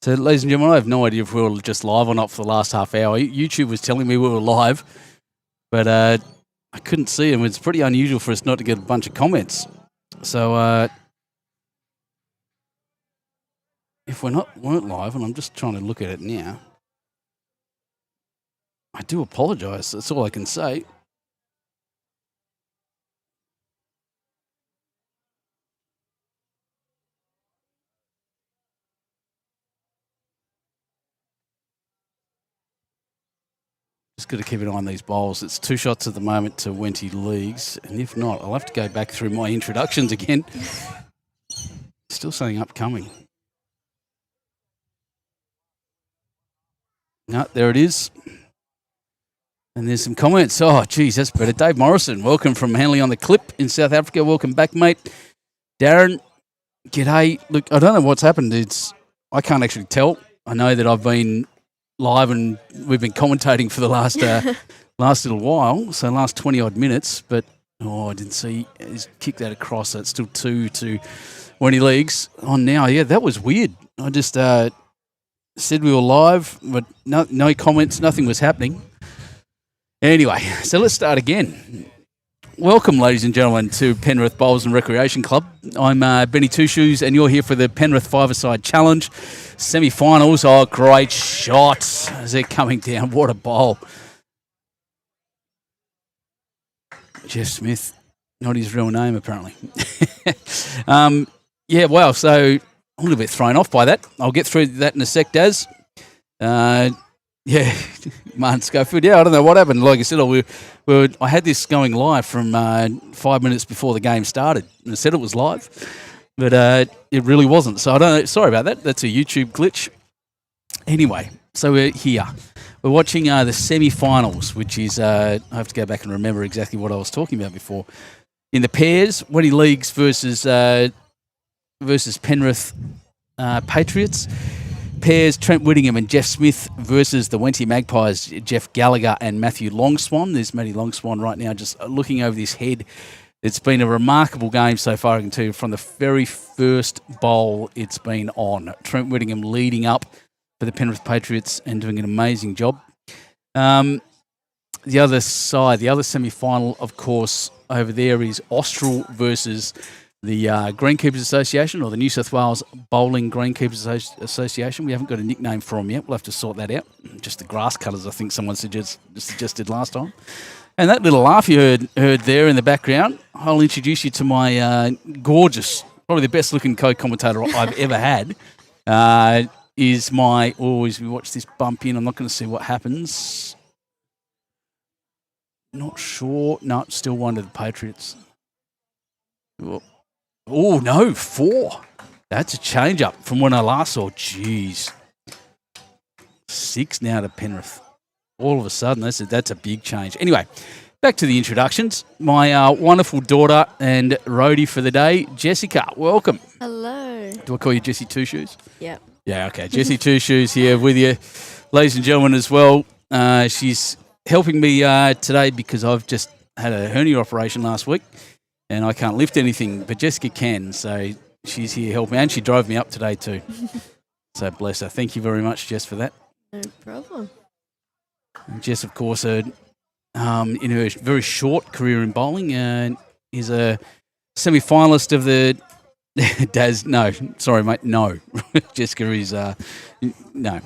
So, ladies and gentlemen, I have no idea if we were just live or not for the last half hour. YouTube was telling me we were live, but I couldn't see them. It's pretty unusual for us not to get a bunch of comments. So, if weren't live, and I'm just trying to look at it now, I do apologise. That's all I can say. Just got to keep an eye on these bowls. It's 2 shots at the moment to WENTY leagues, and if not, I'll have to go back through my introductions again. Still saying upcoming. No, there it is. And there's some comments. Oh, geez, that's better. Dave Morrison, welcome from Hanley on the Clip in South Africa. Welcome back, mate. Darren, g'day. Look, I don't know what's happened. I can't actually tell. I know that I've been live and we've been commentating for the last little while, so last 20-odd minutes, but I didn't see. He's kicked that across, so it's still 2 to WENTY leagues on now. Yeah, that was weird. I just said we were live, but no comments, nothing was happening. Anyway, so let's start again. Welcome, ladies and gentlemen, to Penrith Bowls and Recreation Club. I'm Benny Two Shoes, and you're here for the Penrith Five-a-Side Challenge semi-finals. Oh, great shots as they're coming down. What a bowl. Jeff Smith, not his real name, apparently. Yeah, well, so I'm a little bit thrown off by that. I'll get through that in a sec, Daz. Yeah, Martin Schofield. Yeah, I don't know what happened. Like I said, I had this going live from 5 minutes before the game started. And I said it was live, but it really wasn't. So I don't know. Sorry about that. That's a YouTube glitch. Anyway, so we're here. We're watching the semi-finals, which is I have to go back and remember exactly what I was talking about before. In the pairs, WENTY leagues versus Penrith Patriots. Pairs, Trent Whittingham and Jeff Smith versus the WENTY Magpies, Jeff Gallagher and Matthew Longswan. There's Matty Longswan right now just looking over this head. It's been a remarkable game so far, I can tell you. From the very first bowl it's been on. Trent Whittingham leading up for the Penrith Patriots and doing an amazing job. The other side, the other semi-final, of course, over there is Austral versus the Greenkeepers Association, or the New South Wales Bowling Greenkeepers Association. We haven't got a nickname for them yet. We'll have to sort that out. Just the grass cutters, I think someone suggested last time. And that little laugh you heard there in the background, I'll introduce you to my gorgeous, probably the best-looking co-commentator I've ever had, is my... as we watch this bump in, I'm not going to see what happens. Not sure. No, still one to the Patriots. Oh, no, 4. That's a change up from when I last saw. Jeez. 6 now to Penrith. All of a sudden, that's a big change. Anyway, back to the introductions. My wonderful daughter and roadie for the day, Jessica. Welcome. Hello. Do I call you Jessie Two Shoes? Yep. Yeah, okay. Jessie Two Shoes here with you. Ladies and gentlemen as well. She's helping me today because I've just had a hernia operation last week. And I can't lift anything, but Jessica can, so she's here helping. And she drove me up today too. So bless her. Thank you very much, Jess, for that. No problem. And Jess, of course, in her very short career in bowling, is a semi-finalist of the Daz. No, sorry, mate. No, Jessica is no.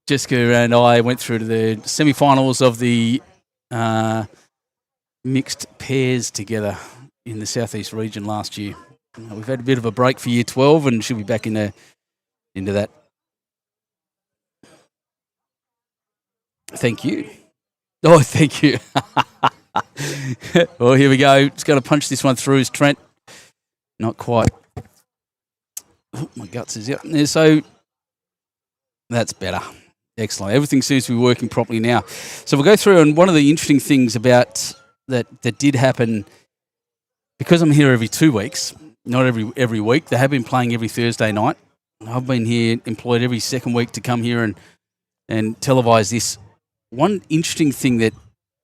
Jessica and I went through to the semi-finals of the mixed pairs together in the Southeast region last year. We've had a bit of a break for Year 12 and she'll be back into that. Thank you. Oh, thank you. Well, here we go. Just going to punch this one through is Trent. Not quite. Oh, my guts is out. Yeah, so that's better. Excellent. Everything seems to be working properly now. So we'll go through, and one of the interesting things about that did happen, because I'm here every 2 weeks, not every week. They have been playing every Thursday night. I've been here employed every second week to come here and televise this. One interesting thing that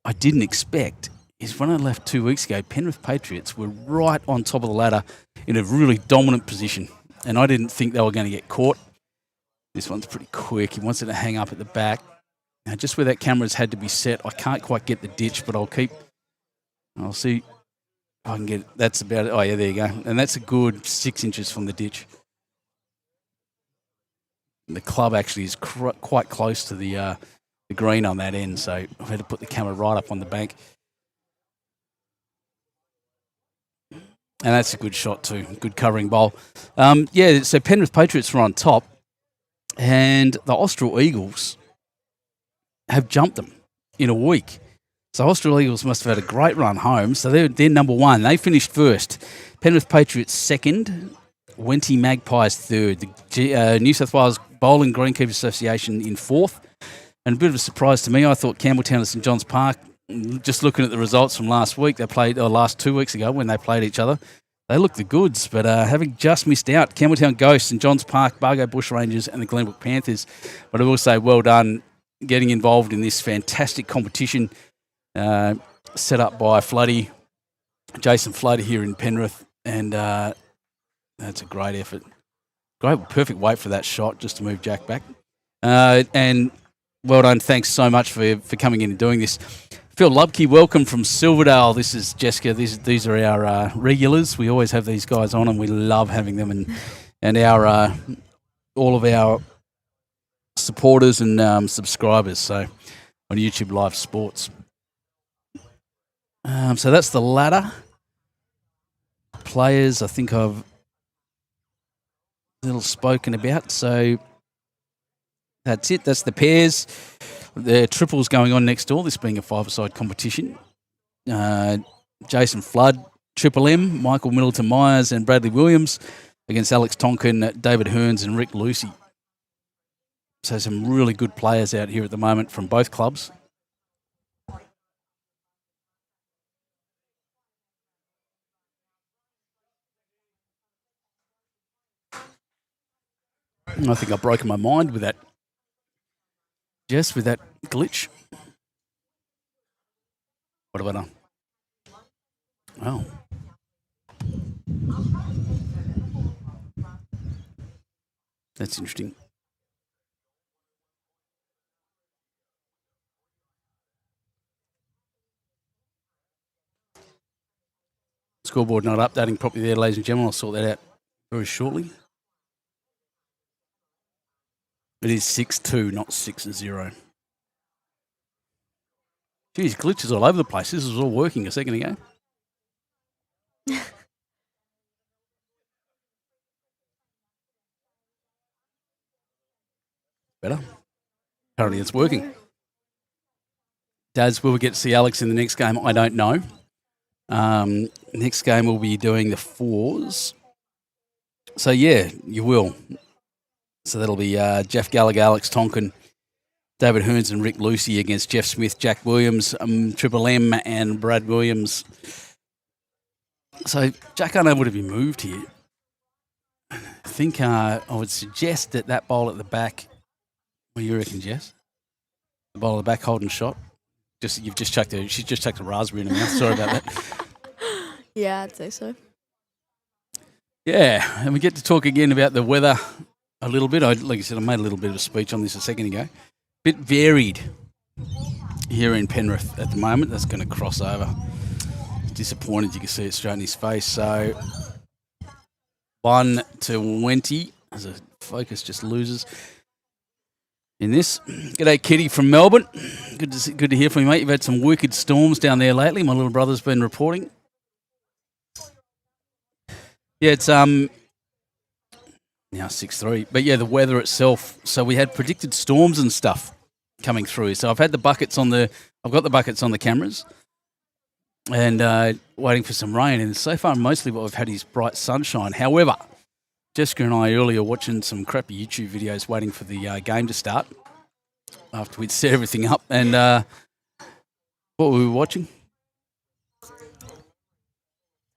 I didn't expect is when I left 2 weeks ago, Penrith Patriots were right on top of the ladder in a really dominant position. and I didn't think they were going to get caught. This one's pretty quick. He wants it to hang up at the back. Now, just where that camera's had to be set, I can't quite get the ditch, but I'll see if I can get it. That's about it. Oh, yeah, there you go. And that's a good 6 inches from the ditch. The club actually is quite close to the green on that end, so I've had to put the camera right up on the bank. And that's a good shot too, good covering bowl. So Penrith Patriots were on top, and the Austral Eagles have jumped them in a week. So Austral Eagles must have had a great run home. So they're number one. They finished first. Penrith Patriots second. WENTY Magpies third. The New South Wales Bowling Greenkeepers Association in fourth. And a bit of a surprise to me, I thought Campbelltown and St John's Park, just looking at the results from last week, last 2 weeks ago when they played each other, they looked the goods, but having just missed out, Campbelltown Ghosts, St John's Park, Bargo Bushrangers and the Glenbrook Panthers. But I will say well done getting involved in this fantastic competition set up by Jason Floody here in Penrith, and that's a great effort. Perfect weight for that shot just to move Jack back. And well done. Thanks so much for coming in and doing this. Phil Lubke, welcome from Silverdale. This is Jessica. These are our regulars. We always have these guys on, and we love having them. And our all of our supporters and subscribers. So on YouTube Live Sports. So that's the ladder. Players, I think I've a little spoken about. So that's it. That's the pairs. The triples going on next door, this being a five-a-side competition. Jason Flood, Triple M, Michael Middleton-Myers and Bradley Williams against Alex Tonkin, David Hearns and Rick Lucy. So some really good players out here at the moment from both clubs. I think I've broken my mind with that. Jess, with that glitch. What have I done? Oh. That's interesting. Scoreboard not updating properly there, ladies and gentlemen. I'll sort that out very shortly. It is 6-2, not 6-0. Geez, glitches all over the place. This was all working a second ago. Better. Apparently it's working. Daz, will we get to see Alex in the next game? I don't know. Next game we'll be doing the fours. So, yeah, you will. So that'll be Jeff Gallagher, Alex Tonkin, David Hearns and Rick Lucy against Jeff Smith, Jack Williams, Triple M and Brad Williams. So Jack unable to be moved here. I think I would suggest that bowl at the back. What do you reckon, Jess? The bowl at the back holding shot. She's just chucked a raspberry in her mouth. Sorry about that. Yeah, I'd say so. Yeah, and we get to talk again about the weather a little bit. Like I said, I made a little bit of a speech on this a second ago. Bit varied here in Penrith at the moment. That's going to cross over. Disappointed, you can see it straight in his face. So 1 to WENTY as a focus just loses in this. G'day, Kitty from Melbourne. Good to hear from you, mate. You've had some wicked storms down there lately. My little brother's been reporting. Yeah, it's now 6-3. But yeah, the weather itself. So we had predicted storms and stuff coming through. So I've got the buckets on the cameras and waiting for some rain. And so far, mostly what we've had is bright sunshine. However, Jessica and I earlier watching some crappy YouTube videos waiting for the game to start after we'd set everything up. And what were we watching?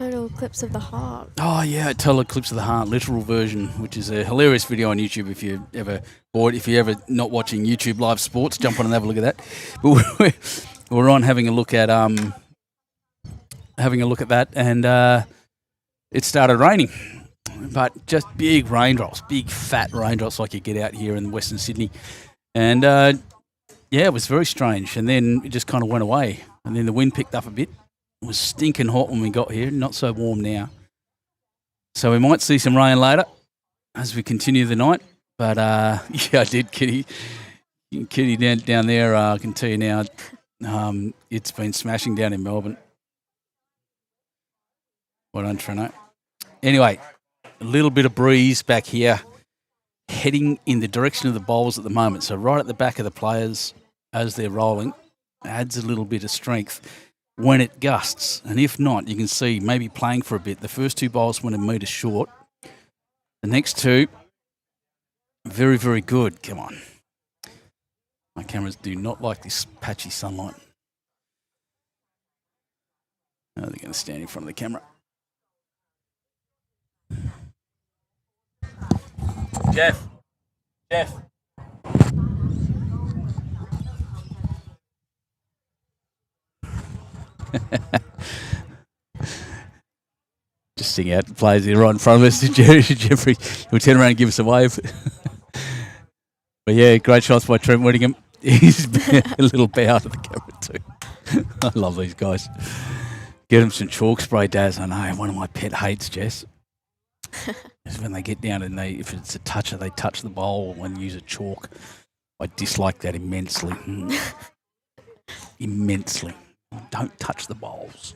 Total Eclipse of the Heart. Oh, yeah, Total Eclipse of the Heart, literal version, which is a hilarious video on YouTube if you're ever bored. If you're ever not watching YouTube Live Sports, jump on and have a look at that. But we're on having a look at that, and it started raining. but just big raindrops, big fat raindrops like you get out here in Western Sydney. And it was very strange. And then it just kind of went away. And then the wind picked up a bit. It was stinking hot when we got here, not so warm now. So we might see some rain later as we continue the night. But I did, Kitty. Kitty down there, I can tell you now, it's been smashing down in Melbourne. Well done, Trino. Anyway, a little bit of breeze back here, heading in the direction of the bowls at the moment. So right at the back of the players as they're rolling, adds a little bit of strength when it gusts. And if not, you can see maybe playing for a bit. The first two bowls went a metre short. The next two, very, very good. Come on. My cameras do not like this patchy sunlight. Oh, they're going to stand in front of the camera. Jeff. Just sing out the players here right in front of us. Jeffrey will turn around and give us a wave. But yeah, great shots by Trent Whittingham. He's a little bow to the camera too. I love these guys. Get them some chalk spray, Daz. I know, one of my pet hates, Jess. Is when they get down and if it's a toucher, they touch the bowl and use a chalk. I dislike that immensely. Immensely. Don't touch the bowls.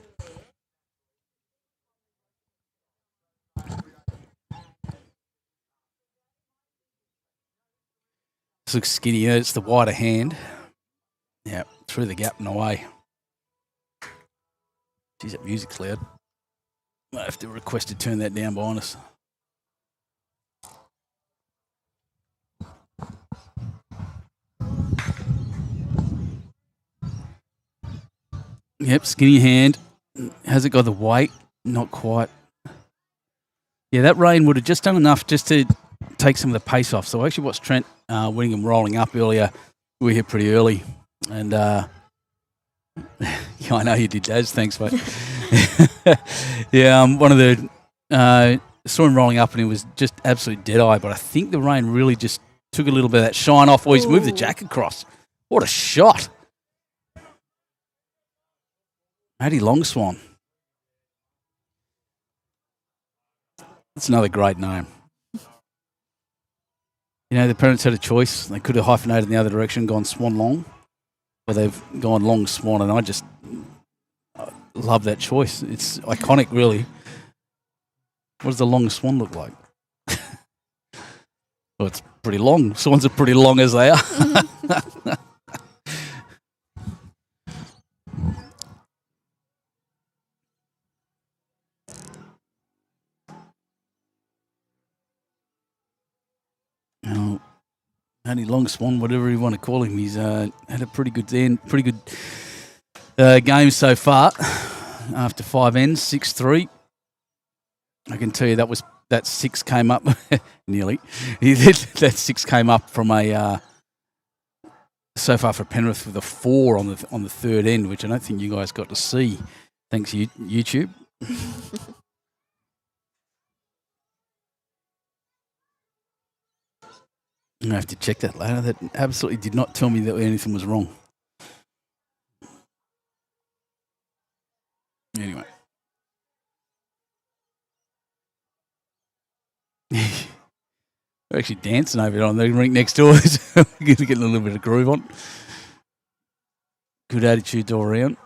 This looks skinny. It's the wider hand. Yeah, through the gap and away. Geez, that music's loud. I have to request to turn that down behind us. Yep, skinny hand. Has it got the weight? Not quite. Yeah, that rain would have just done enough just to take some of the pace off. So I actually watched Trent Whittingham rolling up earlier. We were here pretty early. And yeah, I know you did, Daz. Thanks, mate. Yeah, one of the saw him rolling up and it was just absolute dead eye. But I think the rain really just took a little bit of that shine off. Oh, he's moved the jack across. What a shot! Matty Longswan. That's another great name. You know, the parents had a choice. They could have hyphenated in the other direction, gone Swan Long, or they've gone Long Swan, and I love that choice. It's iconic, really. What does the Long Swan look like? Well, it's pretty long. Swans are pretty long as they are. Matty Long Swan, whatever you want to call him, he's had a pretty good game so far. After 5 ends, 6-3. I can tell you that 6 came up nearly. That 6 came up from a so far for Penrith with a 4 on the third end, which I don't think you guys got to see. Thanks, YouTube. I have to check that later. That absolutely did not tell me that anything was wrong. Anyway. We're actually dancing over there on the rink next door. We're getting a little bit of groove on. Good attitude all around.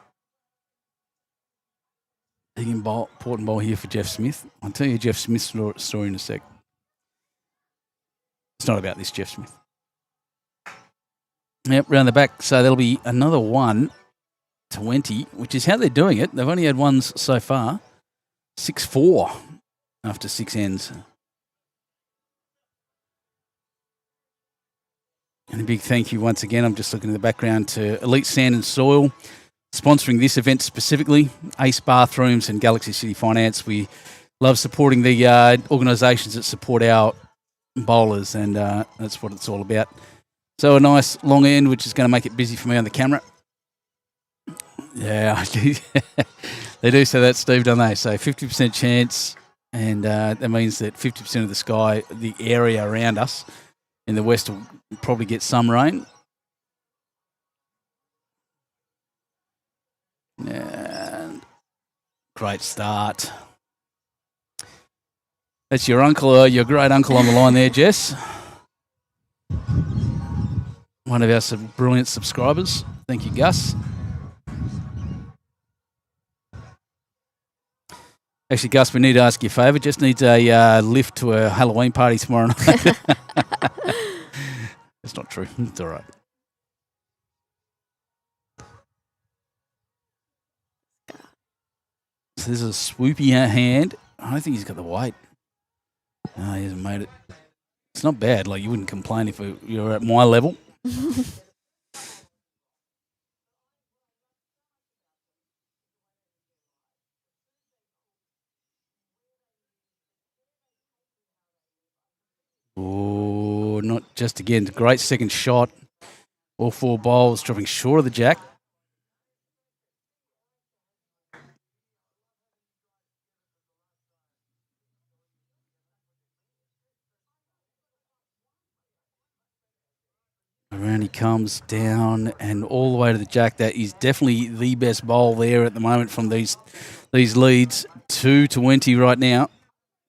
Big important ball here for Jeff Smith. I'll tell you Jeff Smith's story in a sec. It's not about this Jeff Smith. Yep, round the back. So there'll be another 1-20, which is how they're doing it. They've only had ones so far. 6-4 after 6 ends. And a big thank you once again. I'm just looking in the background to Elite Sand and Soil, sponsoring this event specifically. Ace Bathrooms and Galaxy City Finance. We love supporting the organisations that support our bowlers, and that's what it's all about. So a nice long end, which is going to make it busy for me on the camera. Yeah, they do say that, Steve, don't they? So 50% chance And that means that 50% of the sky, the area around us in the west, will probably get some rain. And great start. That's your uncle, your great uncle on the line there, Jess. One of our brilliant subscribers. Thank you, Gus. Actually, Gus, we need to ask you a favour. Just needs a lift to a Halloween party tomorrow night. That's not true. It's all right. So this is a swoopy hand. I don't think he's got the weight. No, he hasn't made it. It's not bad. Like, you wouldn't complain if you were at my level. Oh, not just again. Great second shot. All 4 bowls dropping short of the jack. Around he comes down and all the way to the jack. That is definitely the best bowl there at the moment from these leads. 2 to WENTY right now.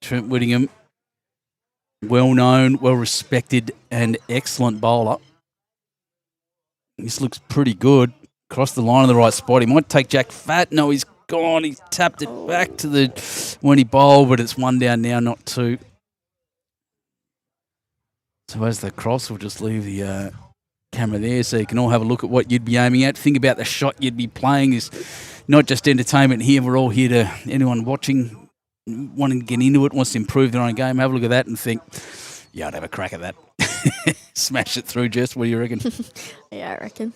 Trent Whittingham, well known, well respected, and excellent bowler. This looks pretty good. Crossed the line in the right spot. He might take Jack Fat. No, he's gone. He's tapped it back to the WENTY bowl, but it's 1 down now, not 2. So as the cross, we'll just leave the camera there so you can all have a look at what you'd be aiming at. Think about the shot you'd be playing. Is not just entertainment here. We're all here to anyone watching, wanting to get into it, wants to improve their own game. Have a look at that and think, yeah, I'd have a crack at that. Smash it through, Jess. What do you reckon? Yeah, I reckon.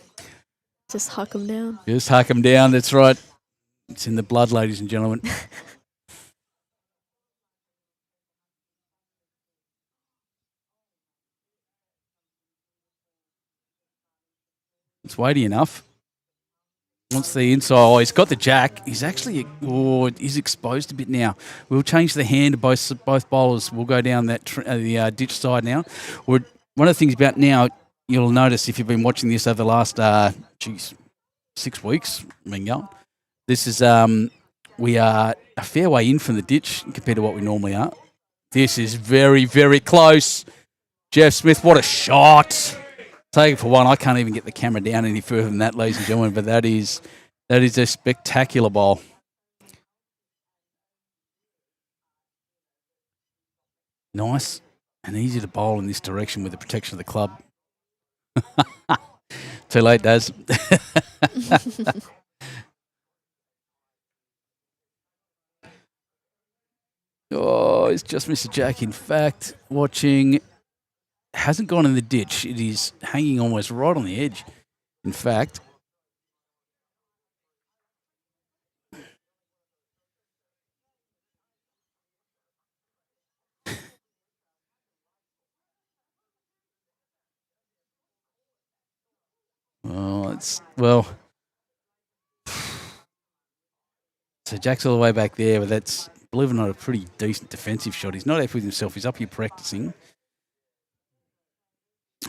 Just huck them down. Just huck them down. That's right. It's in the blood, ladies and gentlemen. It's weighty enough. Wants the inside. Oh, he's got the jack. He's actually, he's exposed a bit now. We'll change the hand of both bowlers. We'll go down that the ditch side now. One of the things about now, you'll notice if you've been watching this over the last 6 weeks, this is we are a fair way in from the ditch compared to what we normally are. This is very, very close. Jeff Smith, what a shot! Take it for one. I can't even get the camera down any further than that, ladies and gentlemen, but that is a spectacular bowl. Nice and easy to bowl in this direction with the protection of the club. Too late, Daz. Oh, it's just Mr. Jack. In fact, watching... hasn't gone in the ditch. It is hanging almost right on the edge. In fact, so Jack's all the way back there, but that's, believe it or not, a pretty decent defensive shot. He's not happy with himself. He's up here practicing.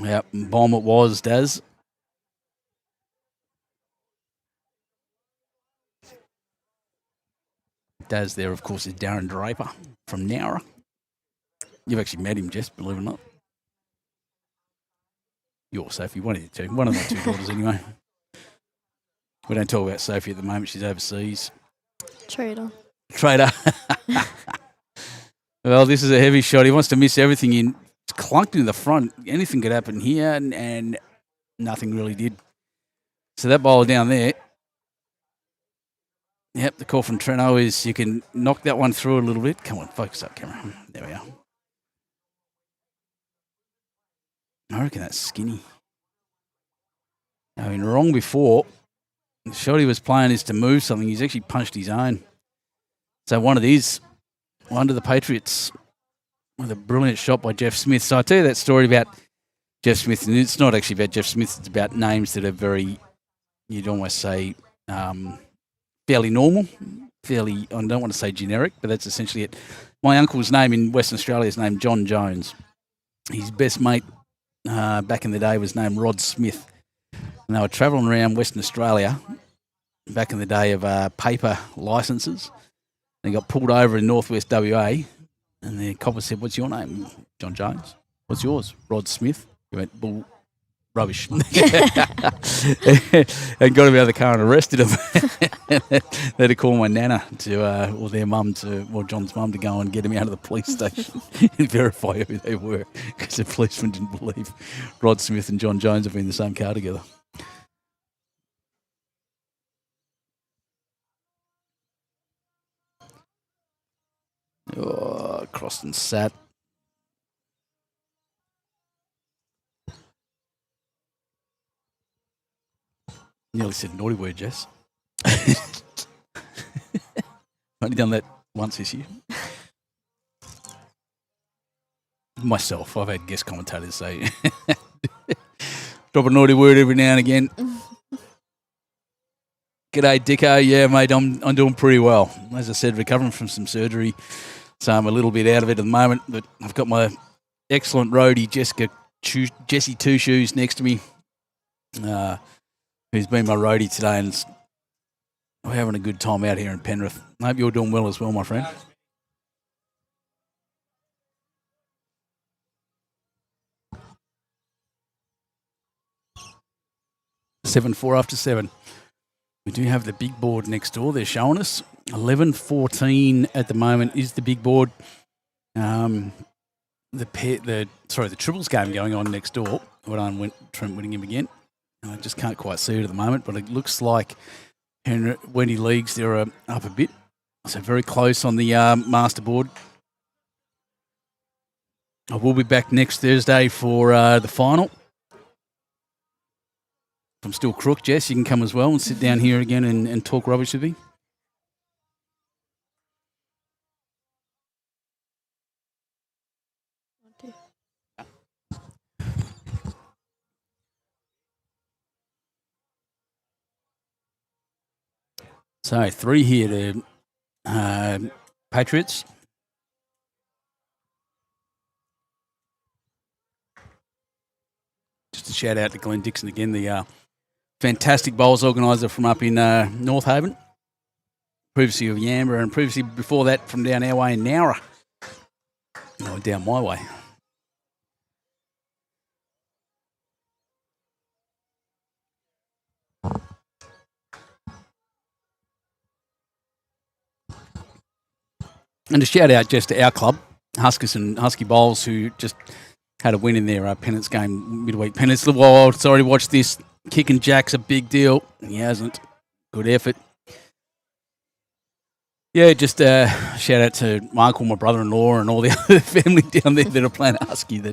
Yeah, bomb it was, Daz. Daz there, of course, is Darren Draper from Nowra. You've actually met him, Jess, believe it or not. You're Sophie, one of the two. One of my 2 daughters, anyway. We don't talk about Sophie at the moment. She's overseas. Trader. Well, this is a heavy shot. He wants to miss everything in. It's clunked into the front. Anything could happen here, and nothing really did. So that bowler down there. Yep, the call from Treno is you can knock that one through a little bit. Come on, focus up, camera. There we are. I reckon that's skinny. I mean, wrong before. The shot he was playing is to move something. He's actually punched his own. So one of the Patriots with a brilliant shot by Jeff Smith. So I tell you that story about Jeff Smith, and it's not actually about Jeff Smith. It's about names that are very, you'd almost say, fairly normal. fairly, I don't want to say generic, but that's essentially it. My uncle's name in Western Australia is named John Jones. His best mate back in the day was named Rod Smith. And they were travelling around Western Australia back in the day of paper licences. They got pulled over in northwest WA, and the copper said, "What's your name?" "John Jones." "What's yours?" "Rod Smith." He went, "Bull, rubbish." And got him out of the car and arrested him. They had to call my nana or their mum John's mum to go and get him out of the police station and verify who they were, because the policeman didn't believe Rod Smith and John Jones have been in the same car together. Oh, crossed and sat. Nearly said naughty word, Jess. Only done that once this year. Myself, I've had guest commentators say, drop a naughty word every now and again. G'day, Dicko. Yeah, mate, I'm doing pretty well. As I said, recovering from some surgery, so I'm a little bit out of it at the moment. But I've got my excellent roadie, Jessie Two Shoes, next to me, who's been my roadie today, and we're having a good time out here in Penrith. I hope you're doing well as well, my friend. 7-4 after 7. We do have the big board next door. They're showing us 11-14 at the moment is the big board. The triples game going on next door. Trent Whittingham again. I just can't quite see it at the moment, but it looks like Wenty leagues, they're up a bit. So very close on the master board. I will be back next Thursday for the final. If I'm still crook, Jess, you can come as well and sit down here again and talk rubbish with me. So 3 here to Patriots. Just a shout out to Glenn Dixon again, the fantastic bowls organiser from up in North Haven. Previously of Yamba, and previously before that from down our way in Nowra. No, down my way. And a shout out just to our club, Huskers and Husky Bowls, who just had a win in their pennants game, midweek pennants. Well, sorry to watch this. Kicking Jack's a big deal. He hasn't. Good effort. Yeah, just shout out to my uncle, my brother-in-law, and all the other family down there that are playing Husky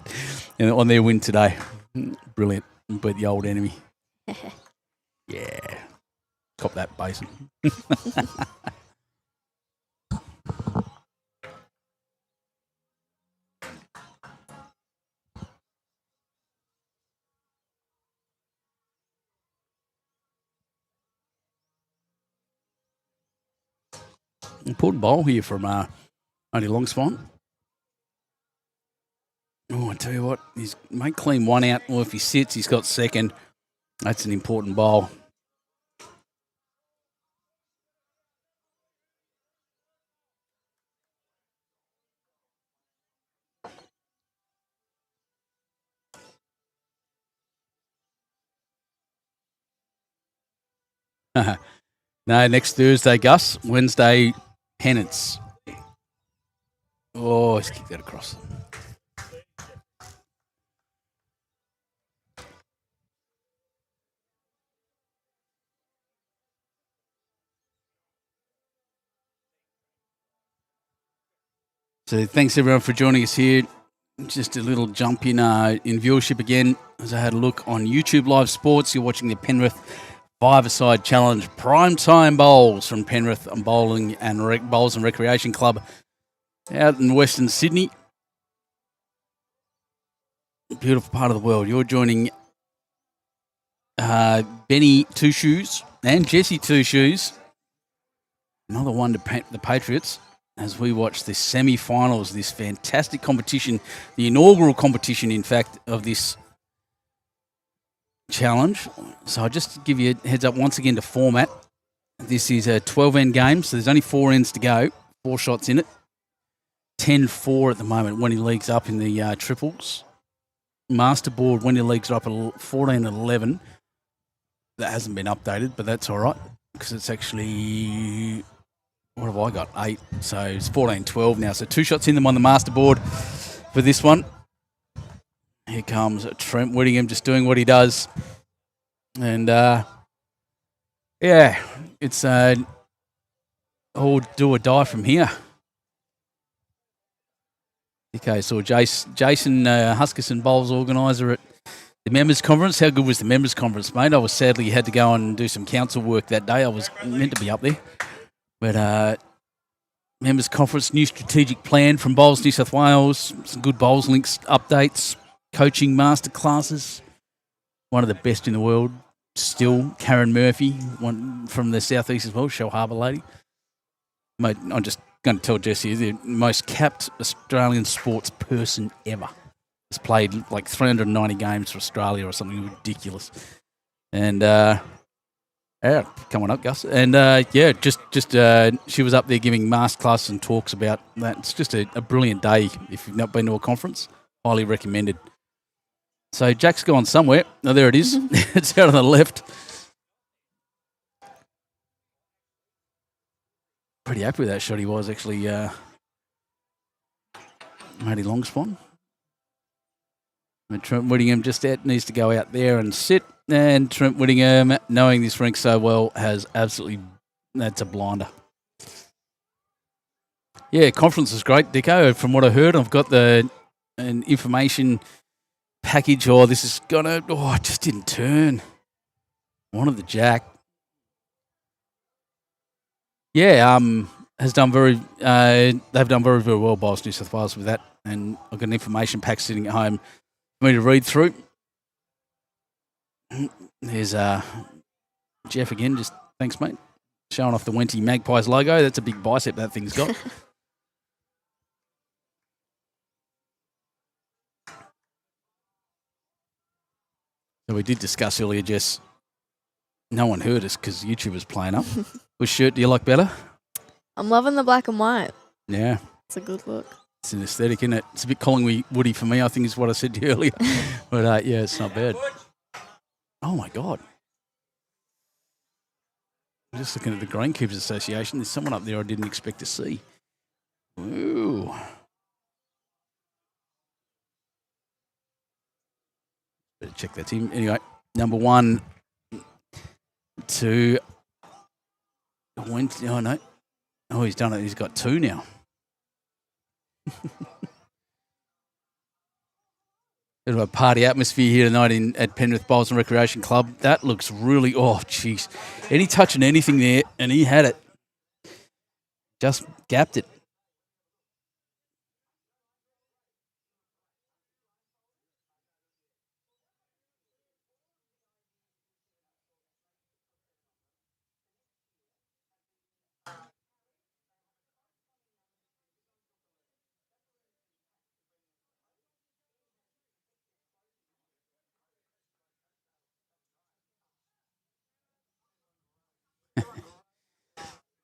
on their win today. Brilliant. Beat the old enemy. Yeah. Cop that, Basin. Important bowl here from only Longswan. Oh, I tell you what, he's made clean one out. Well, if he sits, he's got second. That's an important bowl. No, next Thursday, Gus. Wednesday, pennants. Oh, he's kicked that across. So thanks everyone for joining us here. Just a little jump in viewership again. As I had a look on YouTube Live Sports, you're watching the Penrith Five-a-Side Challenge Primetime Bowls from Penrith Bowling and Bowls and Recreation Club out in Western Sydney. Beautiful part of the world. You're joining Benny Two Shoes and Jessie Two Shoes Another one to the Patriots as we watch the semi-finals, this fantastic competition, the inaugural competition, in fact, of this challenge. So I'll just give you a heads up once again to format. This is a 12-end game, so there's only 4 ends to go, 4 shots in it. 10-4 at the moment, Wenty League's up in the triples. Masterboard, Wenty League's are up at 14-11. That hasn't been updated, but that's all right because it's actually, what have I got? 8. So it's 14-12 now. So 2 shots in them on the masterboard for this one. Here comes Trent Whittingham just doing what he does. And, yeah, it's all do or die from here. Okay, so Jason Huskerson, bowls organiser at the members' conference. How good was the members' conference, mate? I was sadly had to go and do some council work that day. I was meant to be up there. But members' conference, new strategic plan from Bowls New South Wales, some good Bowls Links updates, coaching masterclasses. One of the best in the world still, Karen Murphy, one from the southeast as well, Shell Harbour lady. Mate, I'm just going to tell Jesse, the most capped Australian sports person ever. Has played like 390 games for Australia or something ridiculous. And, yeah, come on up, Gus. And, yeah, just she was up there giving masterclasses and talks about that. It's just a brilliant day. If you've not been to a conference, highly recommended. So Jack's gone somewhere. Oh, there it is. It's out on the left. Pretty happy with that shot he was, actually. Matty Longspan. And Trent Whittingham just needs to go out there and sit. And Trent Whittingham, knowing this rink so well, has absolutely, that's a blinder. Yeah, conference is great, Dicko. From what I heard, I've got an information package. Oh, this is gonna, it just didn't turn. Wanted the jack. Yeah, has done very, they've done very, very well, Bowls New South Wales, with that. And I've got an information pack sitting at home for me to read through. There's Jeff again, just thanks, mate. Showing off the Wenty Magpies logo. That's a big bicep that thing's got. So we did discuss earlier, Jess. No one heard us because YouTube was playing up. Which shirt do you like better? I'm loving the black and white. Yeah. It's a good look. It's an aesthetic, isn't it? It's a bit Collingwoody for me, I think is what I said to you earlier. But, yeah, it's not bad. Oh, my God. I'm just looking at the Greenkeepers Association. There's someone up there I didn't expect to see. Ooh. Better check that team. Anyway, number 1 to Wednesday. Oh, no. Oh, he's done it. He's got 2 now. Bit of a party atmosphere here tonight at Penrith Bowls and Recreation Club. That looks really, jeez. Any touching anything there, and he had it. Just gapped it.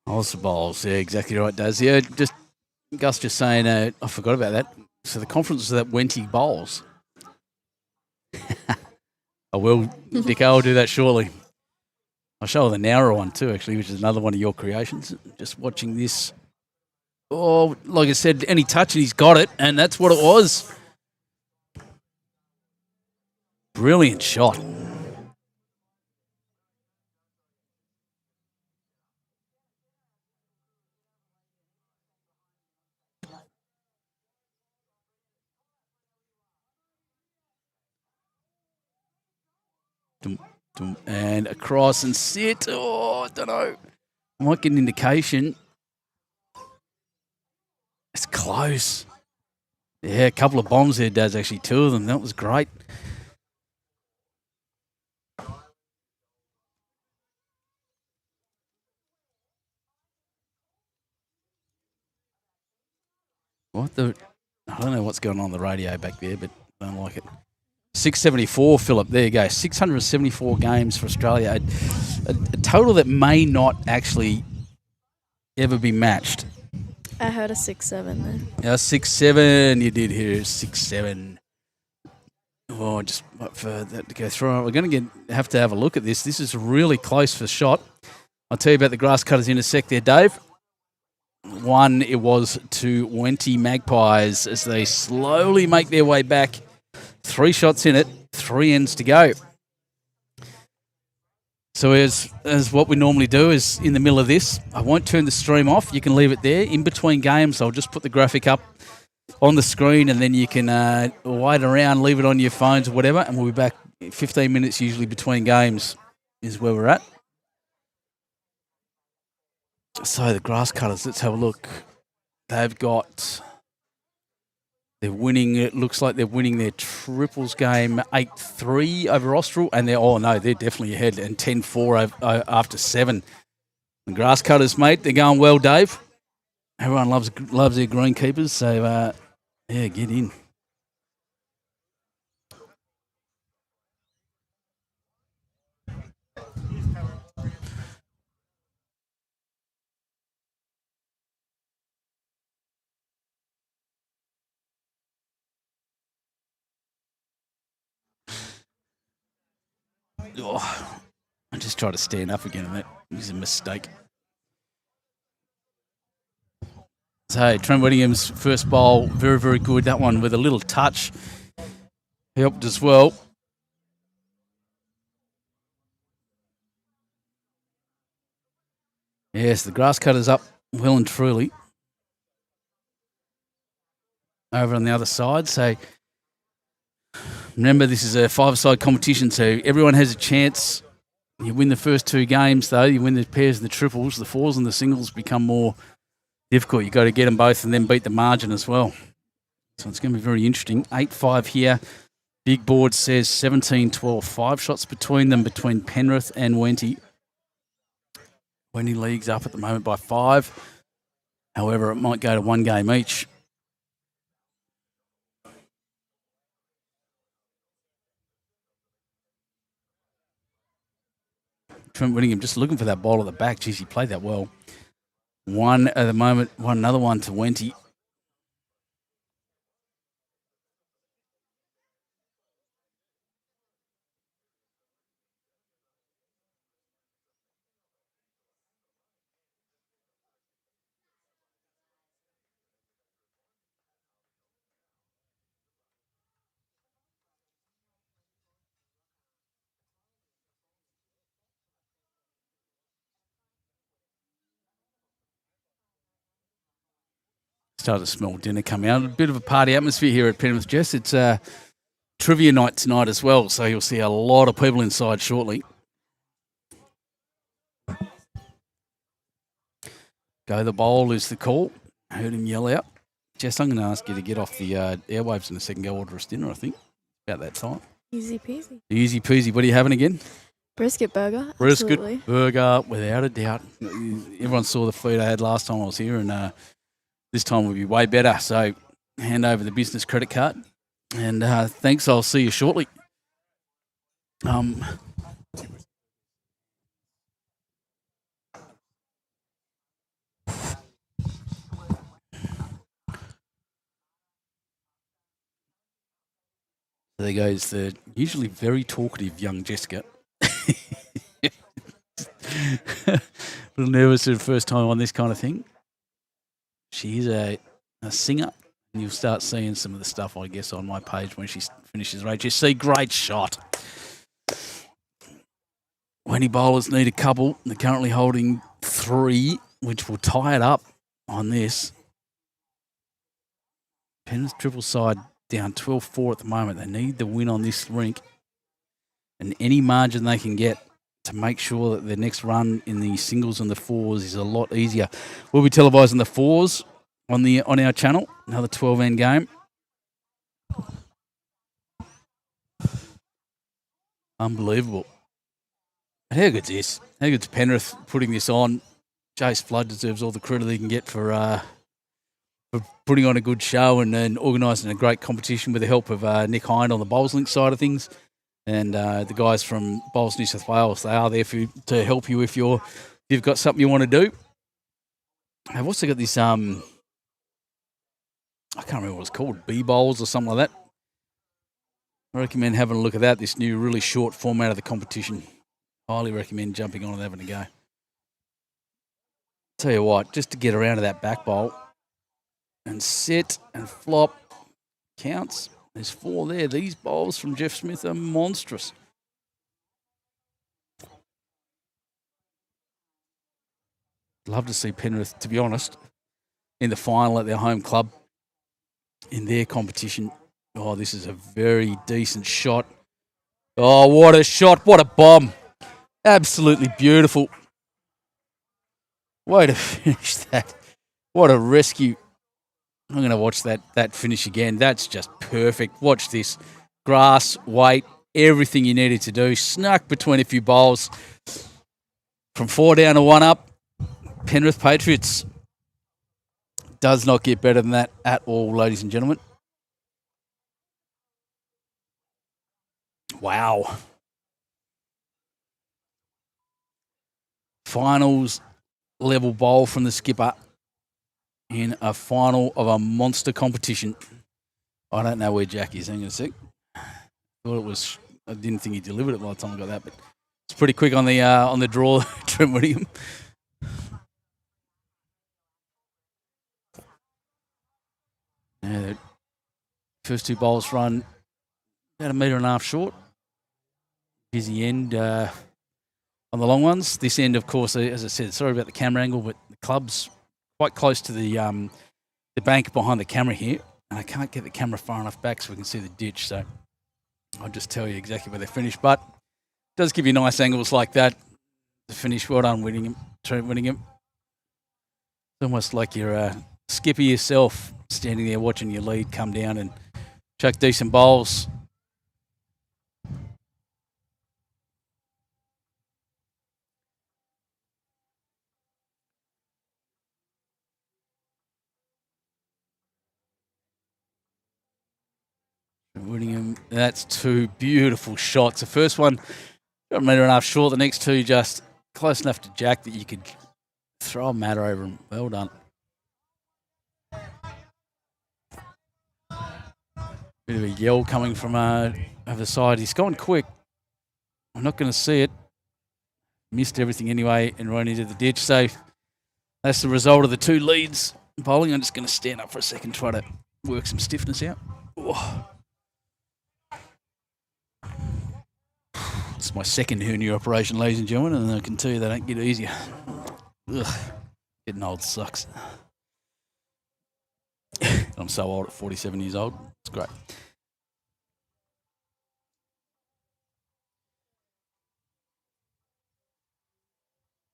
Ulster Bowls, yeah, exactly right, Daz. Yeah, just Gus just saying, I forgot about that. So the conference is at Wenty Bowls. I will, Dick, I'll do that shortly. I'll show the Nowra one too, actually, which is another one of your creations. Just watching this. Oh, like I said, any touch and he's got it, and that's what it was. Brilliant shot. And across and sit. Oh, I don't know. I might get an indication. It's close. Yeah, a couple of bombs there, Daz, actually. 2 of them. That was great. I don't know what's going on the radio back there, but I don't like it. 674, Philip. There you go. 674 games for Australia. A total that may not actually ever be matched. I heard a 6-7 there. Yeah, 6-7. You did hear 6-7. Oh, just for that to go through. We're going to have to have a look at this. This is really close for shot. I'll tell you about the grass cutters in a sec there, Dave. One, it was to WENTY Magpies as they slowly make their way back. 3 shots in it, 3 ends to go. So as what we normally do is in the middle of this, I won't turn the stream off. You can leave it there. In between games, I'll just put the graphic up on the screen and then you can wait around, leave it on your phones or whatever, and we'll be back 15 minutes usually between games is where we're at. So the grass cutters, let's have a look. They're winning, it looks like they're winning their triples game 8-3 over Austral, and they're definitely ahead, and 10-4 after 7. The grass cutters, mate, they're going well, Dave. Everyone loves their greenkeepers, so get in. Oh, I just tried to stand up again, and that was a mistake. So Trent Whittingham's first bowl, very, very good. That one with a little touch helped as well. Yes, the grass cutter's up well and truly. Over on the other side. So remember, this is a 5-side competition, so everyone has a chance. You win the first 2 games, though. You win the pairs and the triples. The fours and the singles become more difficult. You've got to get them both and then beat the margin as well. So it's going to be very interesting. 8-5 here. Big board says 17-12. 5 shots between them, between Penrith and WENTY. WENTY league's up at the moment by 5. However, it might go to 1 game each. Trent Whittingham just looking for that ball at the back. Geez, he played that well. 1 at the moment, another one to WENTY. Started to smell dinner coming out. A bit of a party atmosphere here at Penrith, Jess. It's trivia night tonight as well, so you'll see a lot of people inside shortly. Go the bowl is the call. I heard him yell out. Jess, I'm going to ask you to get off the airwaves in a second. Go order us dinner, I think. About that time. Easy peasy. Easy peasy. What are you having again? Brisket burger. Brisket Absolutely. burger, without a doubt. Everyone saw the feed I had last time I was here, and this time will be way better. So hand over the business credit card. And thanks. I'll see you shortly. There goes the usually very talkative young Jessica. A little nervous for the first time on this kind of thing. She is a singer, and you'll start seeing some of the stuff, I guess, on my page when she finishes race. You see, great shot. WENTY bowlers need a couple. They're currently holding 3, which will tie it up on this. Penrith triple side down 12-4 at the moment. They need the win on this rink, and any margin they can get to make sure that the next run in the singles and the fours is a lot easier. We'll be televising the fours on our channel. Another 12-end game. Unbelievable. And how good's this? How good's Penrith putting this on? Jace Flood deserves all the credit he can get for for putting on a good show and organising a great competition with the help of Nick Hind on the Bowls Link side of things. And the guys from Bowls New South Wales, they are there to help you if you've got something you want to do. I've also got this, I can't remember what it's called, B-Bowls or something like that. I recommend having a look at that, this new really short format of the competition. Highly recommend jumping on and having a go. Tell you what, just to get around to that back bowl and sit and flop counts. There's 4 there. These bowls from Jeff Smith are monstrous. Love to see Penrith, to be honest, in the final at their home club in their competition. Oh, this is a very decent shot. Oh, what a shot. What a bomb. Absolutely beautiful. Way to finish that. What a rescue. I'm going to watch that finish again. That's just perfect. Watch this. Grass, weight, everything you needed to do. Snuck between a few bowls. From 4 down to 1 up. Penrith Patriots. Does not get better than that at all, ladies and gentlemen. Wow. Finals level bowl from the skipper in a final of a monster competition. I don't know where Jack is. Hang on a sec. I didn't think he delivered it by the time I got that, but it's pretty quick on the draw, Trent Whittingham. Yeah, the first 2 bowls run about 1.5 meters short. Busy end on the long ones. This end, of course, as I said, sorry about the camera angle, but the club's quite close to the bank behind the camera here, and I can't get the camera far enough back so we can see the ditch. So I'll just tell you exactly where they finished, but it does give you nice angles like that to finish. Well done, Whittingham, Trent Whittingham. It's almost like you're a skipper yourself, standing there watching your lead come down and chuck decent bowls. Whittingham, that's 2 beautiful shots. The first one, 1.5 meters short. The next 2 just close enough to Jack that you could throw a matter over him. Well done. Bit of a yell coming from over the side. He's gone quick. I'm not going to see it. Missed everything anyway and ran into the ditch. So that's the result of the 2 leads bowling. I'm just going to stand up for a second, try to work some stiffness out. Oh. It's my second hernia operation, ladies and gentlemen, and I can tell you they don't get easier. Ugh. Getting old sucks. I'm so old at 47 years old. It's great.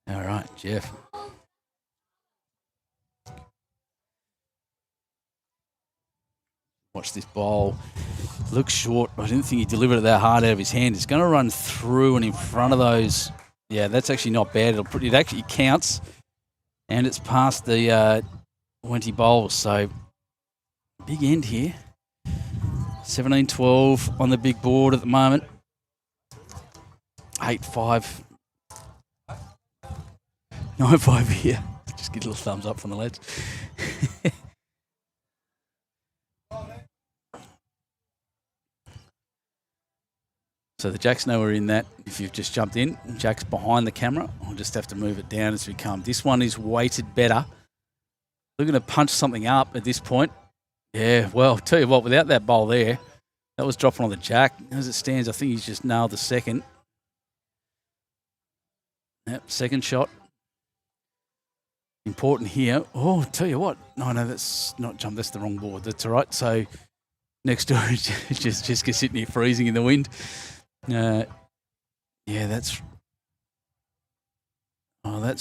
All right, Jeff. Watch this bowl. Looks short. I didn't think he delivered it that hard out of his hand. It's going to run through and in front of those. Yeah, that's actually not bad. It actually counts, and it's past the WENTY bowls. So big end here. 17-12 on the big board at the moment. 8-5. 9-5 here. Just get a little thumbs up from the lads. So the Jack's nowhere in that. If you've just jumped in, Jack's behind the camera. I'll just have to move it down as we come. This one is weighted better. Looking to punch something up at this point. Yeah, well, tell you what, without that bowl there, that was dropping on the Jack. As it stands, I think he's just nailed the second. Yep, second shot. Important here. Oh, tell you what. No, that's not jump. That's the wrong board. That's all right. So next door, just sitting here freezing in the wind. Yeah, that's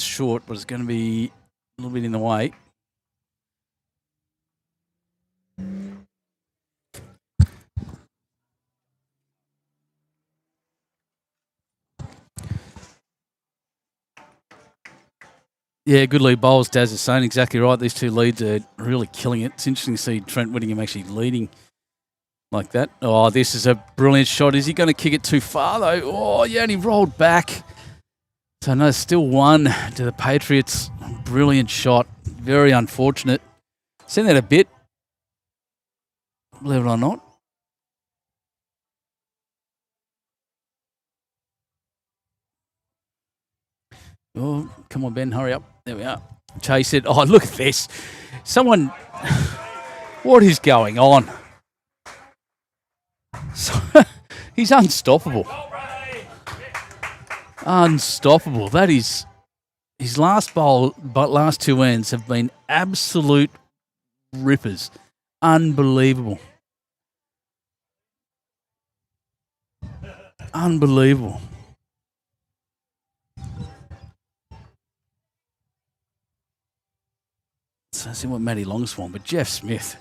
short, but it's going to be a little bit in the way. Yeah, good lead bowls, Daz is saying. Exactly right. These two leads are really killing it. It's interesting to see Trent Whittingham actually leading like that. Oh, this is a brilliant shot. Is he going to kick it too far, though? Oh, yeah, and he rolled back. So, no, still one to the Patriots. Brilliant shot. Very unfortunate. Seen that a bit, believe it or not. Oh, come on, Ben, hurry up. There we are. Chase it. Oh, look at this. Someone, what is going on? He's unstoppable. Unstoppable. That is, his last bowl, but last two ends have been absolute rippers. Unbelievable. Unbelievable. So I see what Matty Longswan, but Jeff Smith.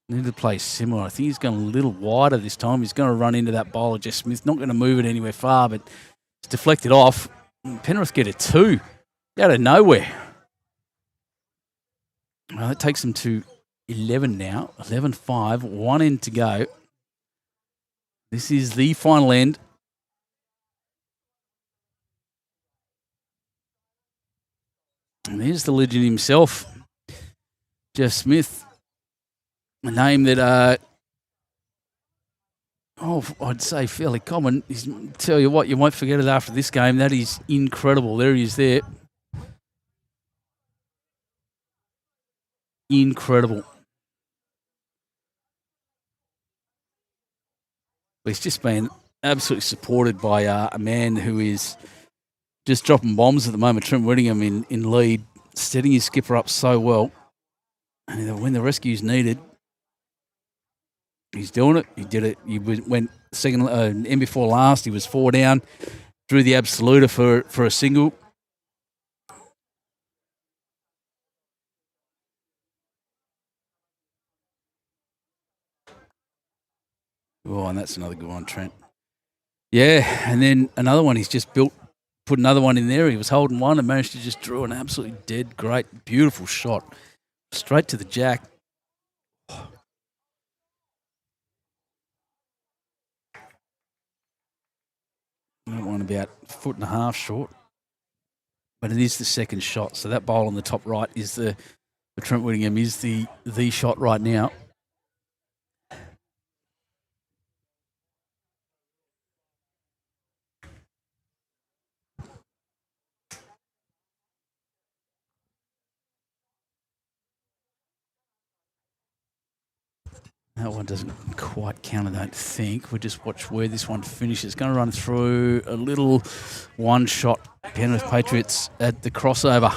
Need to play similar. I think he's going a little wider this time. He's going to run into that bowler, Jeff Smith. Not going to move it anywhere far, but it's deflected off. Penrith get a 2 out of nowhere. Well, that takes them to 11 now. 11-5. 1 end to go. This is the final end. And here's the legend himself, Jeff Smith. A name that, I'd say fairly common. Tell you what, you won't forget it after this game. That is incredible. There he is there. Incredible. But he's just been absolutely supported by a man who is just dropping bombs at the moment. Trent Whittingham in lead, setting his skipper up so well. And when the rescue's needed, he's doing it. He did it. He went second, end before last. He was 4 down, drew the absoluter for a single. Oh, and that's another good one, Trent. Yeah, and then another one he's just built, put another one in there. He was holding one and managed to just draw an absolutely dead, great, beautiful shot. Straight to the jack. That one about 1.5 foot short. But it is the second shot. So that bowl on the top right is for Trent Whittingham is the shot right now. That one doesn't quite count, I don't think. We'll just watch where this one finishes. Going to run through a little one-shot Penrith Patriots at the crossover.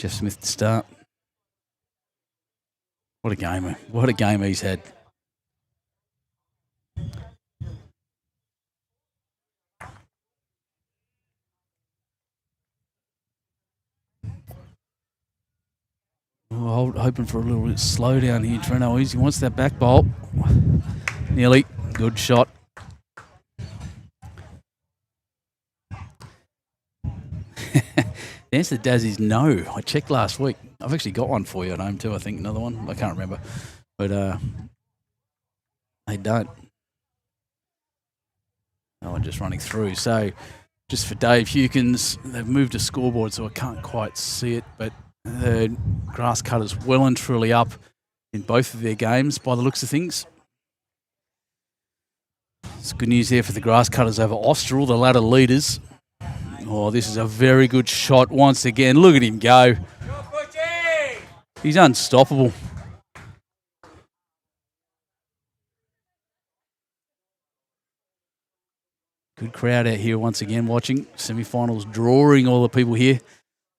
Jeff Smith to start. What a game. What a game he's had. Oh, hoping for a little bit slow down here, Trent. He wants that back bolt. Nearly. Good shot. The answer to Daz is no. I checked last week. I've actually got one for you at home too, I think. Another one. I can't remember. But they don't. No one just running through. So just for Dave Hewkins, they've moved a scoreboard so I can't quite see it. But the grass cutter's well and truly up in both of their games by the looks of things. It's good news there for the grass cutters over Austral, the ladder leaders. Oh, this is a very good shot once again. Look at him go. He's unstoppable. Good crowd out here once again watching. Semi-finals drawing all the people here.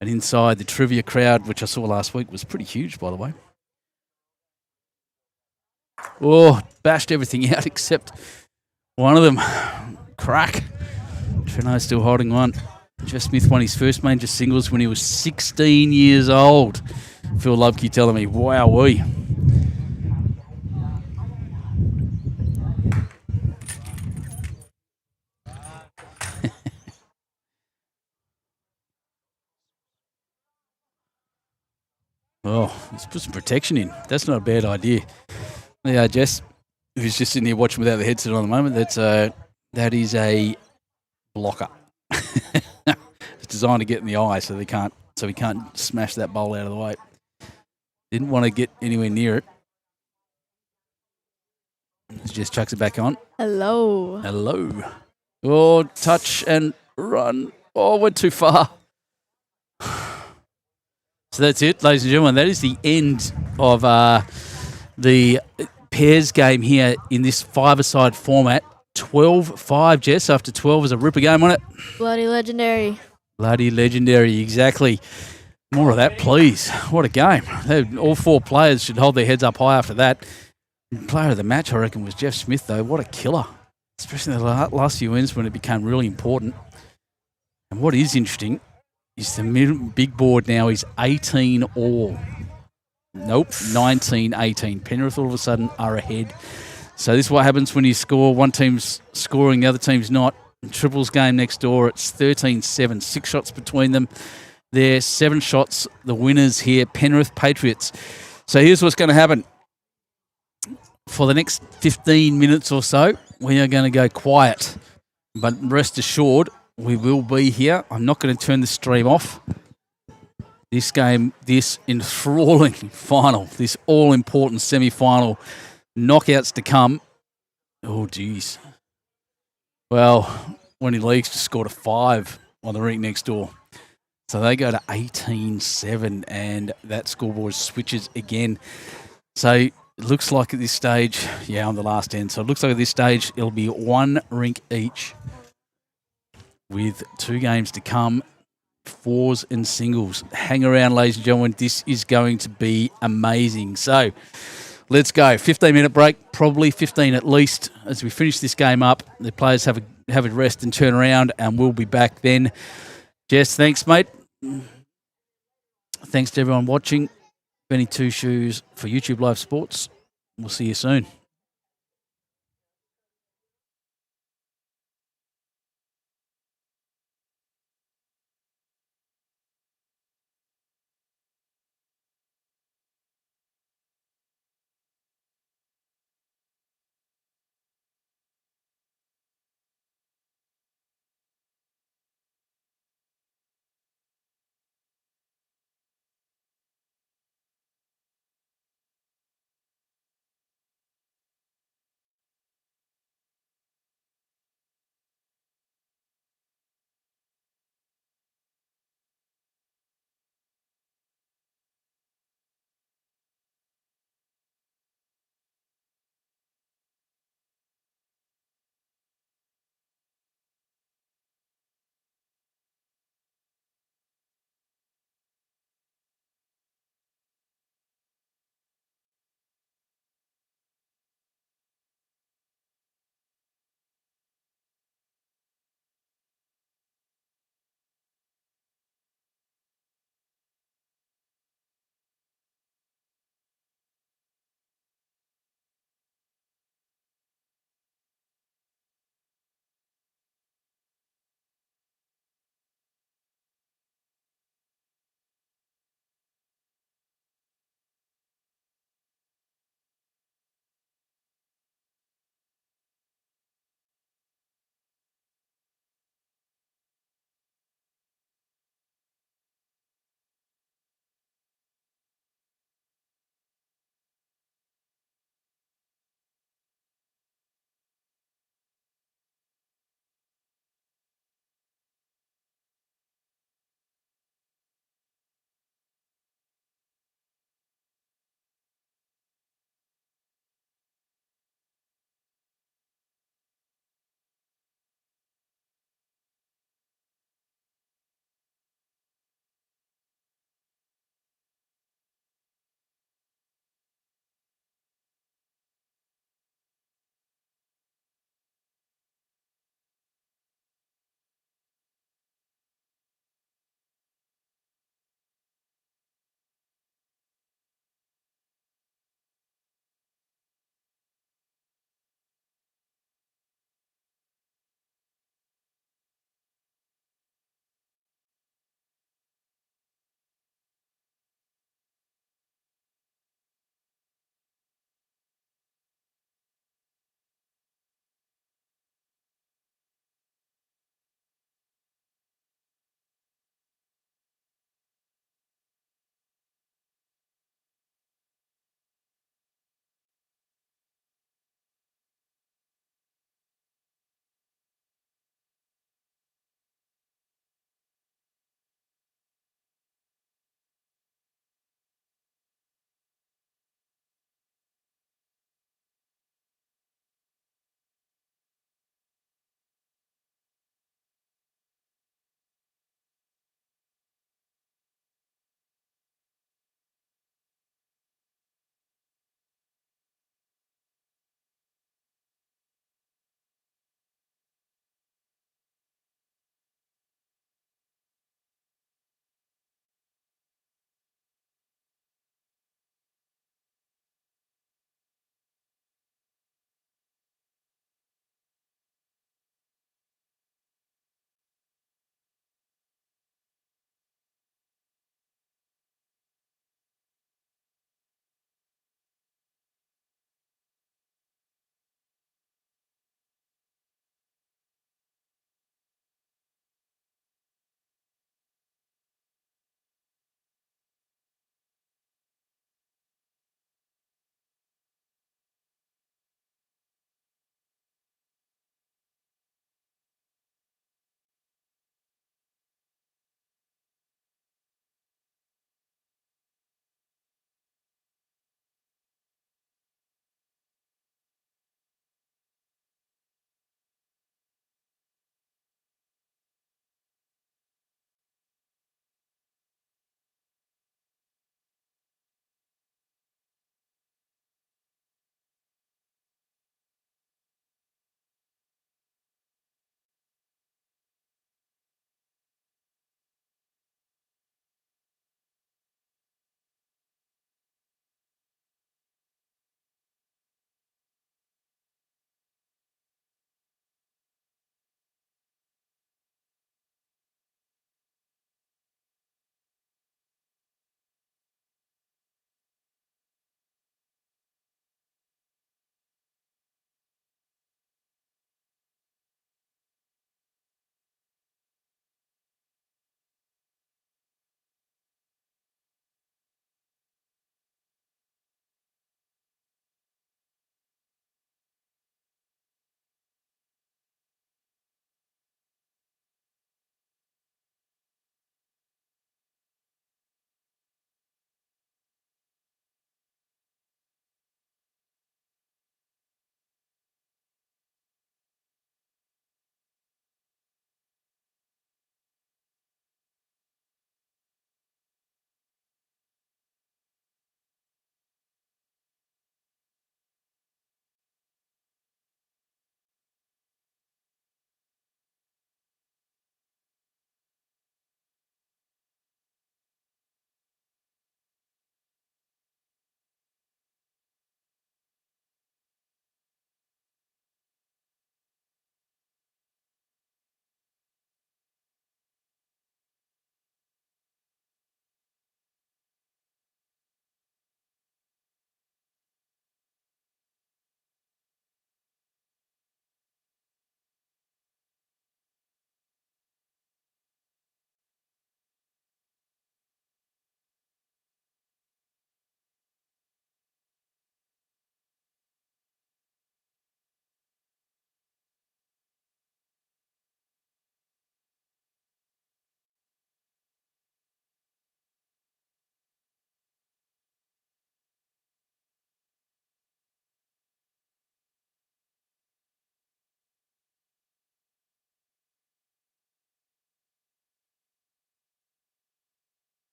And inside the trivia crowd, which I saw last week, was pretty huge, by the way. Oh, bashed everything out except one of them. Crack. Treno's still holding one. Jeff Smith won his first major singles when he was 16 years old. Phil Lubke telling me, wowee. Oh, let's put some protection in. That's not a bad idea. Yeah, Jess, who's just sitting here watching without the headset on the moment, that is a blocker. It's designed to get in the eye so he can't smash that bowl out of the way. Didn't want to get anywhere near it. Just chucks it back on. Hello. Oh, touch and run. Oh, went too far. So that's it, ladies and gentlemen. That is the end of the pairs game here in this five-a-side format. 12-5, Jess. After 12 was a ripper game, wasn't it? Bloody legendary. Bloody legendary, exactly. More of that, please. What a game. All four players should hold their heads up high after that. Player of the match, I reckon, was Jeff Smith, though. What a killer. Especially in the last few ends when it became really important. And what is interesting is the big board now is 18 all. Nope, 19-18. Penrith all of a sudden are ahead. So this is what happens when you score. One team's scoring, the other team's not. Triples game next door, it's 13-7. 6 shots between them. There, 7 shots. The winners here, Penrith Patriots. So here's what's going to happen. For the next 15 minutes or so, we are going to go quiet. But rest assured, we will be here. I'm not going to turn the stream off. This game, this enthralling final, this all-important semi-final, knockouts to come. Oh, geez. Well, Wenty Leagues just scored a 5 on the rink next door. So they go to 18-7, and that scoreboard switches again. So it looks like at this stage, yeah, on the last end. So it looks like at this stage, it'll be 1 rink each with 2 games to come. 4s and singles. Hang around, ladies and gentlemen. This is going to be amazing. So let's go. 15-minute break, probably 15 at least, as we finish this game up. The players have a rest and turn around, and we'll be back then. Jess, thanks, mate. Thanks to everyone watching. Benny Two Shoes for YouTube Live Sports. We'll see you soon.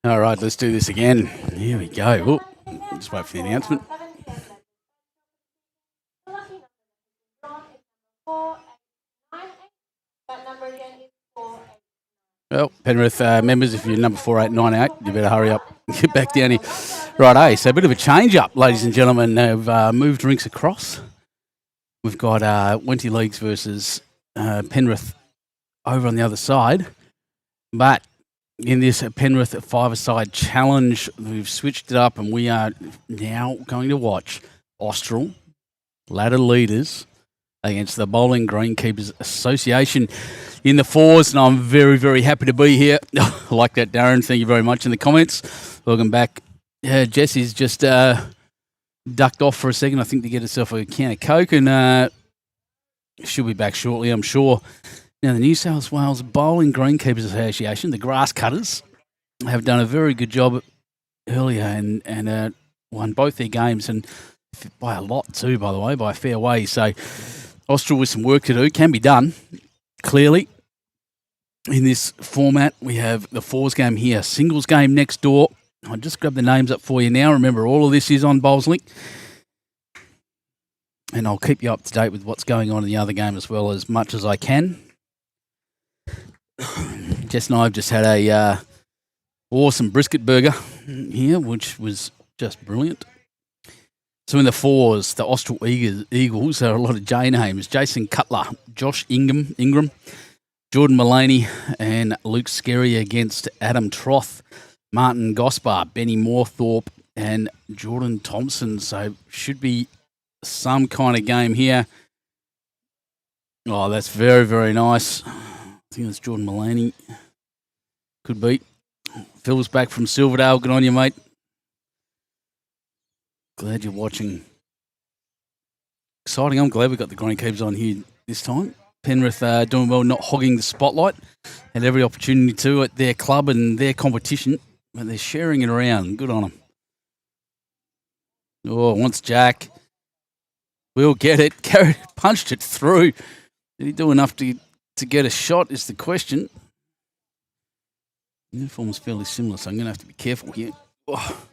All right, let's do this again. Here we go. Just wait for the announcement. Well, Penrith members, if you're number 4898, you better hurry up and get back down here. Right, so a bit of a change-up, ladies and gentlemen. They've moved rinks across. We've got WENTY Leagues versus Penrith over on the other side. But in this Penrith five-a-side challenge, we've switched it up and we are now going to watch Austral ladder leaders against the Bowling Greenkeepers Association in the fours, and I'm very, very happy to be here. I like that, Darren. Thank you very much in the comments. Welcome back. Jessie's just ducked off for a second, I think, to get herself a can of Coke, and she'll be back shortly, I'm sure. Now, the New South Wales Bowling Greenkeepers Association, the grass cutters, have done a very good job earlier and won both their games, and by a lot too, by the way, by a fair way. So Austral with some work to do, can be done, clearly. In this format, we have the fours game here, singles game next door. I'll just grab the names up for you now. Remember, all of this is on BowlsLink. And I'll keep you up to date with what's going on in the other game as well, as much as I can. Jess and I have just had a awesome brisket burger here, which was just brilliant. So in the fours, the Austral Eagles, there are a lot of J names. Jason Cutler, Josh Ingram, Jordan Mullaney and Luke Skerry against Adam Troth, Martin Gospar, Benny Moorthorpe and Jordan Thompson. So should be some kind of game here. Oh, that's very, very nice. I think it's Jordan Mullaney. Could be. Phil's back from Silverdale. Good on you, mate. Glad you're watching. Exciting. I'm glad we got the Greenkeepers on here this time. Penrith doing well, not hogging the spotlight. Had every opportunity to at their club and their competition, but they're sharing it around. Good on them. Oh, wants Jack. We'll get it. Punched it through. Did he do enough to get a shot is the question. The uniform's fairly similar, so I'm going to have to be careful here. Oh.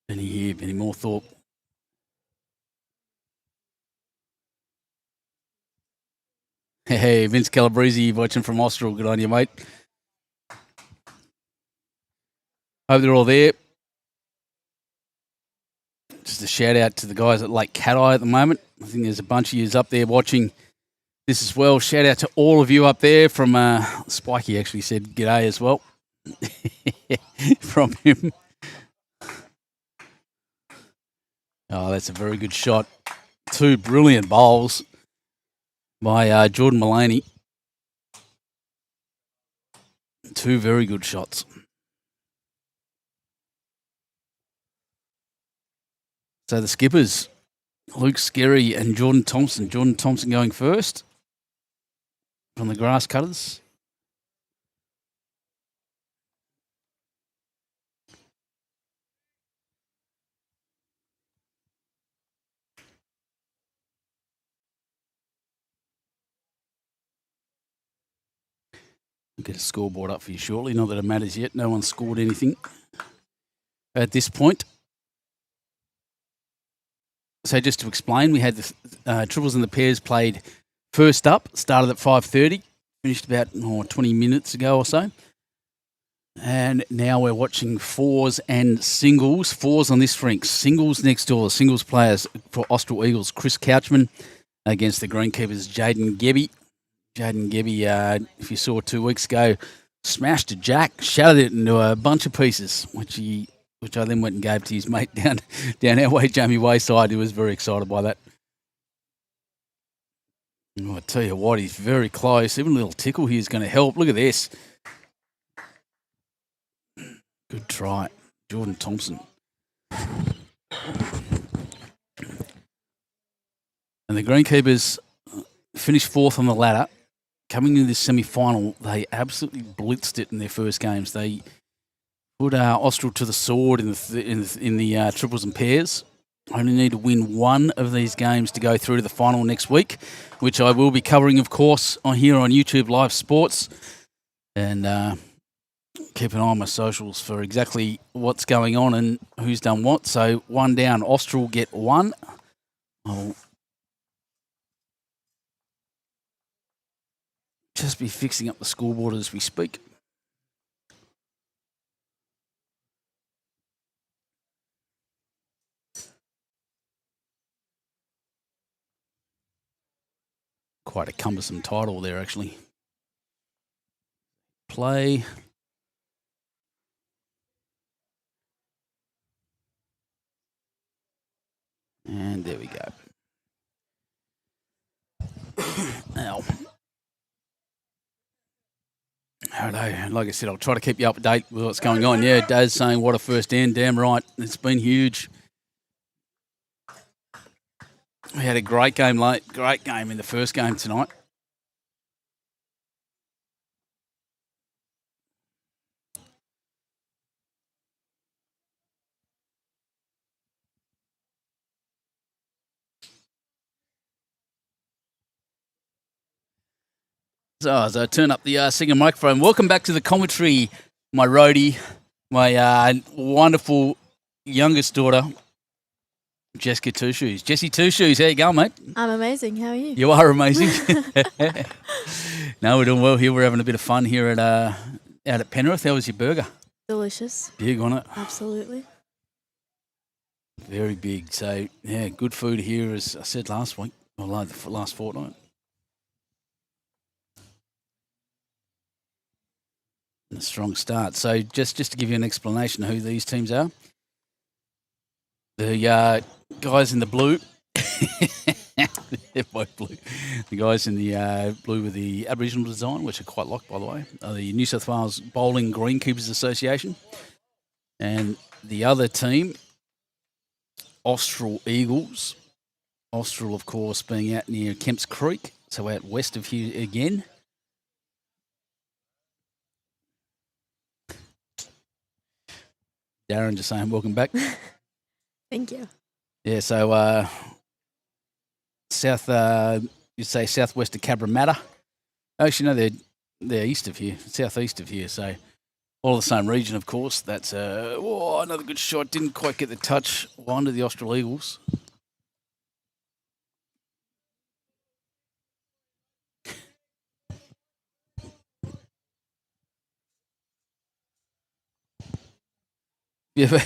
Benny here, Benny Moorthorpe. Hey, Vince Calabrese watching from Austral. Good on you, mate. Hope they're all there. Just a shout out to the guys at Lake Cat Eye at the moment. I think there's a bunch of yous up there watching this as well. Shout out to all of you up there from Spikey actually said g'day as well from him. Oh, that's a very good shot. Two brilliant bowls by Jordan Mullaney. Two very good shots. So the skippers, Luke Skerry and Jordan Thompson. Jordan Thompson going first from the grass cutters. I'll get a scoreboard up for you shortly. Not that it matters yet. No one's scored anything at this point. So just to explain, we had the triples and the pairs played first up, started at 5:30, finished about 20 minutes ago or so. And now we're watching fours and singles. Fours on this rink, singles next door. Singles players for Austral Eagles, Chris Couchman against the Greenkeepers, Jaden Gebby. Jaden Gebby, if you saw 2 weeks ago, smashed a jack, shattered it into a bunch of pieces, which I then went and gave to his mate down our way, Jamie Wayside. He was very excited by that. Oh, I tell you what, he's very close. Even a little tickle here is going to help. Look at this. Good try. Jordan Thompson. And the Greenkeepers finished fourth on the ladder. Coming into this semi-final, they absolutely blitzed it in their first games. They Put Austral to the sword in the triples and pairs. I only need to win one of these games to go through to the final next week, which I will be covering, of course, here on YouTube Live Sports. And keep an eye on my socials for exactly what's going on and who's done what. So one down, Austral get one. I'll just be fixing up the scoreboard as we speak. Quite a cumbersome title there, actually. Play. And there we go. Now, hello. Like I said, I'll try to keep you up to date with what's going on. Yeah, Daz saying what a first end. Damn right. It's been huge. We had a great game in the first game tonight. So as I turn up the second microphone, welcome back to the commentary, my roadie, my wonderful youngest daughter, Jessica Two Shoes. Jessie Two Shoes, how you going, mate? I'm amazing. How are you? You are amazing. No, we're doing well here. We're having a bit of fun here at out at Penrith. How was your burger? Delicious. Big on it. Absolutely. Very big. So, yeah, good food here, as I said last week, or the last fortnight. And a strong start. So, just to give you an explanation of who these teams are, the guys in the blue, they're both blue. The guys in the blue with the Aboriginal design, which I quite like, by the way, are the New South Wales Bowling Greenkeepers Association. And the other team, Austral Eagles. Austral, of course, being out near Kemps Creek, so out west of here again. Darren just saying welcome back. Thank you. Yeah, so you'd say southwest of Cabramatta. Actually, no, they're east of here, southeast of here, so all the same region, of course. That's another good shot. Didn't quite get the touch. One to the Austral Eagles. Yeah,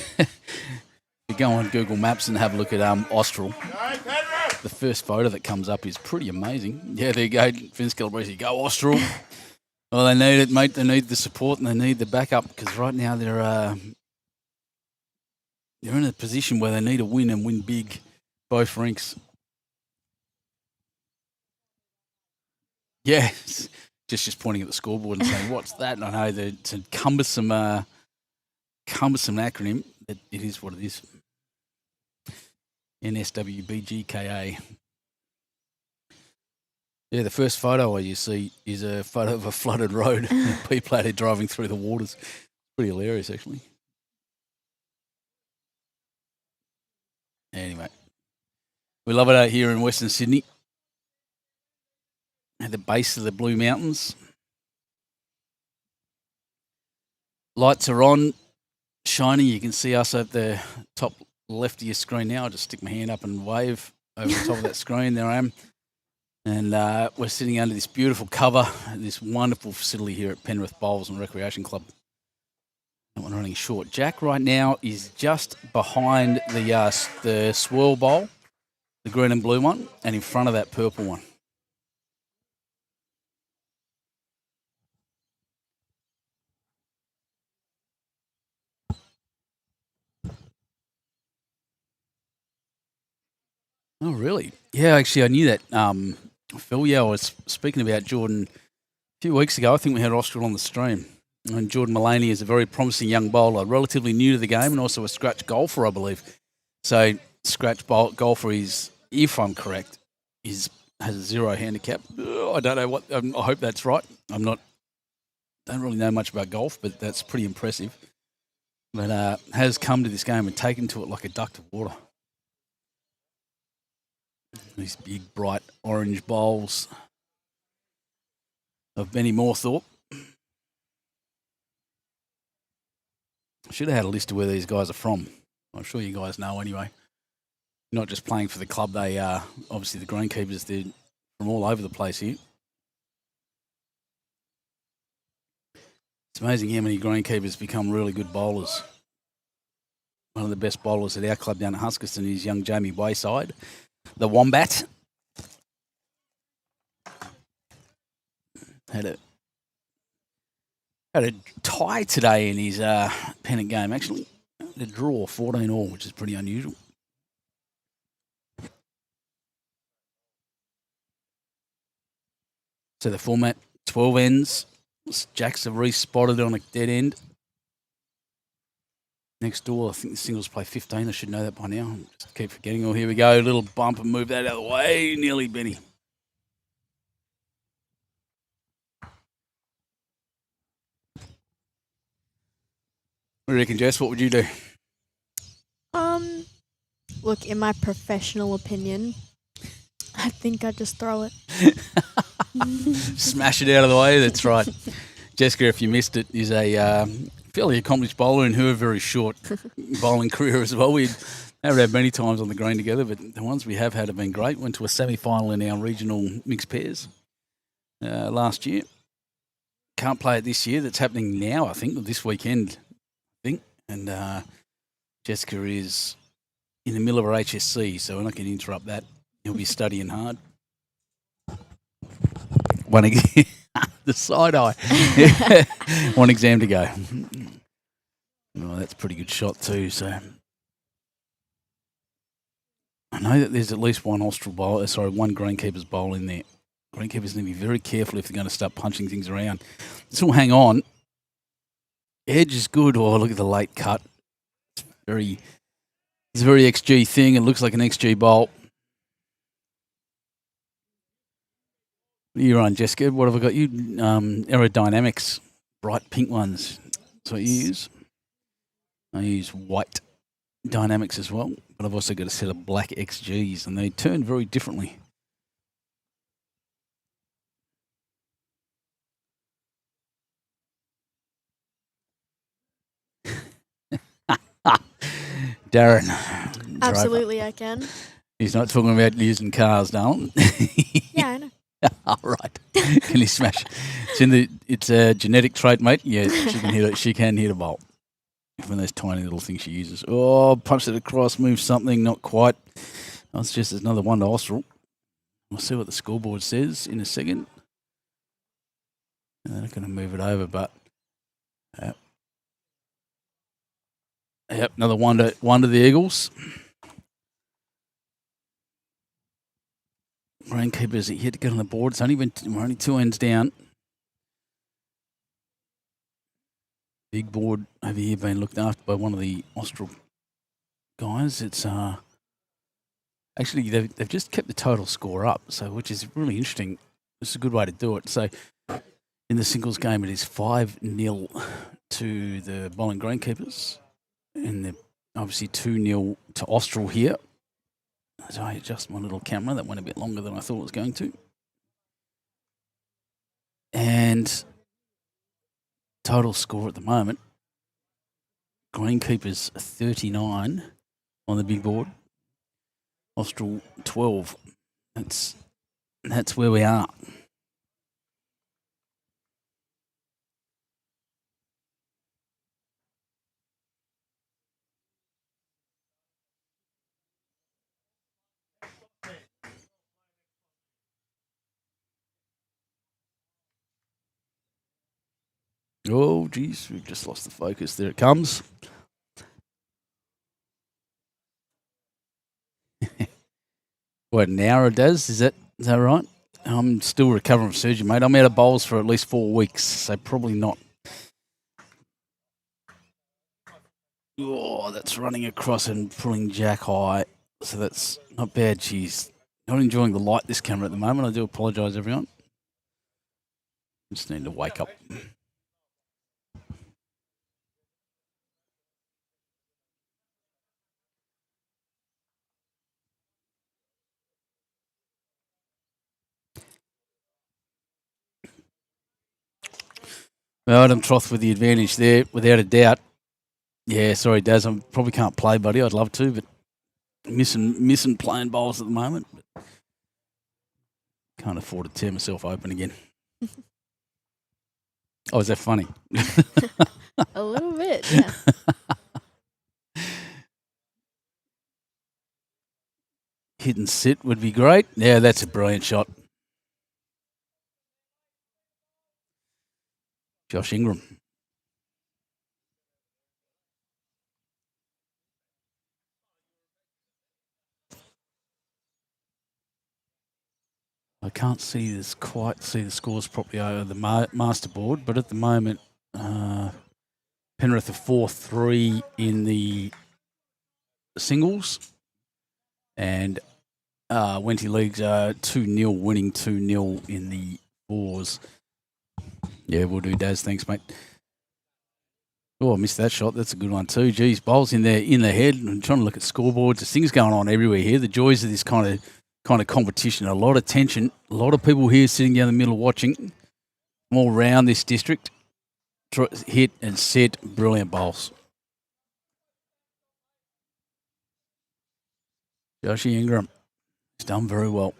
you go on Google Maps and have a look at Austral. The first photo that comes up is pretty amazing. Yeah, there you go, Vince Calabrese. Go Austral. Well, they need it, mate. They need the support and they need the backup because right now they're in a position where they need to win and win big, both rinks. Yeah, just pointing at the scoreboard and saying, "What's that?" And I know that it's a cumbersome acronym. It is what it is. NSWBGKA. Yeah, the first photo you see is a photo of a flooded road. People out there driving through the waters. Pretty hilarious, actually. Anyway, we love it out here in Western Sydney. At the base of the Blue Mountains. Lights are on, shining. You can see us at the top left of your screen now. I'll just stick my hand up and wave over the top of that screen. There I am. And we're sitting under this beautiful cover, this wonderful facility here at Penrith Bowls and Recreation Club. That one running short. Jack right now is just behind the swirl bowl, the green and blue one, and in front of that purple one. Oh, really? Yeah, actually, I knew that. Phil, I was speaking about Jordan a few weeks ago. I think we had Austral on the stream. And Jordan Mullaney is a very promising young bowler, relatively new to the game and also a scratch golfer, I believe. So scratch golfer is, if I'm correct, has a 0 handicap. I don't know what. I hope that's right. Don't really know much about golf, but that's pretty impressive. but has come to this game and taken to it like a duck to water. These big, bright orange bowls of Benny Moorthorpe. Should have had a list of where these guys are from. I'm sure you guys know anyway. Not just playing for the club, they are obviously the greenkeepers. They're from all over the place here. It's amazing how many greenkeepers become really good bowlers. One of the best bowlers at our club down at Huskerson is young Jamie Wayside, the Wombat. Had a tie today in his pennant game, actually. A draw, 14 all, which is pretty unusual. So the format, 12 ends. Jacks have re-spotted on a dead end. Next door, I think the singles play 15. I should know that by now. Just keep forgetting. Oh, here we go. Little bump and move that out of the way. Nearly Benny. What do you reckon, Jess? What would you do? Look, in my professional opinion, I think I'd just throw it. Smash it out of the way. That's right. Jessica, if you missed it, is a fairly accomplished bowler in her very short bowling career as well. We haven't had many times on the green together, but the ones we have had have been great. Went to a semi-final in our regional mixed pairs last year. Can't play it this year. That's happening now, I think, or this weekend, I think. And Jessica is in the middle of her HSC, so we're not going to interrupt that. He'll be studying hard. The side eye. One exam to go. Oh, that's a pretty good shot too. So I know that there's at least one one greenkeeper's bowl in there. Greenkeepers need to be very careful if they're going to start punching things around. This will hang on. Edge is good. Oh, look at the late cut. It's a very XG thing. It looks like an XG bowl. You're on, Jessica. What have I got? You aerodynamics, bright pink ones. That's what you use. I use white dynamics as well, but I've also got a set of black XGs, and they turn very differently. Darren. Absolutely, I can. He's not talking about using cars, darling. Yeah, I know. All right. Can he smash? It's a genetic trait, mate. Yeah, she can hit a bolt. One of those tiny little things she uses. Oh, punch it across, move something, not quite. That's just another one to Austral. We'll see what the scoreboard says in a second. And they're not going to move it over, but yep, another one to the Eagles. Greenkeepers yet to get on the board. We're only 2 ends down. Big board over here being looked after by one of the Austral guys. It's actually they've just kept the total score up, so which is really interesting. It's a good way to do it. So in the singles game, it is 5-0 to the bowling greenkeepers, and they're obviously 2-0 to Austral here. So I adjust my little camera. That went a bit longer than I thought it was going to. And total score at the moment, greenkeepers 39 on the big board. Austral 12. That's where we are. Oh, geez, we've just lost the focus. There it comes. What, an hour it does? Is that right? I'm still recovering from surgery, mate. I'm out of bowls for at least 4 weeks, so probably not. Oh, that's running across and pulling Jack high. So that's not bad. She's not enjoying the light, this camera, at the moment. I do apologise, everyone. Just need to wake up. Well, Adam Troth with the advantage there, without a doubt. Yeah, sorry, Daz, I probably can't play, buddy. I'd love to, but missing playing bowls at the moment. Can't afford to tear myself open again. Oh, is that funny? A little bit, yeah. Hit and sit would be great. Yeah, that's a brilliant shot. Josh Ingram. I can't see this quite see the scores properly over the master board, but at the moment, Penrith are 4-3 in the singles, and Wenty Leagues are 2-0 winning 2-0 in the fours. Yeah, we'll do, Daz. Thanks, mate. Oh, I missed that shot. That's a good one too. Geez, bowls in the head. I'm trying to look at scoreboards. There's things going on everywhere here. The joys of this kind of competition. A lot of tension. A lot of people here sitting down the middle watching. All around this district. Hit and set. Brilliant bowls. Joshie Ingram. He's done very well.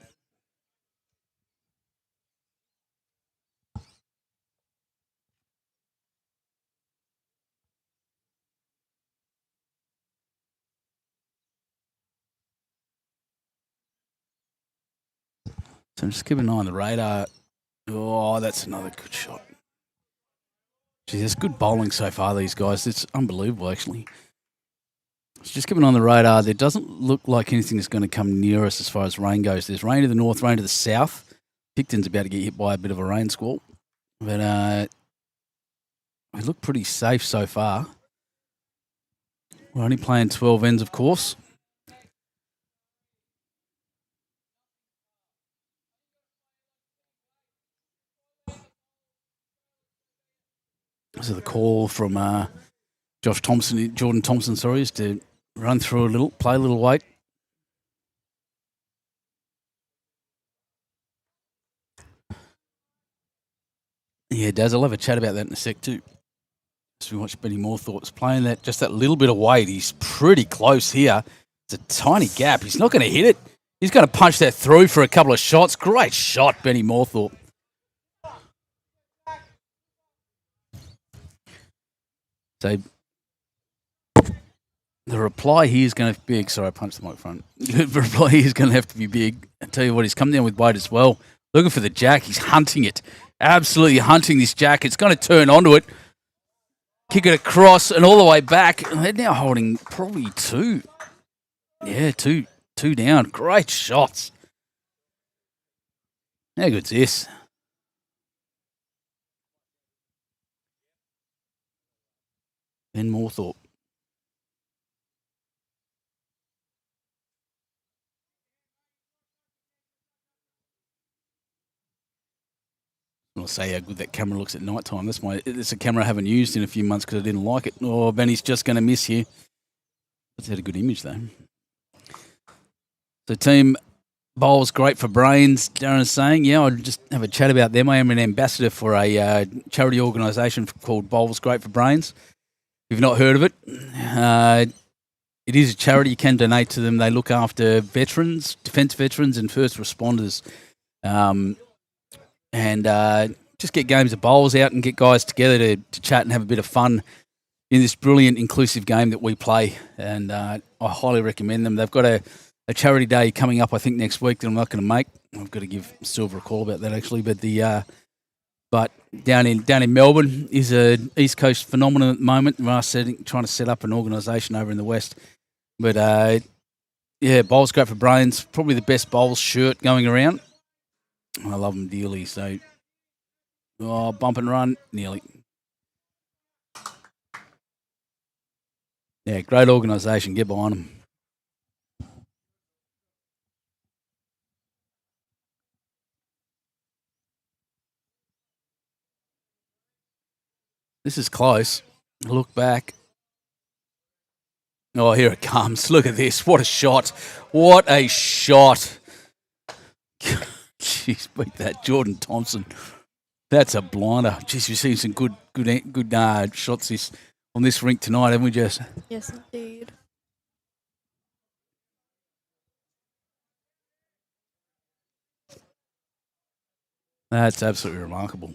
So just keep an eye on the radar. Oh, that's another good shot. Gee, there's good bowling so far, these guys. It's unbelievable, actually. So just keep an eye on the radar. There doesn't look like anything is going to come near us as far as rain goes. There's rain to the north, rain to the south. Picton's about to get hit by a bit of a rain squall. But we look pretty safe so far. We're only playing 12 ends, of course. So the call from Jordan Thompson, is to run through a little, play a little weight. Yeah, Daz, I'll have a chat about that in a sec too. As we watch Benny Moorthorpe's playing that, just that little bit of weight. He's pretty close here. It's a tiny gap. He's not going to hit it. He's going to punch that through for a couple of shots. Great shot, Benny Moorthorpe. So the reply here is going to be big. Sorry, I punched the microphone. The reply here is going to have to be big. I tell you what, he's come down with weight as well. Looking for the jack. He's hunting it. Absolutely hunting this jack. It's going to turn onto it. Kick it across and all the way back. They're now holding probably two. Yeah, two down. Great shots. How good's this? Ben Moorthorpe. I'll say how good that camera looks at night time. It's a camera I haven't used in a few months because I didn't like it. Oh, Benny's just going to miss here. That's had a good image though. The team bowls great for brains. Darren is saying, yeah, I'll just have a chat about them. I am an ambassador for a charity organisation called Bowls Great for Brains. If you've not heard of it, it is a charity. You can donate to them. They look after veterans, defence veterans and first responders. And just get games of bowls out and get guys together to chat and have a bit of fun in this brilliant inclusive game that we play. And I highly recommend them. They've got a charity day coming up, I think, next week that I'm not going to make. I've got to give Silver a call about that, actually. But down in Melbourne is an East Coast phenomenon at the moment. We are trying to set up an organisation over in the West. But, yeah, Bowls Great for Brains, probably the best bowls shirt going around. I love them dearly. So, bump and run, nearly. Yeah, great organisation. Get behind them. This is close. Look back. Oh, here it comes. Look at this. What a shot. What a shot. Jeez, beat that. Jordan Thompson. That's a blinder. Jeez, we've seen some good shots on this rink tonight, haven't we, Jess? Yes, indeed. That's absolutely remarkable.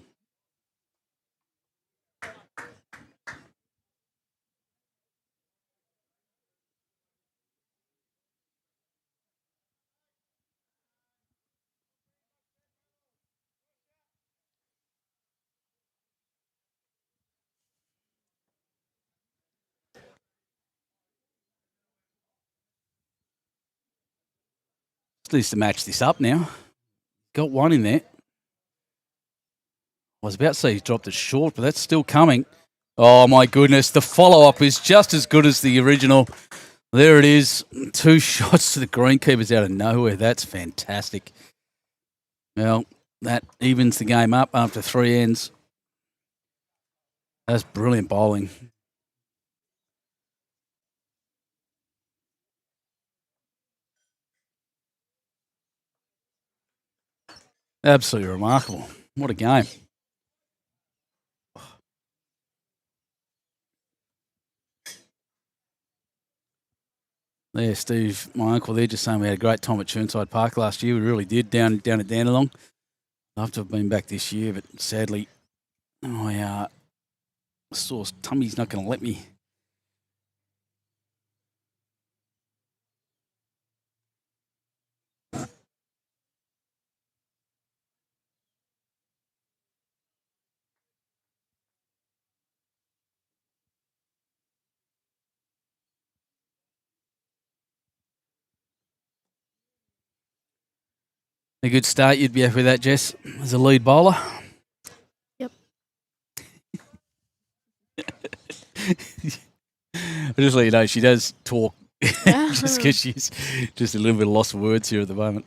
Needs to match this up now. Got one in there. I was about to say he's dropped it short, but that's still coming. Oh, my goodness. The follow-up is just as good as the original. There it is. 2 shots to the greenkeepers out of nowhere. That's fantastic. Well, that evens the game up after 3 ends. That's brilliant bowling. Absolutely remarkable. What a game. There, Steve, my uncle there, just saying we had a great time at Churnside Park last year. We really did, down at Dandenong. Love to have been back this year, but sadly, my sore tummy's not going to let me. A good start, you'd be happy with that, Jess, as a lead bowler. Yep. I just let you know, she does talk just because she's just a little bit of loss of words here at the moment.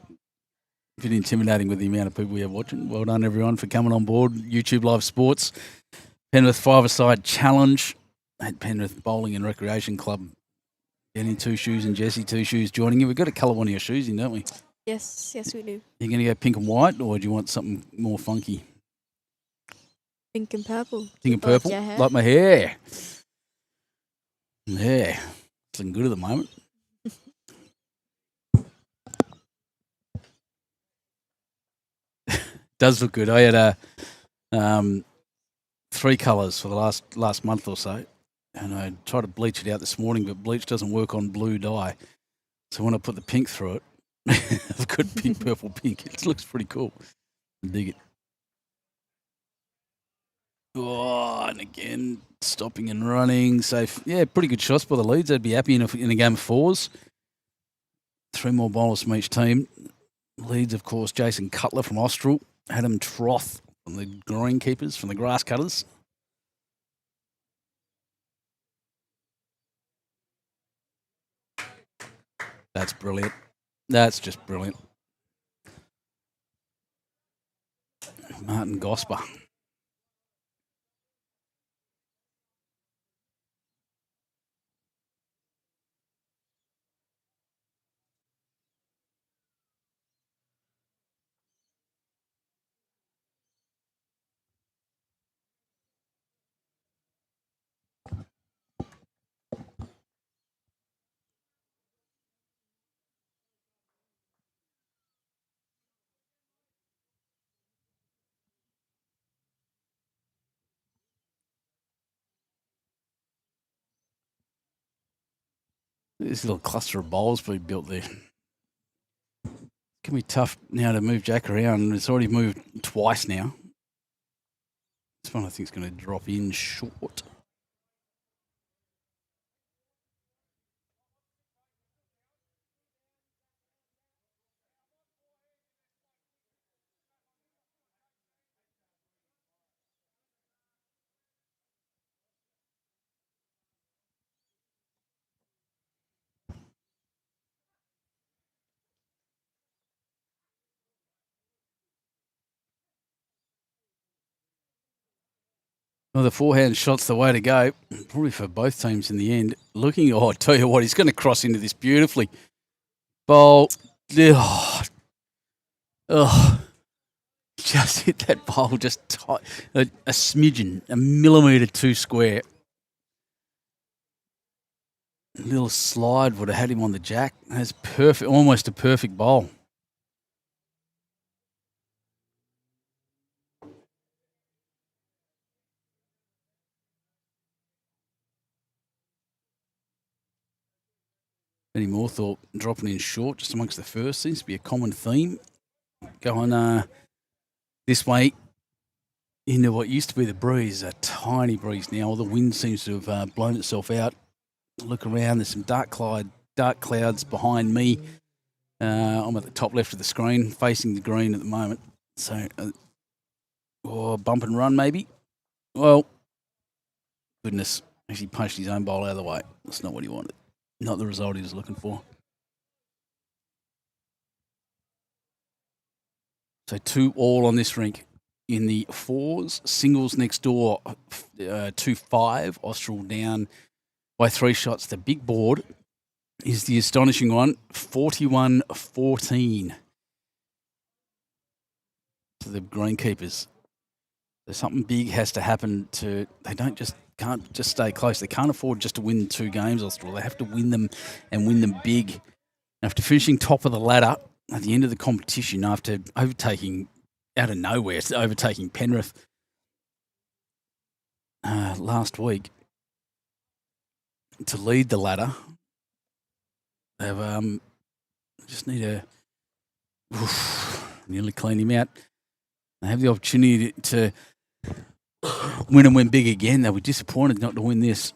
A bit intimidating with the amount of people we have watching. Well done, everyone, for coming on board. YouTube Live Sports, Penrith 5-a-side challenge at Penrith Bowling and Recreation Club. Jenny 2 Shoes and Jessie 2 Shoes joining you. We've got to colour one of your shoes in, don't we? Yes, we do. You're going to go pink and white, or do you want something more funky? Pink and purple. Pink and purple? Like my hair. Yeah. It's looking good at the moment. Does look good. I had 3 colours for the last month or so, and I tried to bleach it out this morning, but bleach doesn't work on blue dye. So when I put the pink through it, I've got pink, purple, pink. It looks pretty cool. I dig it. Oh, and again, stopping and running. So, yeah, pretty good shots by the Leeds. I'd be happy in a game of 4s. 3 more bowlers from each team. Leeds, of course, Jason Cutler from Austral. Adam Troth from the greenkeepers, from the grass cutters. That's brilliant. That's just brilliant. Martin Gosper. This little cluster of bowls we built there. It can be tough now to move Jack around. It's already moved twice now. This one I think is going to drop in short. Well, the forehand shot's the way to go, probably for both teams in the end. I tell you what, he's going to cross into this beautifully. Bowl. Oh. Just hit that bowl just tight, a smidgen, a millimetre too square. A little slide would have had him on the jack. That's perfect, almost a perfect bowl. Benny Moorthorpe dropping in short just amongst the first. Seems to be a common theme. Going this way into what used to be the breeze, a tiny breeze now. All the wind seems to have blown itself out. Look around, there's some dark clouds behind me. I'm at the top left of the screen, facing the green at the moment. So, bump and run maybe. Well, goodness, actually punched his own bowl out of the way. That's not what he wanted. Not the result he was looking for. So 2-all on this rink. In the fours, singles next door, 2-5. Austral down by 3 shots. The big board is the astonishing one, 41-14 to the greenkeepers. So something big has to happen they can't just stay close. They can't afford just to win 2 games, Austral. They have to win them and win them big. After finishing top of the ladder at the end of the competition, after overtaking out of nowhere, overtaking Penrith last week to lead the ladder, they've just need to nearly clean him out. They have the opportunity to win and win big again. They were disappointed not to win this.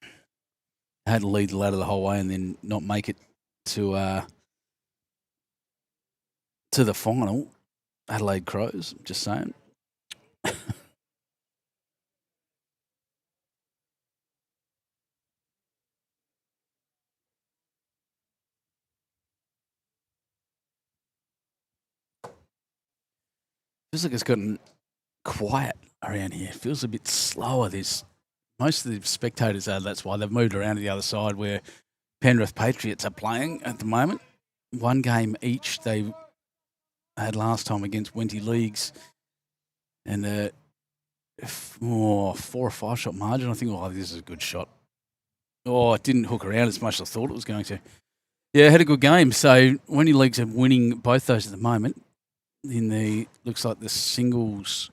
They had to lead the ladder the whole way and then not make it to the final. Adelaide Crows, just saying. Feels like it's gotten quiet around here. It feels a bit slower. There's most of the spectators are. That's why they've moved around to the other side where Penrith Patriots are playing at the moment. 1 game each they had last time against WENTY Leagues, and 4 or 5 shot margin. I think, this is a good shot. It didn't hook around as much as I thought it was going to. Yeah, had a good game. So WENTY Leagues are winning both those at the moment. Looks like the singles.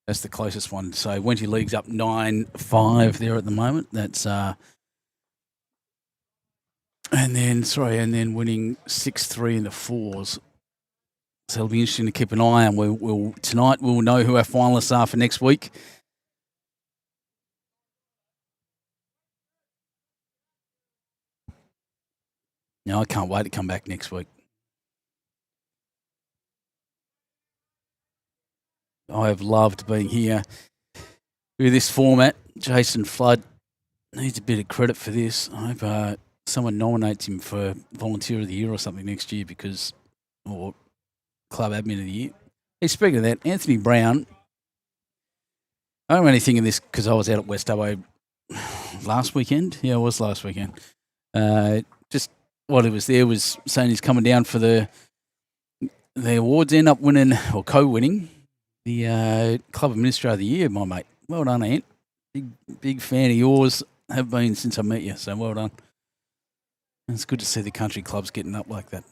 That's the closest one. So WENTY League's up 9-5 there at the moment. That's and then winning 6-3 in the fours. So it'll be interesting to keep an eye on. Tonight we'll know who our finalists are for next week. Now I can't wait to come back next week. I have loved being here with this format. Jason Flood needs a bit of credit for this. I hope someone nominates him for Volunteer of the Year or something next year or Club Admin of the Year. Hey, speaking of that, Anthony Brown, I don't know anything of this because I was out at West Dubbo last weekend. Yeah, it was last weekend. Just what it was there was saying he's coming down for the awards, end up winning or co-winning the Club Administrator of the Year, my mate. Well done, Ant. Big fan of yours. Have been since I met you, so well done. And it's good to see the country clubs getting up like that.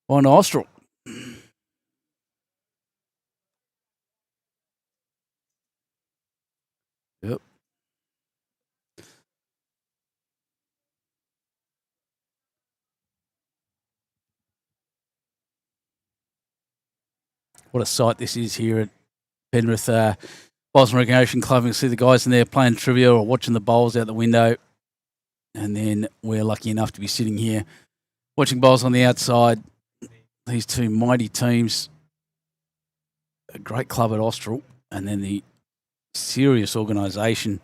On Austral. Yep. What a sight this is here at Penrith Bowls and Recreation Club. You can see the guys in there playing trivia or watching the bowls out the window. And then we're lucky enough to be sitting here watching bowls on the outside. These 2 mighty teams. A great club at Austral. And then the serious organisation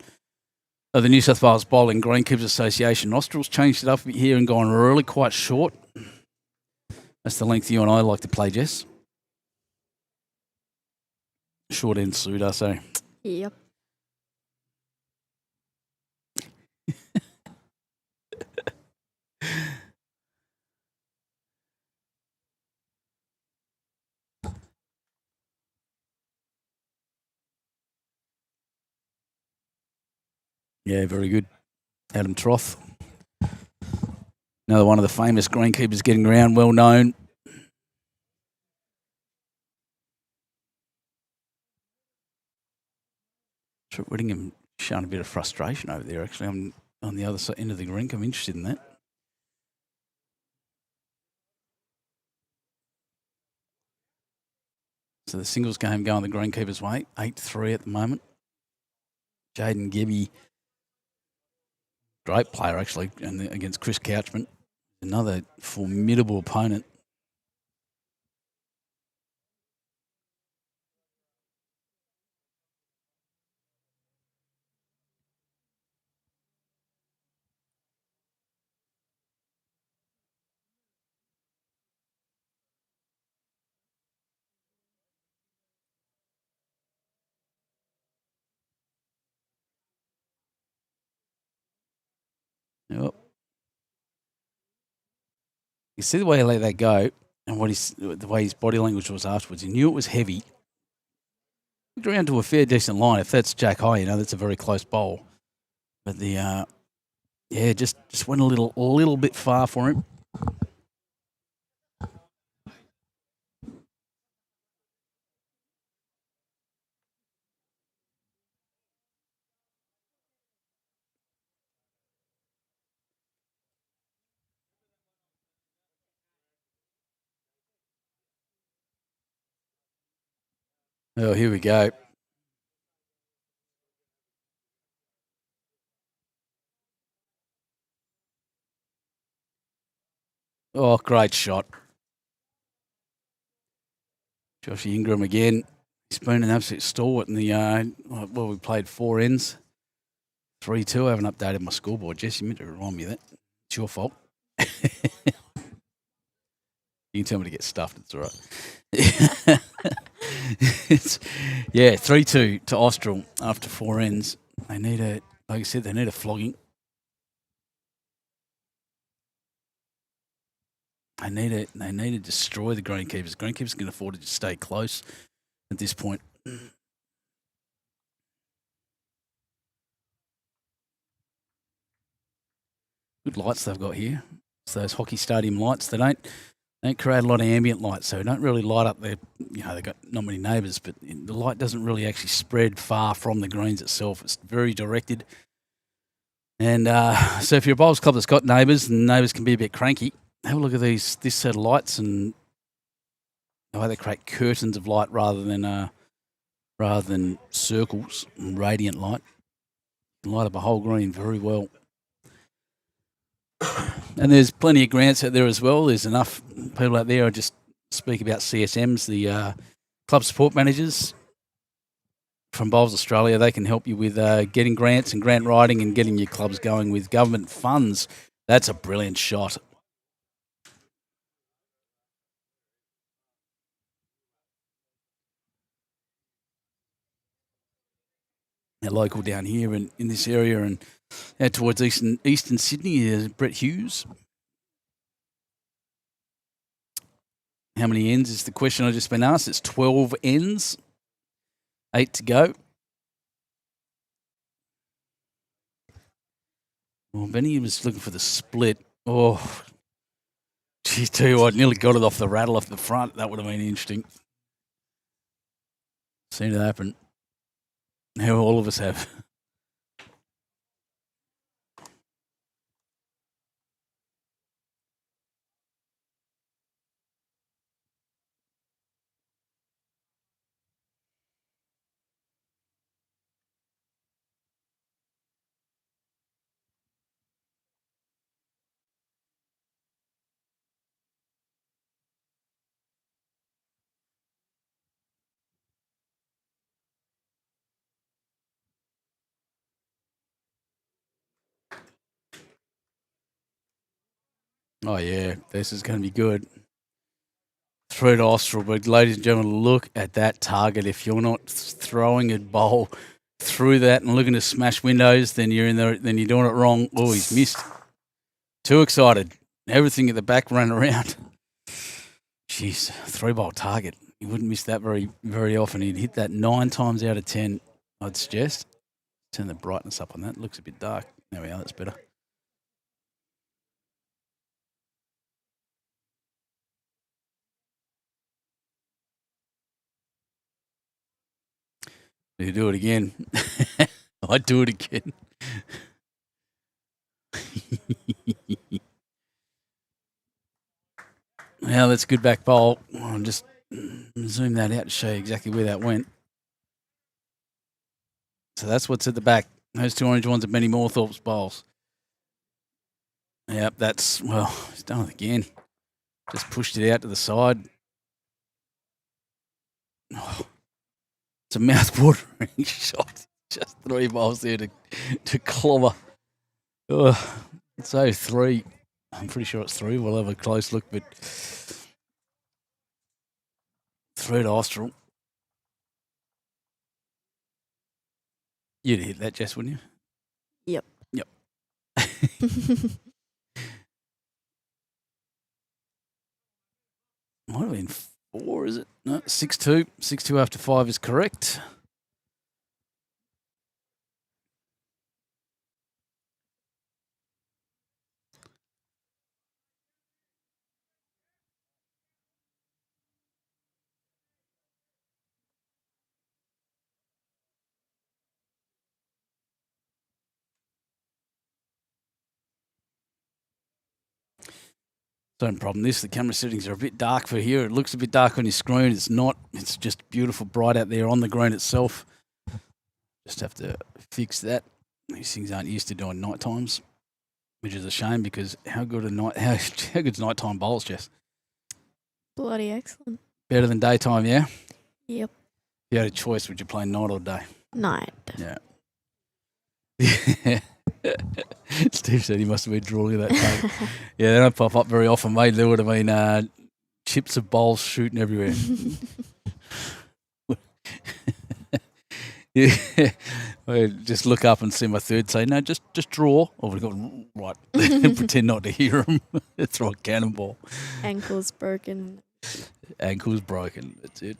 of the New South Wales Bowling Greenkeepers Association. Austral's changed it up here and gone really quite short. That's the length you and I like to play, Jess. Short end suit, I say. Yep. Yeah, very good. Adam Troth. Another one of the famous greenkeepers getting around, well known. Trent Whittingham showing a bit of frustration over there, actually. I'm on the other end of the rink. I'm interested in that. So the singles game going the greenkeeper's way, 8-3 at the moment. Jaden Gibby, great player actually, and against Chris Couchman, another formidable opponent. Yep. You see the way he let that go, and the way his body language was afterwards. He knew it was heavy. Looked around to a fair decent line. If that's Jack High, that's a very close bowl. But the just went a little bit far for him. Oh, here we go. Oh, great shot. Joshy Ingram again. He's been an absolute stalwart in the, we played 4 ends. 3-2. I haven't updated my scoreboard. Jess, you meant to remind me of that. It's your fault. You can tell me to get stuffed. It's all right. 3-2 to Austral after 4 ends. They need like I said, they need a flogging. They need to destroy the greenkeepers. Greenkeepers can afford to just stay close at this point. Good lights they've got here. It's those hockey stadium lights. They don't create a lot of ambient light, so don't really light up their, they've got not many neighbours, but the light doesn't really actually spread far from the greens itself. It's very directed. And so if you're a bowls club that's got neighbours, and neighbours can be a bit cranky, have a look at this set of lights and the way they create curtains of light rather than circles and radiant light. Light up a whole green very well. And there's plenty of grants out there as well. There's enough people out there who just speak about CSMs, the club support managers from Bowls Australia. They can help you with getting grants and grant writing and getting your clubs going with government funds. That's a brilliant shot. Our local down here in this area and out towards eastern Sydney is Brett Hughes. How many ends is the question I've just been asked? It's 12 ends. 8 to go. Well, Benny was looking for the split. Oh, geez, tell you what, nearly got it off the rattle off the front. That would have been interesting. Seen it happen. How all of us have. Oh, yeah, this is going to be good. Through to Austral, but ladies and gentlemen, look at that target. If you're not throwing a bowl through that and looking to smash windows, then you're then you're doing it wrong. Oh, he's missed. Too excited. Everything at the back ran around. Jeez, 3-bowl target. You wouldn't miss that very, very often. He'd hit that 9 times out of 10, I'd suggest. Turn the brightness up on that. It looks a bit dark. There we are. That's better. You do it again. I'd do it again. Now that's a good back bowl. I'll just zoom that out to show you exactly where that went. So that's what's at the back. Those two orange ones are Benny Moorthorpe's bowls. Yep, that's, well, he's done it again. Just pushed it out to the side. Oh, it's a mouth-watering shot. Just 3 bowls there to clobber. Oh, so 3. I'm pretty sure it's 3. We'll have a close look, but 3 to Austral. You'd hit that, Jess, wouldn't you? Yep. Yep. Might have been 4, is it? No, 6-2. 6-2 after 5 is correct. Same problem. The camera settings are a bit dark for here. It looks a bit dark on your screen. It's not. It's just beautiful, bright out there on the green itself. Just have to fix that. These things aren't used to doing night times, which is a shame because how good's nighttime bowls, Jess? Bloody excellent. Better than daytime, yeah? Yep. If you had a choice, would you play night or day? Night. Yeah. Steve said he must have been drooling that day. Yeah, they don't pop up very often, mate. There would have been chips of bowls shooting everywhere. Yeah. I just look up and see my third say, no, just draw. Oh, we've got right. Pretend not to hear him. Throw a cannonball. Ankle's broken. Ankle's broken. That's it.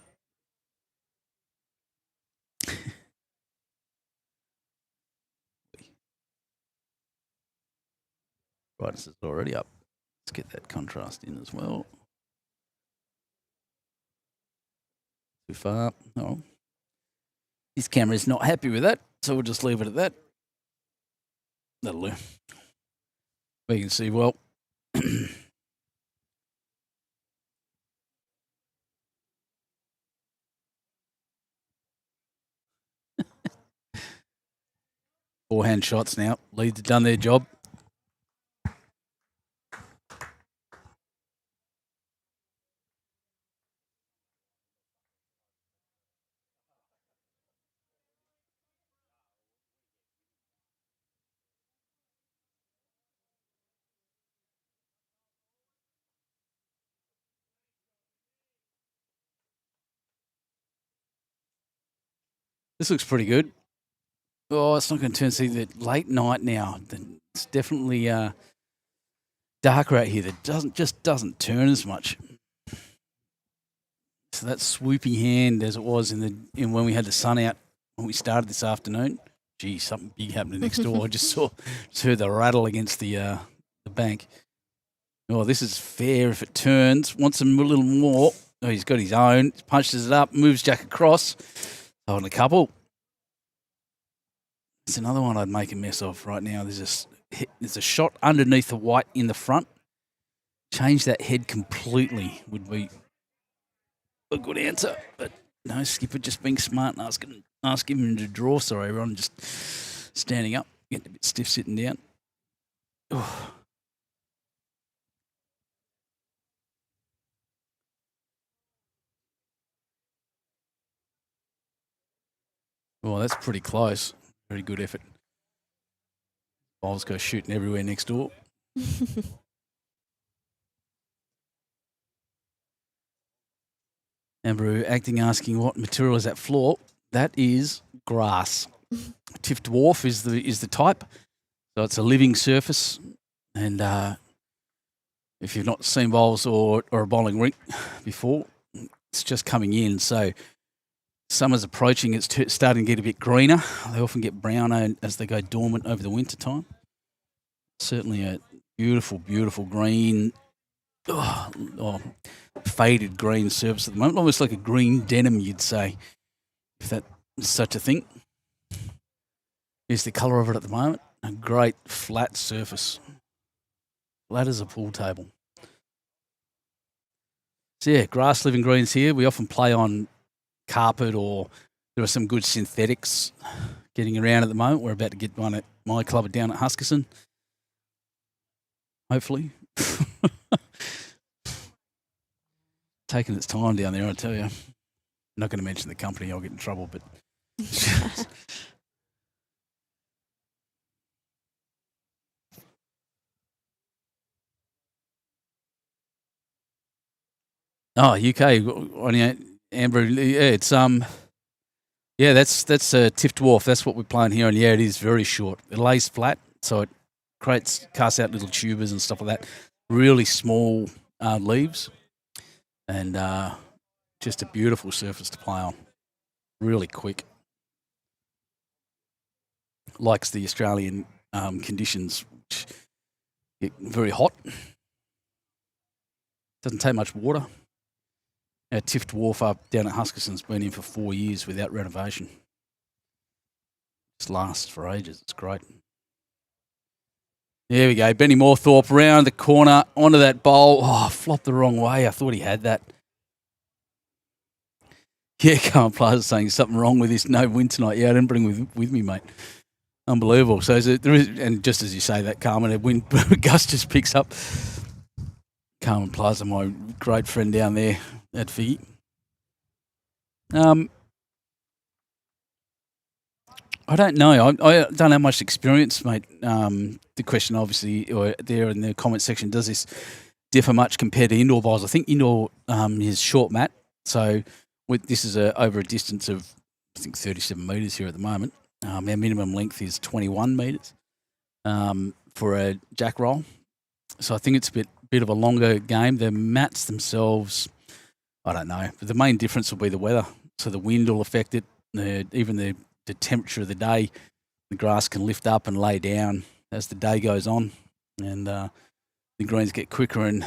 Brightness is already up. Let's get that contrast in as well. Too far. No. This camera is not happy with that, so we'll just leave it at that. That'll do. But you can see well. Forehand shots now. Leeds have done their job. This looks pretty good. Oh, it's not going to turn. See, the late night now. It's definitely darker out here. That doesn't turn as much. So that swooping hand as it was in when we had the sun out when we started this afternoon. Gee, something big happening next door. I just heard the rattle against the bank. Oh, this is fair if it turns. Wants a little more. Oh, he's got his own. Punches it up, moves Jack across. On a couple. It's another one I'd make a mess of right now. There's a shot underneath the white in the front. Change that head completely would be a good answer. But no, skipper just being smart and asking him to draw. Sorry, everyone, just standing up, getting a bit stiff sitting down. Oh. Well, that's pretty close. Very good effort. Bowls go shooting everywhere next door. Amber asking what material is that floor. That is grass. Tiff Dwarf is the type. So it's a living surface. And if you've not seen bowls or a bowling rink before, it's just coming in. So summer's approaching, it's starting to get a bit greener. They often get browner as they go dormant over the winter time. Certainly a beautiful, beautiful green, faded green surface at the moment, almost like a green denim, you'd say, if that is such a thing. Here's the colour of it at the moment. A great flat surface, flat as a pool table. So yeah, grass living greens here. We often play on carpet, or there are some good synthetics getting around at the moment. We're about to get one at my club down at Huskisson, hopefully. Taking its time down there, I tell you. I'm not going to mention the company, I'll get in trouble, but oh, UK, Amber, yeah, it's yeah, that's a Tiff Dwarf. That's what we're playing here, and yeah, it is very short. It lays flat, so it casts out little tubers and stuff like that. Really small leaves, and just a beautiful surface to play on. Really quick. Likes the Australian conditions, which get very hot. Doesn't take much water. Our Tiff Dwarf up down at Huskisson's been in for 4 years without renovation. Just lasts for ages. It's great. There we go. Benny Moorthorpe round the corner onto that bowl. Oh, flopped the wrong way. I thought he had that. Yeah, Carmen Plaza saying something wrong with this no win tonight. Yeah, I didn't bring with me, mate. Unbelievable. So there is, and just as you say that, Carmen, Gus just picks up Carmen Plaza, my great friend down there at Figgy. I don't know. I don't have much experience, mate. The question, obviously, or there in the comment section, does this differ much compared to indoor bowls? I think indoor is short mat. So this is over a distance of, I think, 37 metres here at the moment. Our minimum length is 21 metres for a jack roll. So I think it's a bit of a longer game. The mats themselves, I don't know. But the main difference will be the weather. So the wind will affect it. Even the temperature of the day, the grass can lift up and lay down as the day goes on. And the greens get quicker and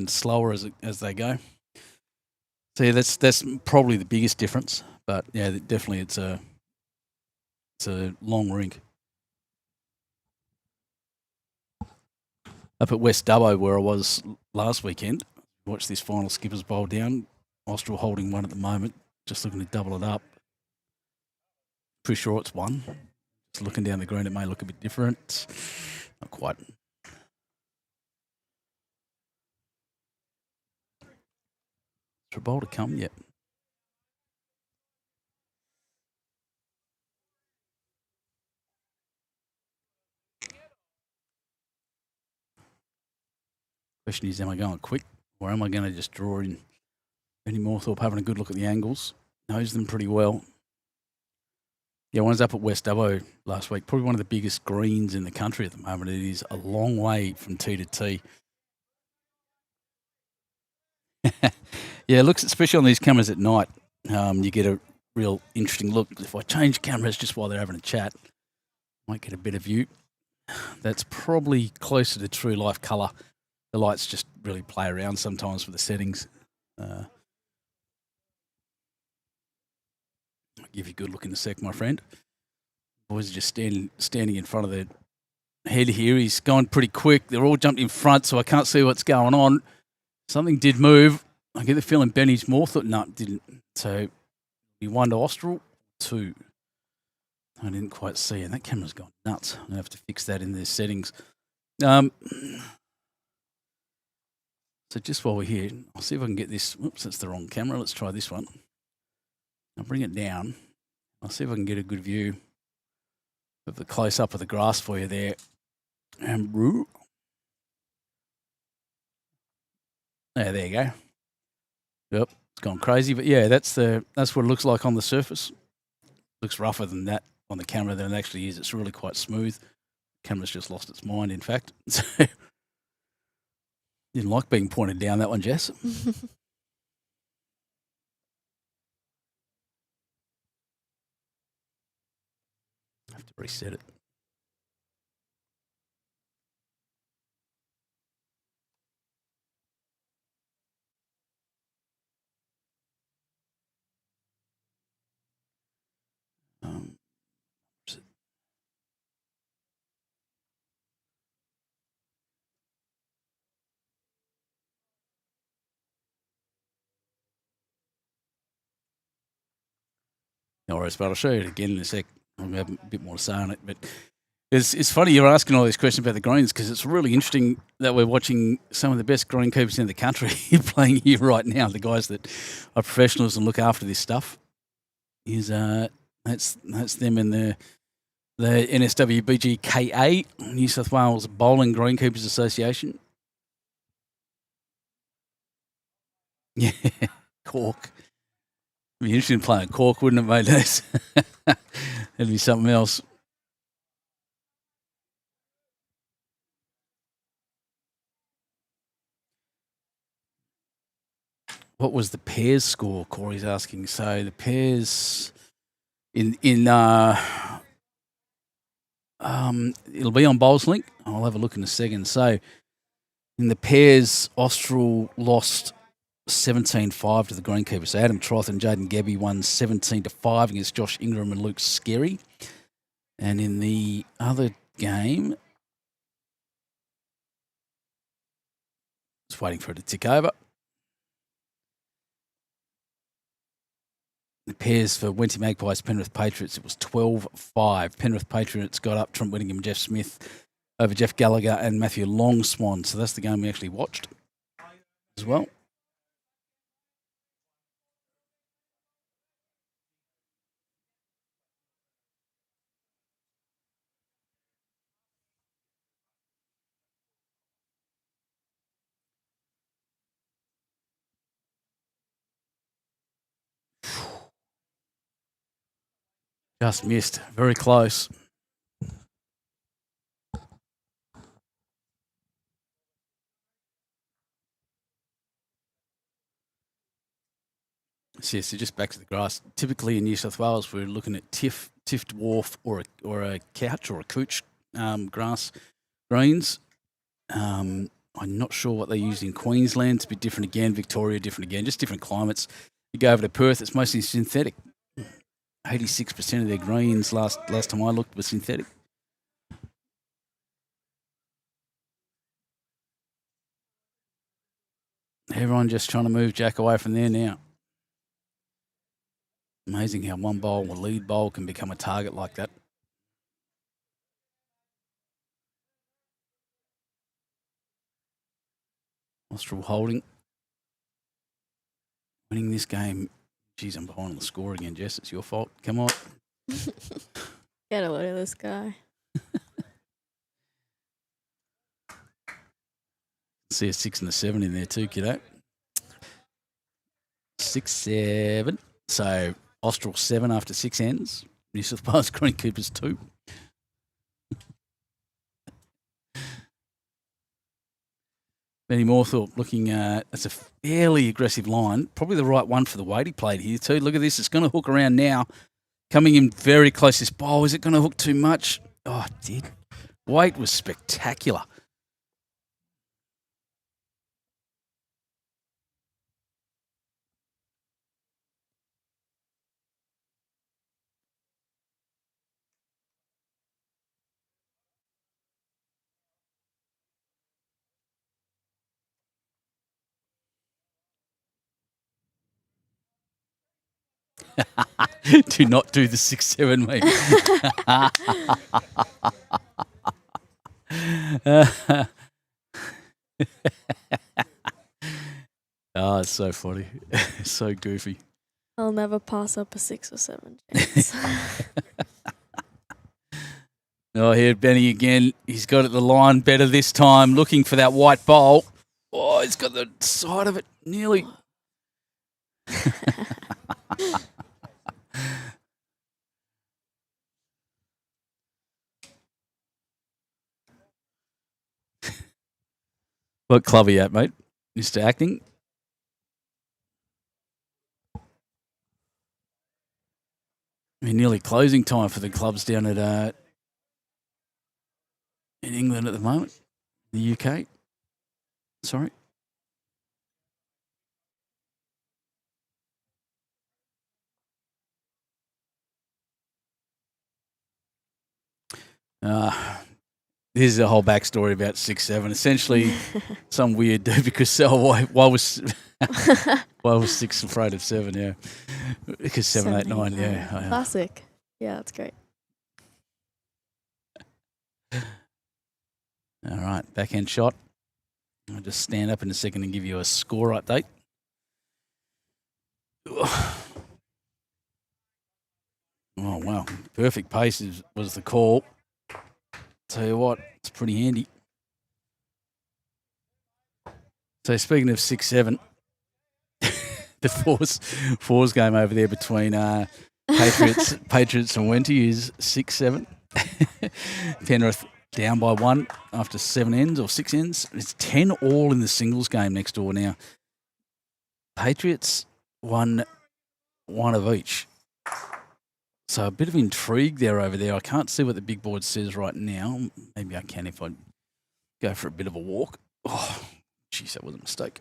slower as they go. So yeah, that's probably the biggest difference. But yeah, definitely it's a long rink. Up at West Dubbo, where I was last weekend, watched this final Skippers Bowl down. Austral holding one at the moment, just looking to double it up. Pretty sure it's one. Just looking down the green, it may look a bit different. Not quite. Is there a bowl to come yet? Question is, am I going quick, or am I going to just draw in? Benny Moorthorpe having a good look at the angles, knows them pretty well. Yeah, one was up at West Dubbo last week, probably one of the biggest greens in the country at the moment. It is a long way from tee to tee. Yeah, it looks, especially on these cameras at night, you get a real interesting look. If I change cameras just while they're having a chat, might get a better view. That's probably closer to true life colour. The lights just really play around sometimes with the settings. I'll give you a good look in a sec, my friend. Boys are just standing in front of the head here. He's gone pretty quick. They're all jumped in front, so I can't see what's going on. Something did move. I get the feeling Benny's Moorthorpe. No, it didn't. So he 1 to Austral, 2. I didn't quite see, and that camera's gone nuts. I'm going to have to fix that in the settings. So just while we're here, I'll see if I can get this. Oops, that's the wrong camera. Let's try this one. I'll bring it down. I'll see if I can get a good view of the close-up of the grass for you there. Yeah, there you go. Yep, it's gone crazy. But yeah, that's what it looks like on the surface. Looks rougher than that on the camera than it actually is. It's really quite smooth. The camera's just lost its mind, in fact. Didn't like being pointed down, that one, Jess. Already said it. No worries, but I'll show you it again in a sec. I'll have a bit more to say on it. But it's funny you're asking all these questions about the greens because it's really interesting that we're watching some of the best greenkeepers in the country playing here right now. The guys that are professionals and look after this stuff is that's them in the NSWBGKA, New South Wales Bowling Greenkeepers Association. Yeah, cork. It'd be interesting playing cork, wouldn't it, mate? That'd be something else. What was the pairs score? Corey's asking. So the pairs in it'll be on Bowls Link. I'll have a look in a second. So in the pairs, Austral lost 17-5 to the Greenkeepers. So Adam Troth and Jaden Gebby won 17-5 against Josh Ingram and Luke Skerry. And in the other game, just waiting for it to tick over. The pairs for WENTY Magpies, Penrith Patriots, it was 12-5. Penrith Patriots got up Trent Whittingham, Jeff Smith over Jeff Gallagher and Matthew Longswan. So that's the game we actually watched as well. Just missed. Very close. So just back to the grass. Typically in New South Wales, we're looking at tiff dwarf or a couch or a couch grass greens. I'm not sure what they use in Queensland. It's a bit different again. Victoria, different again. Just different climates. You go over to Perth, it's mostly synthetic. 86% of their greens last time I looked was synthetic. Everyone just trying to move Jack away from there now. Amazing how one bowl, a lead bowl, can become a target like that. Austral holding. Winning this game. Geez, I'm behind on the score again, Jess. It's your fault. Come on. Get a load of this guy. See a 6 and a 7 in there too, kiddo. 6-7. So Austral 7 after 6 ends. New South Wales Greenkeepers 2. Benny Moorthorpe looking at, it's a fairly aggressive line. Probably the right one for the weight he played here too. Look at this. It's going to hook around now. Coming in very close. This bowl. Is it going to hook too much? Oh, it did. Weight was spectacular. Do not do the 6-7, mate. Oh, it's so funny. So goofy. I'll never pass up a 6 or 7 chance. Oh, here, Benny again. He's got it the line better this time, looking for that white bowl. Oh, he's got the side of it nearly. What club are you at, mate? Mr. Acting? I mean, nearly closing time for the clubs down at in England at the moment, the UK. Sorry. This is a whole backstory about 6'7". Essentially, some weird dude because why was 6 afraid of 7? Yeah, because 7, 8, 9. Yeah, classic. Yeah, that's great. All right, backhand shot. I'll just stand up in a second and give you a score update. Oh wow, perfect pace was the call. Tell you what, it's pretty handy. So speaking of 6-7, the fours game over there between Patriots and WENTY is 6-7. Penrith down by 1 after 7 ends or 6 ends. It's 10 all in the singles game next door now. Patriots won 1 of each. So a bit of intrigue there over there. I can't see what the big board says right now. Maybe I can if I go for a bit of a walk. Oh, jeez, that was a mistake.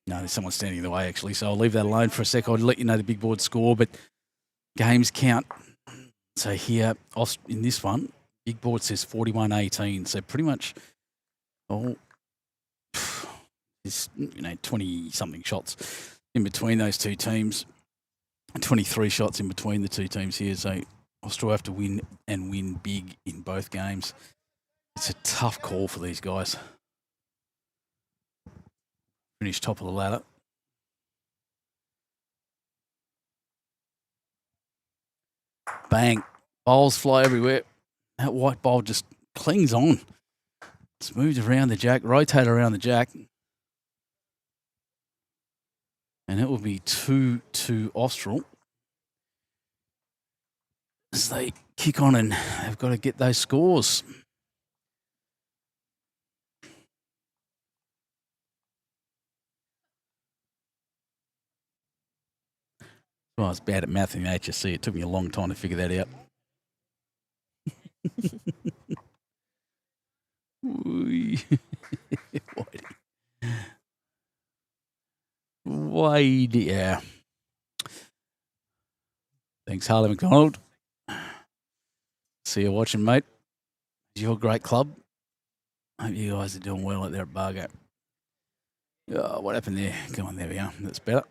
No, there's someone standing in the way, actually, so I'll leave that alone for a sec. I'll let you know the big board score, but games count. So here, in this one, big board says 41-18, so pretty much, there's 20-something shots in between those two teams, 23 shots in between the two teams here, so I'll still have to win and win big in both games. It's a tough call for these guys. Finish top of the ladder. Bang. Bowls fly everywhere. That white bowl just clings on. It's moved around the jack, rotate around the jack. And it will be 2-2 Austral. As they kick on and they've got to get those scores. Well, I was bad at math in the HSC. It took me a long time to figure that out. Wide, yeah. Thanks, Harley McDonald. See you watching, mate. It's your great club. Hope you guys are doing well out there at Bargo. Oh, what happened there? Come on, there we are. That's better.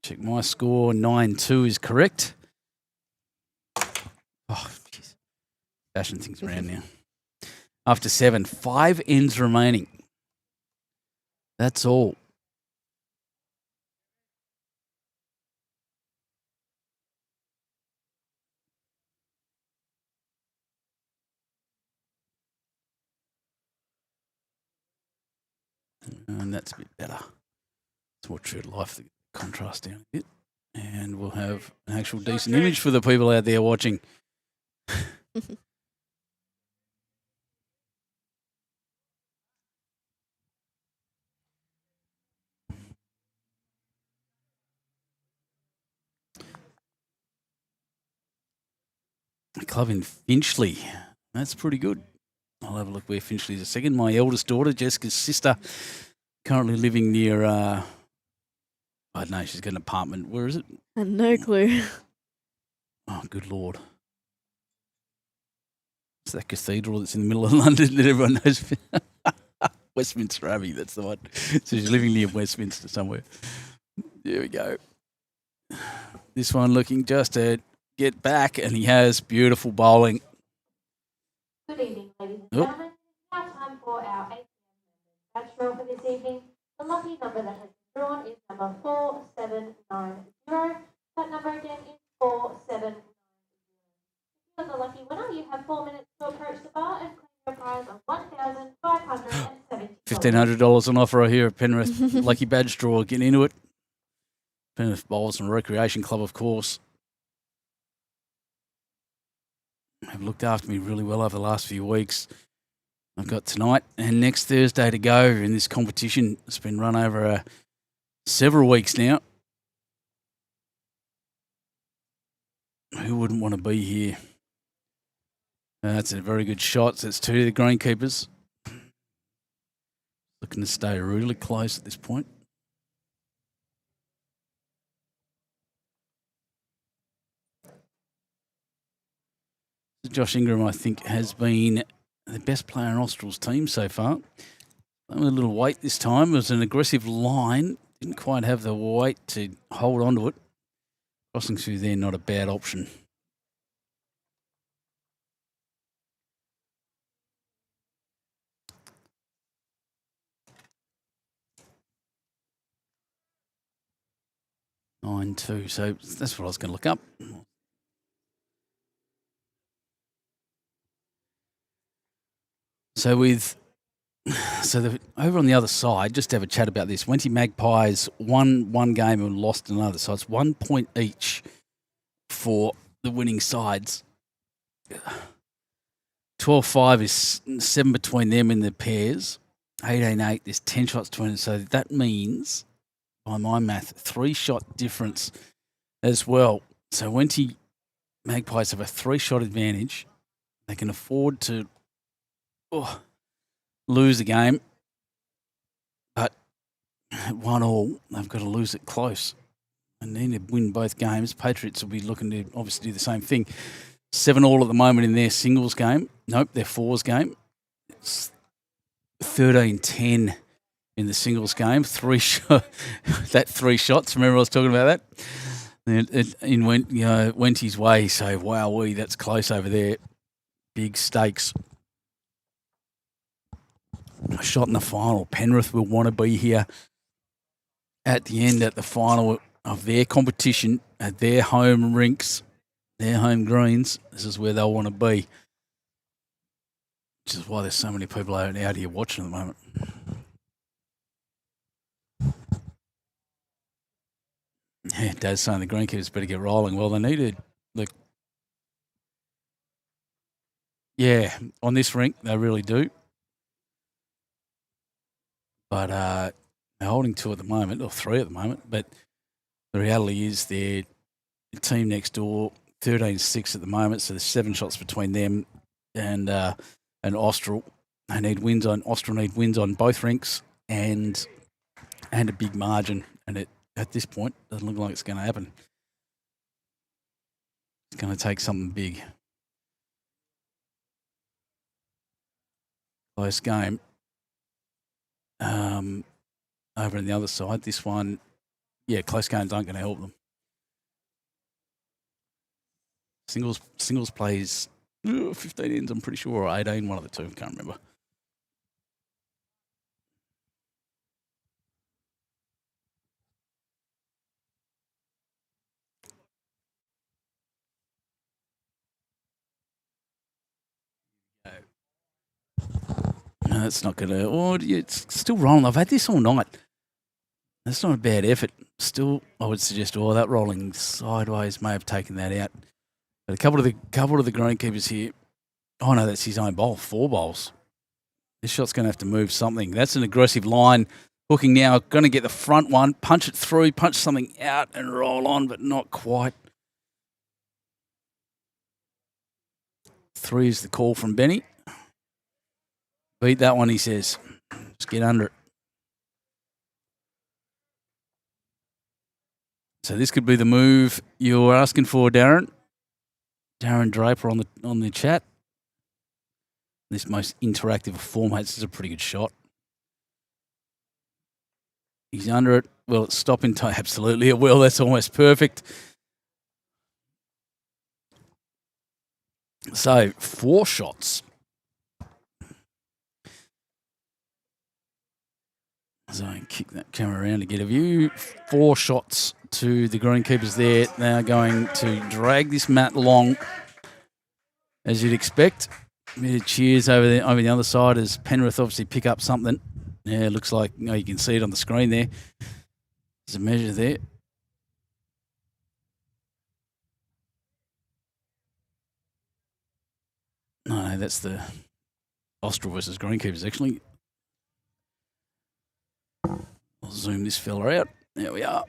Check my score. 9-2 is correct. Oh, jeez. Bashing things around now. After 7, 5 ends remaining. That's all. And that's a bit better. It's more true to life, the contrast down a bit. And we'll have an actual decent image for the people out there watching. A club in Finchley. That's pretty good. I'll have a look where Finchley's a second. My eldest daughter, Jessica's sister, currently living near, I don't know, she's got an apartment. Where is it? I have no clue. Oh, good Lord. It's that cathedral that's in the middle of London that everyone knows. Westminster Abbey, that's the one. So she's living near Westminster somewhere. There we go. This one looking just to get back, and he has beautiful bowling. Good evening, ladies and gentlemen. It's now time for our 8 badge draw for this evening. The lucky number that has been drawn is number 4790. That number again is 4790. If you're the lucky winner, you have 4 minutes to approach the bar and claim your prize of $1,570. $1,500 on offer here at Penrith. Lucky badge draw. Get into it. Penrith Bowls and Recreation Club, of course. Have looked after me really well over the last few weeks. I've got tonight and next Thursday to go in this competition. It's been run over several weeks now. Who wouldn't want to be here That's a very good shot. So it's 2 to the greenkeepers. Looking to stay really close at this point. Josh Ingram, I think, has been the best player in Austral's team so far. A little weight this time. It was an aggressive line. Didn't quite have the weight to hold on to it. Crossing through there, not a bad option. Nine two. So that's what I was going to look up. So over on the other side, just to have a chat about this. WENTY Magpies won one game and lost another. So it's 1 point each for the winning sides. 12-5 is 7 between them in the pairs. 18-8, there's 10 shots between them. So that means, by my math, 3-shot difference as well. So WENTY Magpies have a 3-shot advantage. They can afford to lose the game, but at 1-1, they've got to lose it close. They need to win both games. Patriots will be looking to obviously do the same thing. 7-7 at the moment in their singles game. Nope, their fours game. It's 13-10 in the singles game. That 3 shots. Remember I was talking about that? In WENTY's way. So, wowee, that's close over there. Big stakes. A shot in the final. Penrith will want to be here at the end, at the final of their competition, at their home rinks, their home greens. This is where they'll want to be, which is why there's so many people out here watching at the moment. Yeah, Dad's saying the greenkeepers better get rolling. Well, they needed, on this rink, they really do. But they're holding 2 at the moment, or 3 at the moment. But the reality is their team next door, 13-6 at the moment, so there's 7 shots between them and Austral. Austral need wins on both rinks and a big margin. And at this point, doesn't look like it's going to happen. It's going to take something big. Close game. Over on the other side, this one, close games aren't going to help them. Singles plays 15 ends, I'm pretty sure, or 18, one of the two, I can't remember. No, it's not going to. It's still rolling. I've had this all night. That's not a bad effort. Still, I would suggest, that rolling sideways may have taken that out. But a couple of the greenkeepers here. Oh no, that's his own bowl. 4 bowls. This shot's going to have to move something. That's an aggressive line. Hooking now, going to get the front one, punch it through, punch something out, and roll on, but not quite. 3 is the call from Benny. Beat that one, he says. Just get under it. So this could be the move you're asking for, Darren. Darren Draper on the chat. This most interactive of formats. This is a pretty good shot. He's under it. Will it stop in time? Absolutely it will. That's almost perfect. So 4 shots. So I can kick that camera around to get a view. 4 shots to the greenkeepers there. They are going to drag this mat along, as you'd expect. A bit of cheers over the other side as Penrith obviously pick up something. Yeah, it looks like you can see it on the screen there. There's a measure there. No, that's the Austral versus greenkeepers actually. I'll zoom this fella out. There we are.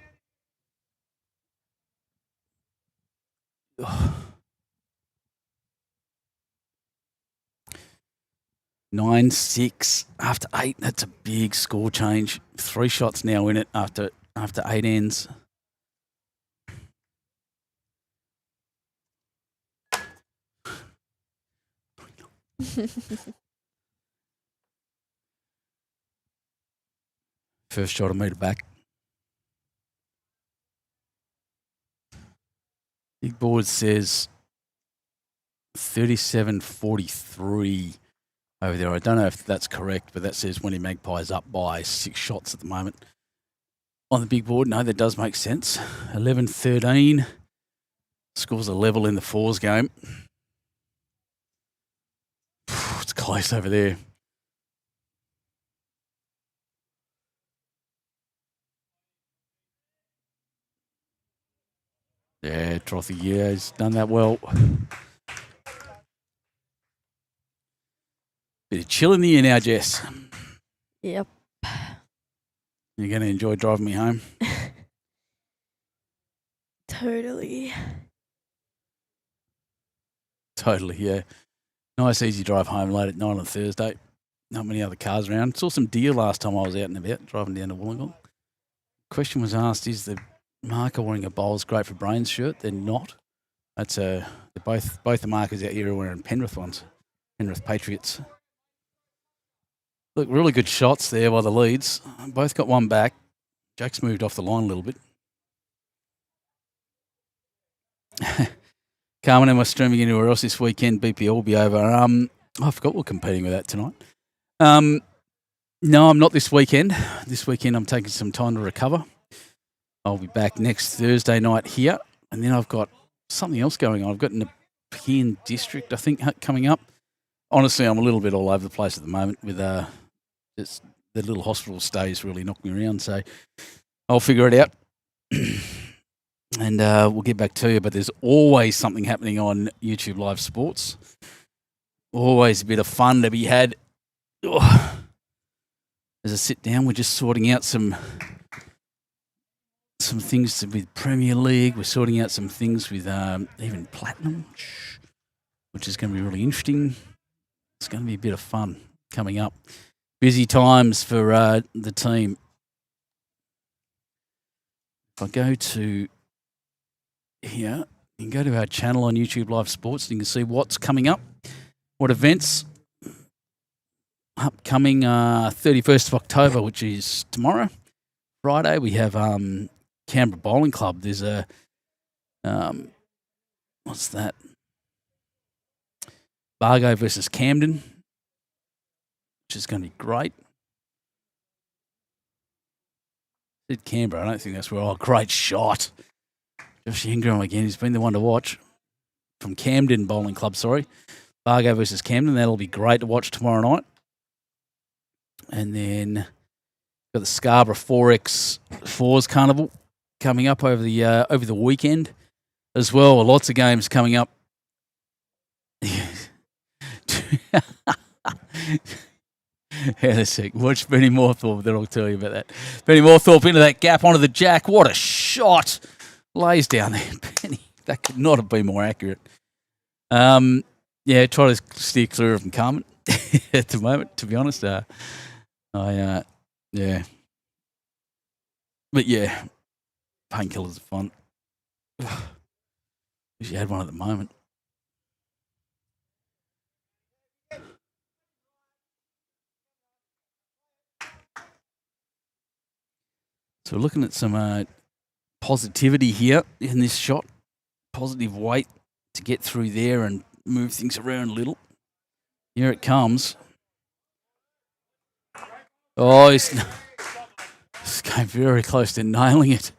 9-6 after 8. That's a big score change. 3 shots now in it after 8 ends. First shot a metre back. Big board says 37.43 over there. I don't know if that's correct, but that says Wenty Magpies up by 6 shots at the moment. On the big board, no, that does make sense. 11-13. Scores a level in the fours game. It's close over there. Yeah, Trothy, yeah, he's done that well. Bit of chill in the air now, Jess. Yep. You're going to enjoy driving me home? Totally. Totally, yeah. Nice, easy drive home late at night on Thursday. Not many other cars around. Saw some deer last time I was out and about, driving down to Wollongong. Question was asked, is the marker wearing a Bowls Great for Brains shirt? They're not. That's both the markers out here are wearing Penrith ones. Penrith Patriots. Look, really good shots there by the leads. Both got one back. Jack's moved off the line a little bit. Carmen, am I streaming anywhere else this weekend? BPL will be over. I forgot we're competing with that tonight. No, I'm not this weekend. This weekend I'm taking some time to recover. I'll be back next Thursday night here. And then I've got something else going on. I've got Nepean District, I think, coming up. Honestly, I'm a little bit all over the place at the moment with just the little hospital stays really knocked me around. So I'll figure it out. And we'll get back to you. But there's always something happening on YouTube Live Sports. Always a bit of fun to be had. Oh. As I sit down, we're just sorting out some things with Premier League. We're sorting out some things with even Platinum, which is going to be really interesting. It's going to be a bit of fun coming up. Busy times for the team. If I go to here, you can go to our channel on YouTube Live Sports and you can see what's coming up, what events. Upcoming 31st of October, which is tomorrow, Friday, we have Canberra Bowling Club. There's a, what's that? Bargo versus Camden, which is going to be great. Said Canberra, I don't think that's where. Oh, great shot. Josh Ingram again, he's been the one to watch. From Camden Bowling Club, sorry. Bargo versus Camden, that'll be great to watch tomorrow night. And then got the Scarborough 4X Fours Carnival coming up over the weekend as well. Lots of games coming up. Hang on a sec. Watch Benny Moorthorpe, then I'll tell you about that. Benny Moorthorpe into that gap onto the jack. What a shot. Lays down there, Benny. That could not have been more accurate. Yeah, try to steer clear of them, Carmen, at the moment, to be honest. Yeah. But yeah, painkillers are fun. Wish you had one at the moment. So we're looking at some positivity here in this shot. Positive weight to get through there and move things around a little. Here it comes. Oh, he's came very close to nailing it.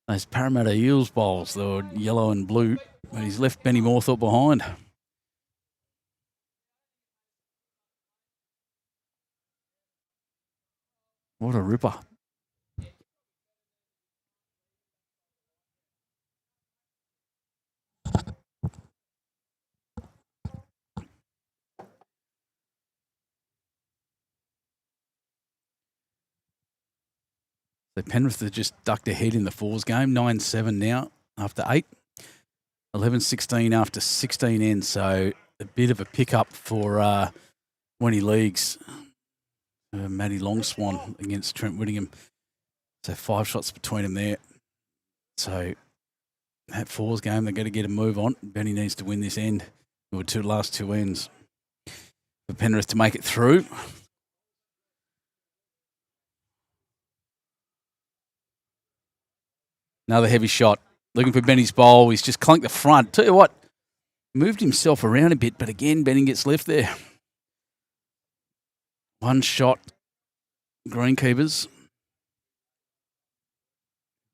Those Parramatta Eels bowls, they were yellow and blue, but he's left Benny Moorthorpe behind. What a ripper. So Penrith have just ducked ahead in the fours game, 9-7 now after 8, 11-16 after 16 ends. So a bit of a pickup for WENTY leagues. Matty Longswan against Trent Whittingham. So 5 shots between them there. So that 4s game, they're going to get a move on. Benny needs to win this end. Or last 2 ends for Penrith to make it through. Another heavy shot. Looking for Benny's bowl. He's just clunked the front. Tell you what, moved himself around a bit, but again, Benny gets left there. 1 shot. Greenkeepers.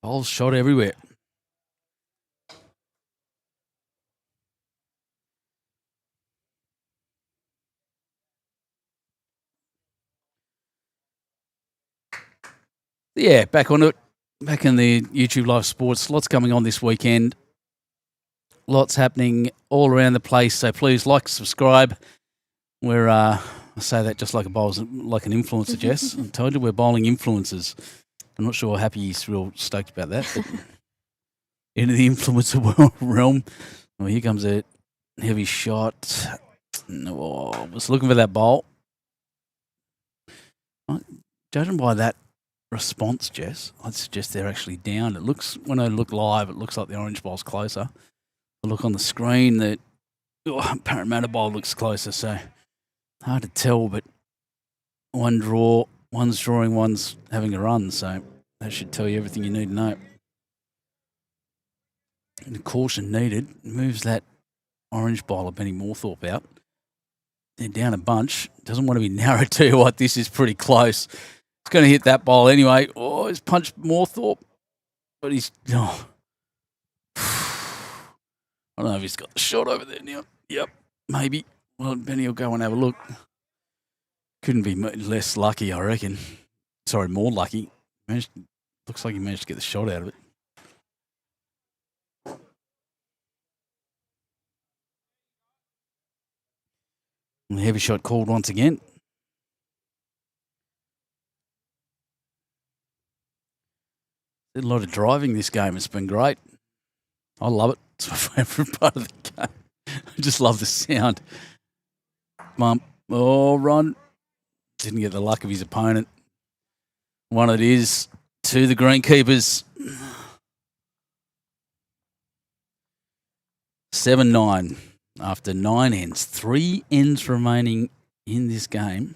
Bowls shot everywhere. Yeah, back on it. Back in the YouTube Live Sports. Lots coming on this weekend. Lots happening all around the place. So please like, subscribe. We're I say that just like like an influencer, Jess. I told you we're bowling influencers. I'm not sure Happy's real stoked about that. But into the influencer realm. Well, here comes a heavy shot. Oh, I was looking for that bowl. Judging by that response, Jess, I'd suggest they're actually down. It looks, when I look live, it looks like the orange bowl's closer. I look on the screen, that Parramatta bowl looks closer, so hard to tell, but one's drawing, one's having a run, so that should tell you everything you need to know. And the caution needed moves that orange bowler, Benny Moorthorpe, out. They're down a bunch. Doesn't want to be narrow. Tell you what, this is pretty close. It's going to hit that ball anyway. Oh, he's punched Moorthorpe. But he's... Oh. I don't know if he's got the shot over there now. Yep, maybe. Well, Benny will go and have a look. Couldn't be less lucky, I reckon. Sorry, more lucky. Looks like he managed to get the shot out of it. And the heavy shot called once again. Did a lot of driving this game. It's been great. I love it. It's my favourite part of the game. I just love the sound. Bump. Oh, run. Didn't get the luck of his opponent. One it is to the greenkeepers. 7-9 after 9 ends. 3 ends remaining in this game.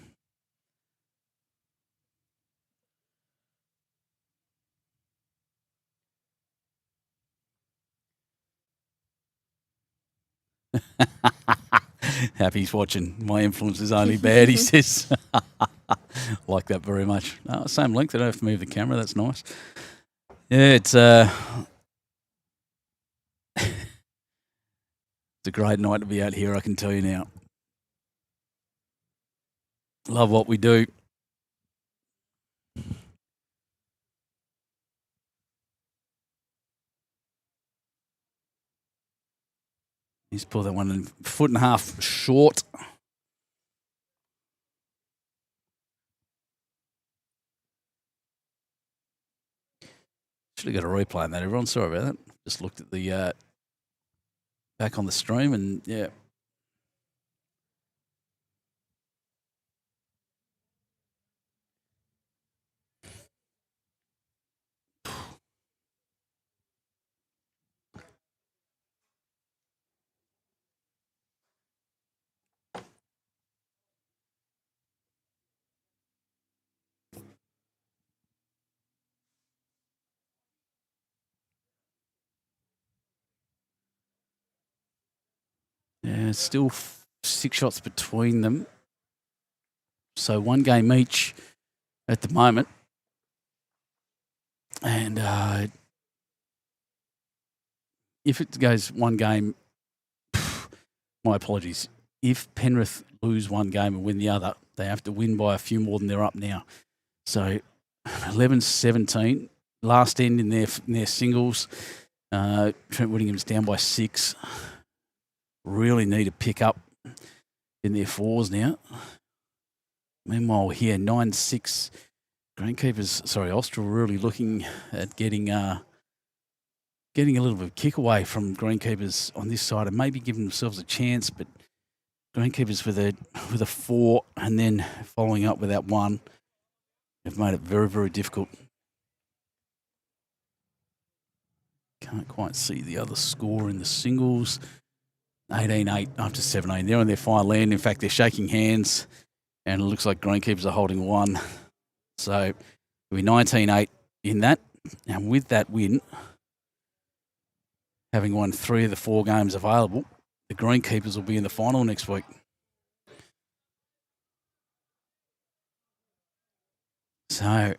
Happy's watching. My influence is only bad, he says. Like that very much. Oh, same length. I don't have to move the camera. That's nice. Yeah, it's it's a great night to be out here, I can tell you now. Love what we do. He's pulled that one in 1.5 feet short. Should have got a replay on that, everyone. Sorry about that. Just looked at the back on the stream and yeah. Yeah, still 6 shots between them. So 1 game each at the moment. And if it goes 1 game, my apologies. If Penrith lose 1 game and win the other, they have to win by a few more than they're up now. So 11-17. Last end in their singles. Trent Whittingham's down by 6. Really need to pick up in their 4s now. Meanwhile, here 9-6. Greenkeepers, sorry, Austral really looking at getting a little bit of kick away from Greenkeepers on this side and maybe giving themselves a chance, but Greenkeepers with a 4 and then following up with that 1 have made it very, very difficult. Can't quite see the other score in the singles. 18-8 after 17. They're on their final end. In fact, they're shaking hands, and it looks like Greenkeepers are holding 1. So it'll be 19-8 in that. And with that win, having won 3 of the 4 games available, the Greenkeepers will be in the final next week. So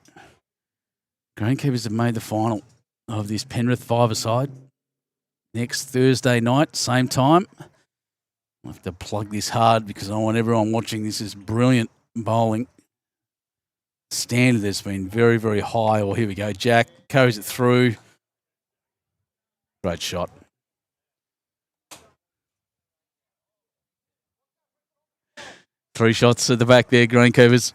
Greenkeepers have made the final of this Penrith 5-a-side. Next Thursday night, same time. I'll have to plug this hard because I want everyone watching. This is brilliant bowling. Standard has been very, very high. Well, here we go. Jack carries it through. Great shot. Three shots at the back there, Greenkeepers.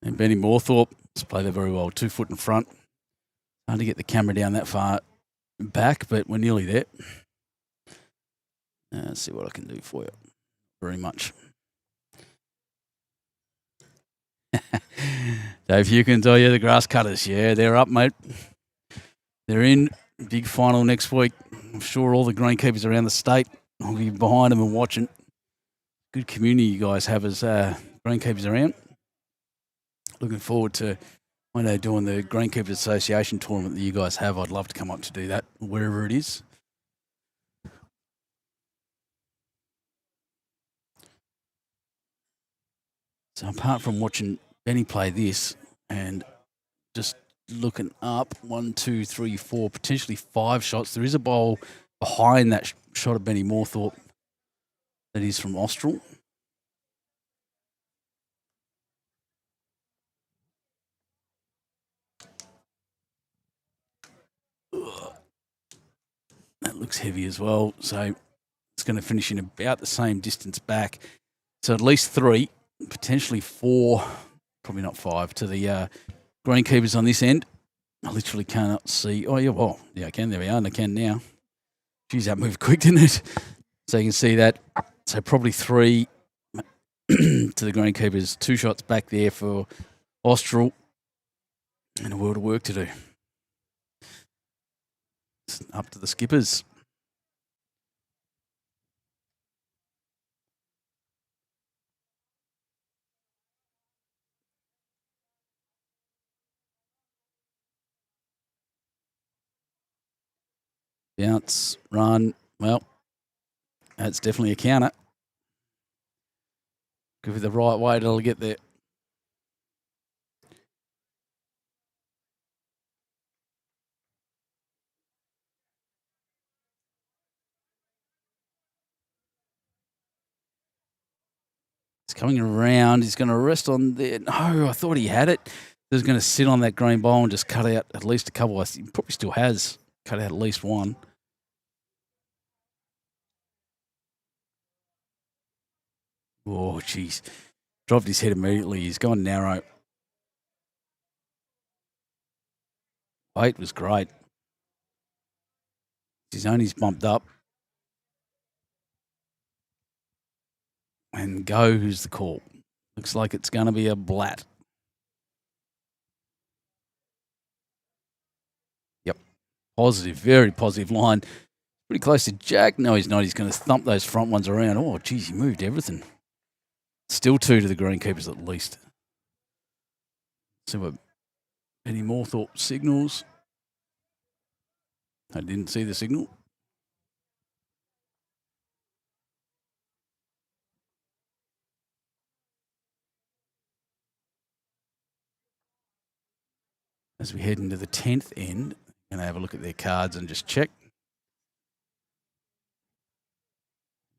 And Benny Moorthorpe has played there very well. 2 foot in front. Hard to get the camera down that far back, but we're nearly there. Let's see what I can do for you. Very much. Dave, you can tell you the grass cutters. Yeah, they're up, mate. They're in. Big final next week. I'm sure all the Greenkeepers around the state will be behind them and watching. Good community you guys have as Greenkeepers around. Looking forward to one day doing the Greenkeepers Association tournament that you guys have. I'd love to come up to do that wherever it is. So apart from watching Benny play this and just looking up, 1, 2, 3, 4, potentially 5 shots. There is a bowl behind that shot of Benny Moorthorpe that is from Austral. That looks heavy as well. So it's going to finish in about the same distance back. So at least 3, potentially 4, probably not 5, to the Greenkeepers on this end. I literally cannot see. Oh, yeah, well, yeah, I can. There we are, and I can now. Geez, that moved quick, didn't it? So you can see that. So probably 3 to the Greenkeepers. 2 shots back there for Austral. And a world of work to do. It's up to the skippers. Bounce, run. Well, that's definitely a counter. Give it the right way, it'll get there. He's coming around. He's going to rest on there. No, I thought he had it. He was going to sit on that green ball and just cut out at least a couple. He probably still has cut out at least 1. Oh, jeez. Dropped his head immediately. He's gone narrow. Weight was great. His only's bumped up. And go, who's the call? Looks like it's going to be a blat. Yep. Positive, very positive line. Pretty close to Jack. No, he's not. He's going to thump those front ones around. Oh, geez, he moved everything. Still 2 to the Greenkeepers at least. See what Benny Moorthorpe signals. I didn't see the signal. as we head into the 10th end. I'm going to have a look at their cards and just check.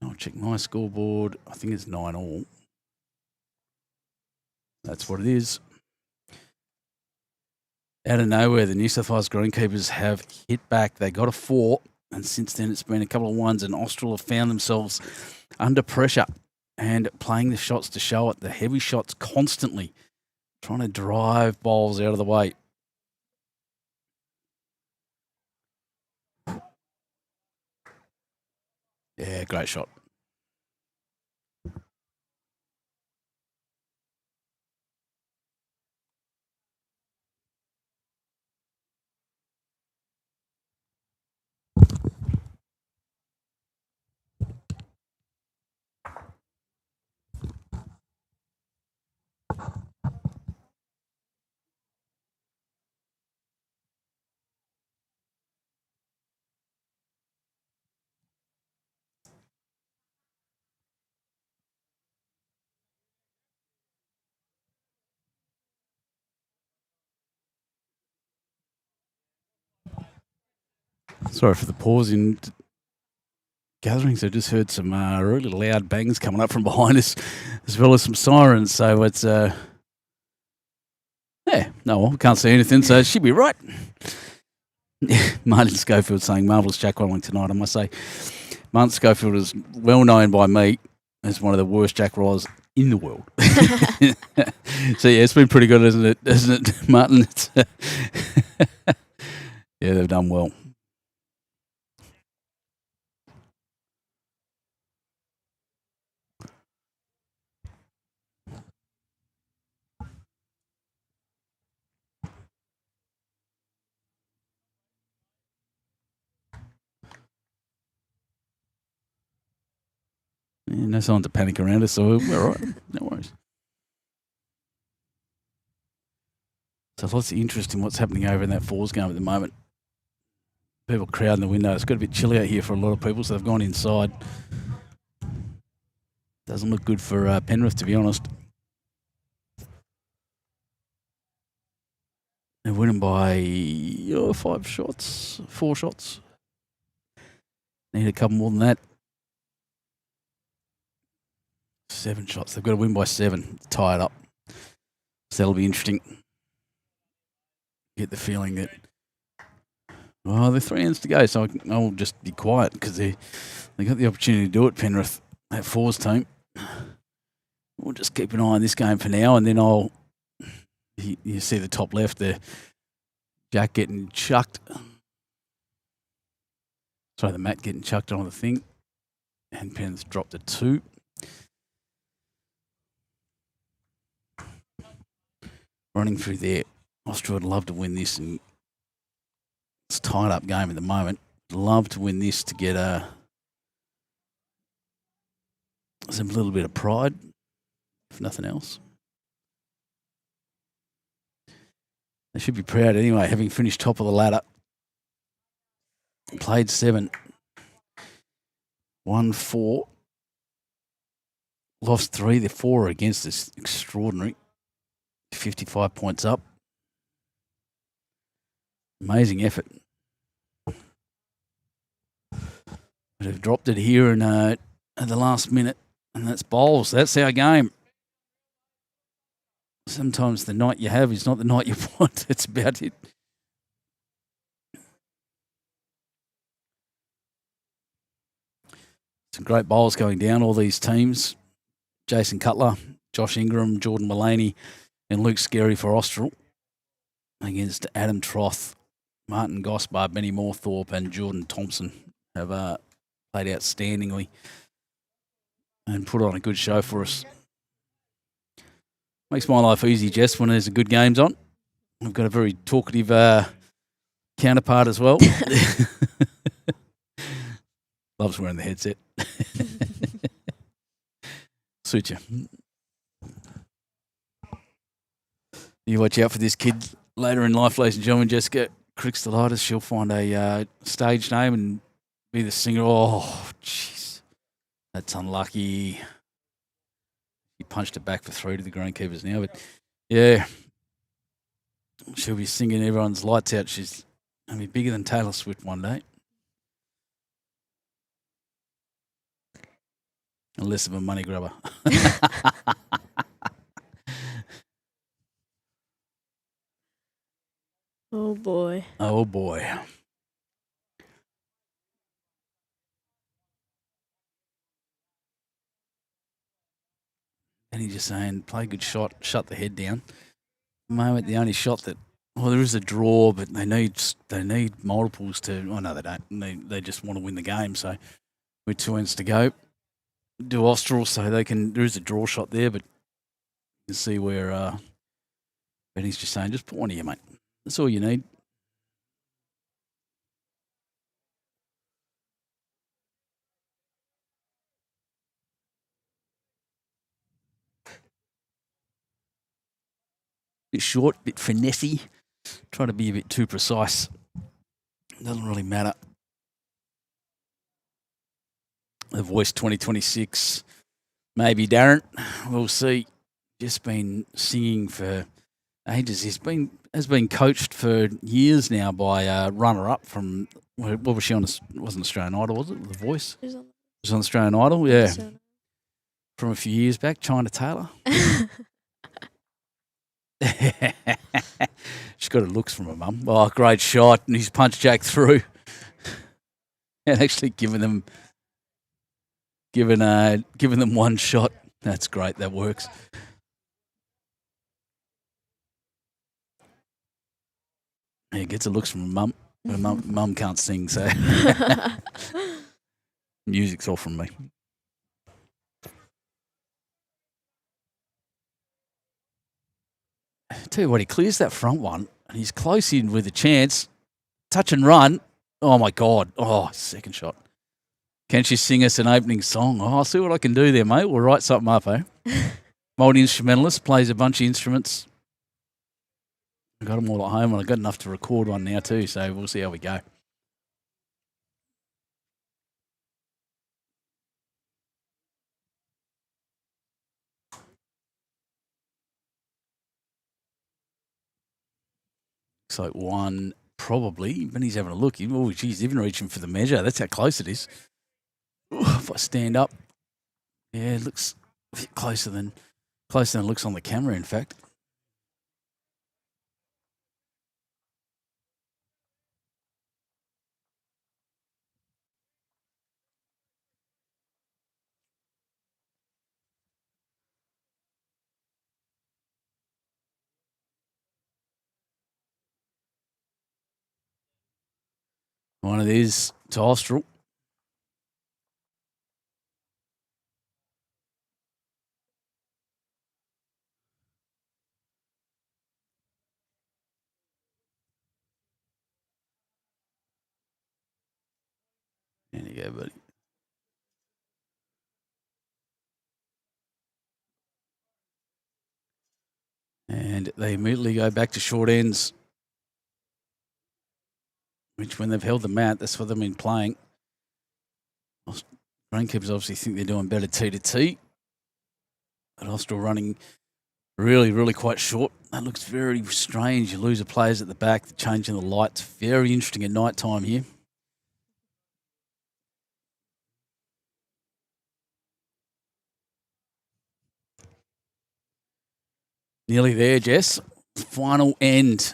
I'll check my scoreboard. I think it's 9 all. That's what it is. Out of nowhere, the New South Wales greenkeepers have hit back. They got a 4, and since then it's been a couple of 1s, and Austral have found themselves under pressure and playing the shots to show it. The heavy shots constantly, trying to drive bowls out of the way. Yeah, great shot. Sorry for the pause in gatherings. I just heard some really loud bangs coming up from behind us, as well as some sirens. So it's, yeah, no, well, we can't see anything, so it should be right. Martin Schofield saying marvellous jack rolling tonight, I must say. Martin Schofield is well known by me as one of the worst jack rollers in the world. So, yeah, it's been pretty good, isn't it, Martin? Yeah, they've done well. Yeah, no sign to panic around us, so we're all right. No worries. So lots of interest in what's happening over in that Fours game at the moment. People crowding the window. It's got a bit chilly out here for a lot of people, so they've gone inside. Doesn't look good for Penrith, to be honest. They're winning by 4 shots. Need a couple more than that. 7 shots. They've got to win by 7. Tie it up. So that'll be interesting. Get the feeling that, well, they're 3 ends to go, so I'll just be quiet because they got the opportunity to do it, Penrith, that Fours team. We'll just keep an eye on this game for now, and then you see the top left there, Jack getting chucked. Sorry, the mat getting chucked on the thing, and Penrith dropped a 2. Running through there. Austria would love to win this, and it's a tied-up game at the moment. Love to win this to get some little bit of pride, if nothing else. They should be proud anyway, having finished top of the ladder. Played 7. Won 4. Lost 3. The 4 against us. Extraordinary. 55 points up. Amazing effort. But have dropped it here at the last minute, and that's bowls. That's our game. Sometimes the night you have is not the night you want. That's about it. Some great bowls going down, all these teams. Jason Cutler, Josh Ingram, Jordan Mullaney, and Luke Scarry for Austral against Adam Troth, Martin Gosbar, Benny Moorthorpe, and Jordan Thompson have played outstandingly and put on a good show for us. Makes my life easy, Jess, when there's a good games on. We've got a very talkative counterpart as well. Loves wearing the headset. Suit you. You watch out for this kid later in life, ladies and gentlemen. Jessica Crickstalitis, she'll find a stage name and be the singer. Oh, jeez. That's unlucky. He punched it back for 3 to the greenkeepers now. But, yeah, She'll be singing everyone's lights out. She's going to be bigger than Taylor Swift one day. And less of a money grabber. Oh, boy. Oh, boy. And he's just saying, play a good shot, shut the head down. At the moment, the only shot that, well, there is a draw, but they need multiples to, oh, no, they don't. They just want to win the game. So with 2 ends to go, do Austral so they can, there is a draw shot there, but you can see where Benny's just saying, just put one here, mate. That's all you need. Bit short, bit finessey. Try to be a bit too precise. Doesn't really matter. The Voice 2026. Maybe Darren. We'll see. Just been singing for ages. Has been coached for years now by a runner-up from, what was she on? It wasn't Australian Idol, was it? The Voice? Who's on? It was on Australian Idol, yeah. So- From a few years back, China Taylor. She's got her looks from her mum. Oh, great shot. And he's punched Jack through. And actually given them one shot. That's great. That works. Yeah, gets her looks from her mum. Her mum can't sing, so music's all from me. Tell you what, he clears that front one, and he's close in with a chance. Touch and run. Oh, my God. Oh, second shot. Can she sing us an opening song? Oh, I'll see what I can do there, mate. We'll write something up, eh? Multi-instrumentalist, plays a bunch of instruments. I got them all at home, and I got enough to record one now too, so we'll see how we go. Looks like one probably. Benny's having a look. Oh, geez, even reaching for the measure. That's how close it is. Ooh, if I stand up, yeah, it looks a bit closer than it looks on the camera, in fact. One of these to Austral. There you go, buddy. And they immediately go back to short ends, which when they've held the mat, that's what they've been playing. Greenkeepers obviously think they're doing better T to T. But Austral running really, really quite short. That looks very strange. You lose the players at the back, changing the lights. Very interesting at night time here. Nearly there, Jess. Final end.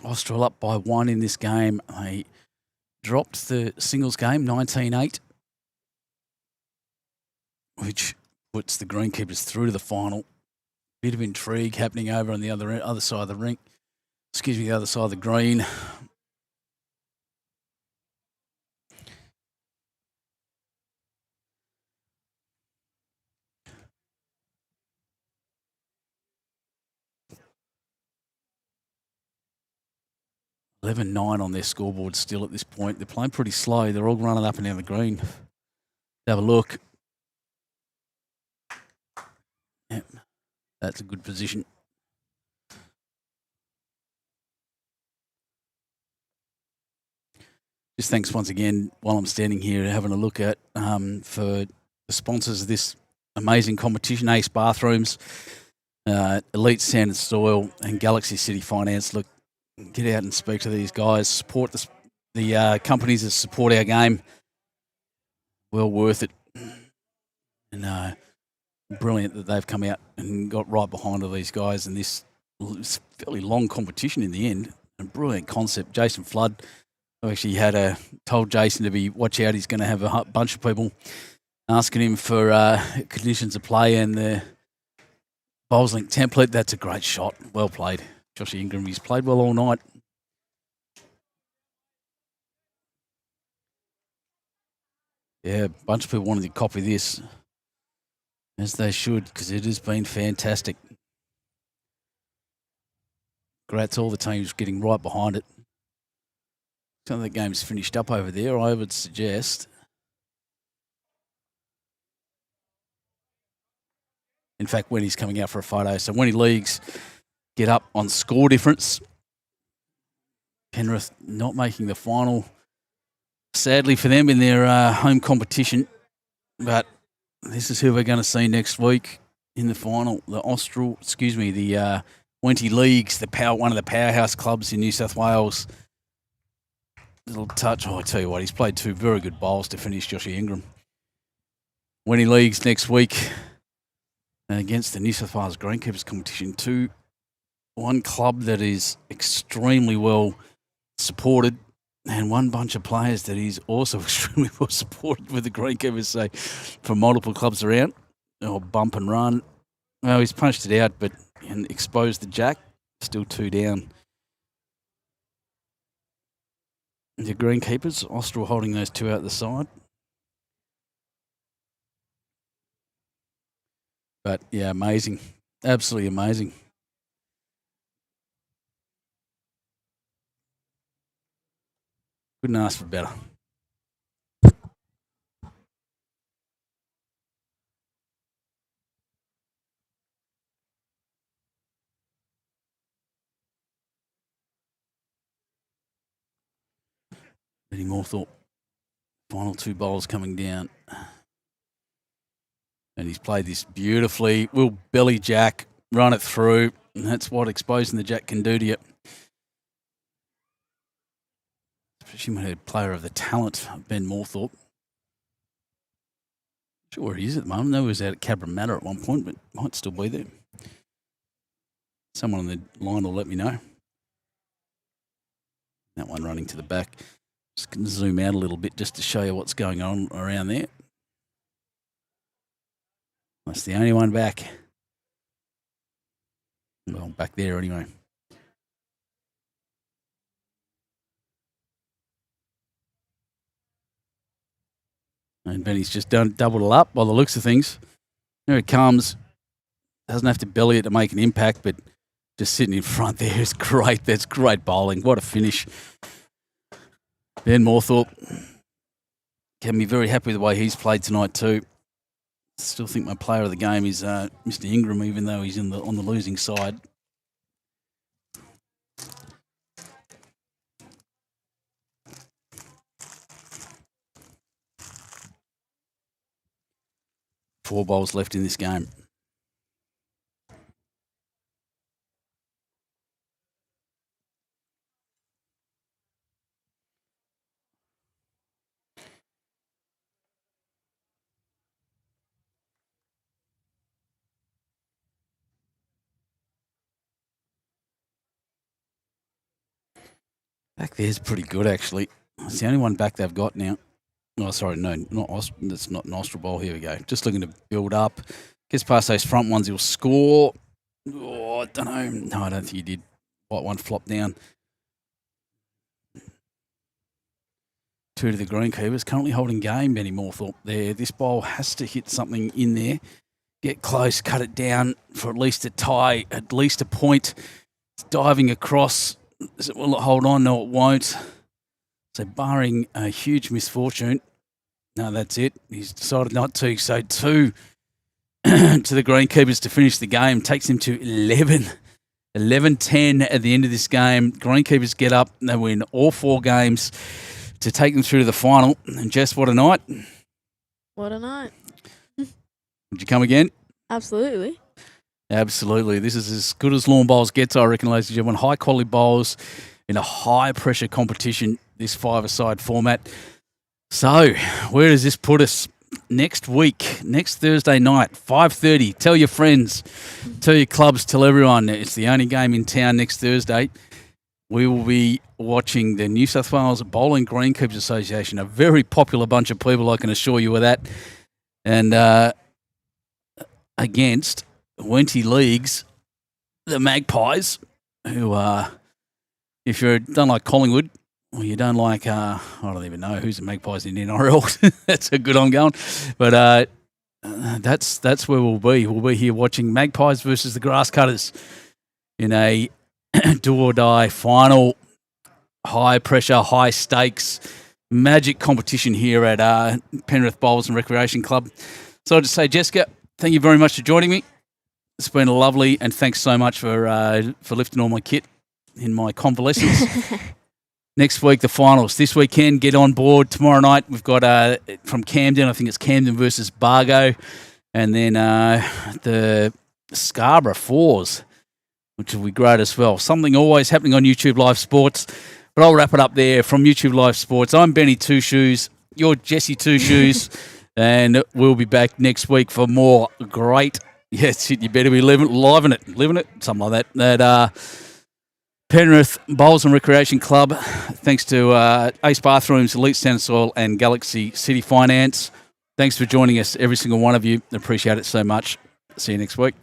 Austral up by 1 in this game. They dropped the singles game, 19-8, which puts the Greenkeepers through to the final. Bit of intrigue happening over on the other side of the rink. Excuse me, the other side of the green. $11-9 on their scoreboard still at this point. They're playing pretty slow. They're all running up and down the green. Have a look. Yep, that's a good position. Just thanks once again while I'm standing here having a look at for the sponsors of this amazing competition, Ace Bathrooms. Elite Sand and Soil and Galaxy City Finance. Look, get out and speak to these guys. Support the companies that support our game. Well worth it. And brilliant that they've come out and got right behind all these guys in this fairly long competition in the end. A brilliant concept. Jason Flood actually told Jason to watch out. He's going to have a bunch of people asking him for conditions of play and the Bowls Link template. That's a great shot. Well played. Joshie Ingram, he's played well all night. Yeah, a bunch of people wanted to copy this, as they should, because it has been fantastic. Congrats all the teams getting right behind it. Some of the game's finished up over there, I would suggest. In fact, Wenty's coming out for a photo. So Wenty Leagues get up on score difference. Penrith not making the final, sadly for them, in their home competition. But this is who we're going to see next week in the final. The Wenty Leagues, one of the powerhouse clubs in New South Wales. Little touch. Oh, I tell you what, he's played two very good bowls to finish, Joshie Ingram. Wenty Leagues next week against the New South Wales Greenkeepers competition. One club that is extremely well supported, and one bunch of players that is also extremely well supported with the Greenkeepers, so from multiple clubs around. Oh, bump and run. Well, he's punched it out, and exposed the jack. Still 2 down. The Greenkeepers, Austral holding those 2 out the side. But yeah, amazing. Absolutely amazing. Couldn't ask for better. Benny Moorthorpe, final 2 bowls coming down. And he's played this beautifully. Will belly jack, run it through. And that's what exposing the jack can do to you. Especially when a player of the talent, Ben Moorthorpe. Not sure where he is at the moment. I know he was out at Cabramatta at one point, but might still be there. Someone on the line will let me know. That one running to the back. Just going to zoom out a little bit just to show you what's going on around there. That's the only one back. Well, back there anyway. And Benny's just doubled it up by the looks of things. There it comes. Doesn't have to belly it to make an impact, but just sitting in front there is great. That's great bowling. What a finish. Ben Moorthorpe can be very happy with the way he's played tonight too. Still think my player of the game is Mr. Ingram, even though he's on the losing side. Four bowls left in this game. Back there's pretty good, actually. It's the only one back they've got now. Oh, sorry, no, that's not an Austral bowl. Here we go. Just looking to build up. Gets past those front ones, he'll score. Oh, I don't know. No, I don't think he did. White one flopped down. 2 to the Greenkeepers. Currently holding game, Benny Moorthorpe there. This bowl has to hit something in there. Get close, cut it down for at least a tie, at least a point. It's diving across. Will it hold on? No, it won't. So barring a huge misfortune, no, that's it. He's decided not to. So 2 to the Greenkeepers to finish the game. Takes him to 11-10 at the end of this game. Greenkeepers get up and they win all 4 games to take them through to the final. And Jess, what a night. What a night. Would you come again? Absolutely. Absolutely. This is as good as lawn bowls gets, I reckon, ladies and gentlemen. High-quality bowls in a high-pressure competition, this five-a-side format. So, where does this put us? Next week, next Thursday night, 5:30. Tell your friends, tell your clubs, tell everyone. It's the only game in town next Thursday. We will be watching the New South Wales Bowling Greenkeepers Association, a very popular bunch of people, I can assure you of that. And against WENTY Leagues, the Magpies, who if you don't like Collingwood, or you don't like, I don't even know who's the Magpies in the NRL. That's a good ongoing. But that's where we'll be. We'll be here watching Magpies versus the Grasscutters in a do-or-die final, high-pressure, high-stakes, magic competition here at Penrith Bowls and Recreation Club. So I'll just say, Jessica, thank you very much for joining me. It's been lovely, and thanks so much for lifting all my kit in my convalescence. Next week, the finals. This weekend, get on board. Tomorrow night, we've got from Camden, I think it's Camden versus Bargo, and then the Scarborough Fours, which will be great as well. Something always happening on YouTube Live Sports. But I'll wrap it up there from YouTube Live Sports. I'm Benny Two Shoes. You're Jesse Two Shoes. And we'll be back next week for more great, yes, you better be living it, something like that. That Penrith Bowls and Recreation Club. Thanks to Ace Bathrooms, Elite Standard Soil, and Galaxy City Finance. Thanks for joining us, every single one of you. Appreciate it so much. See you next week.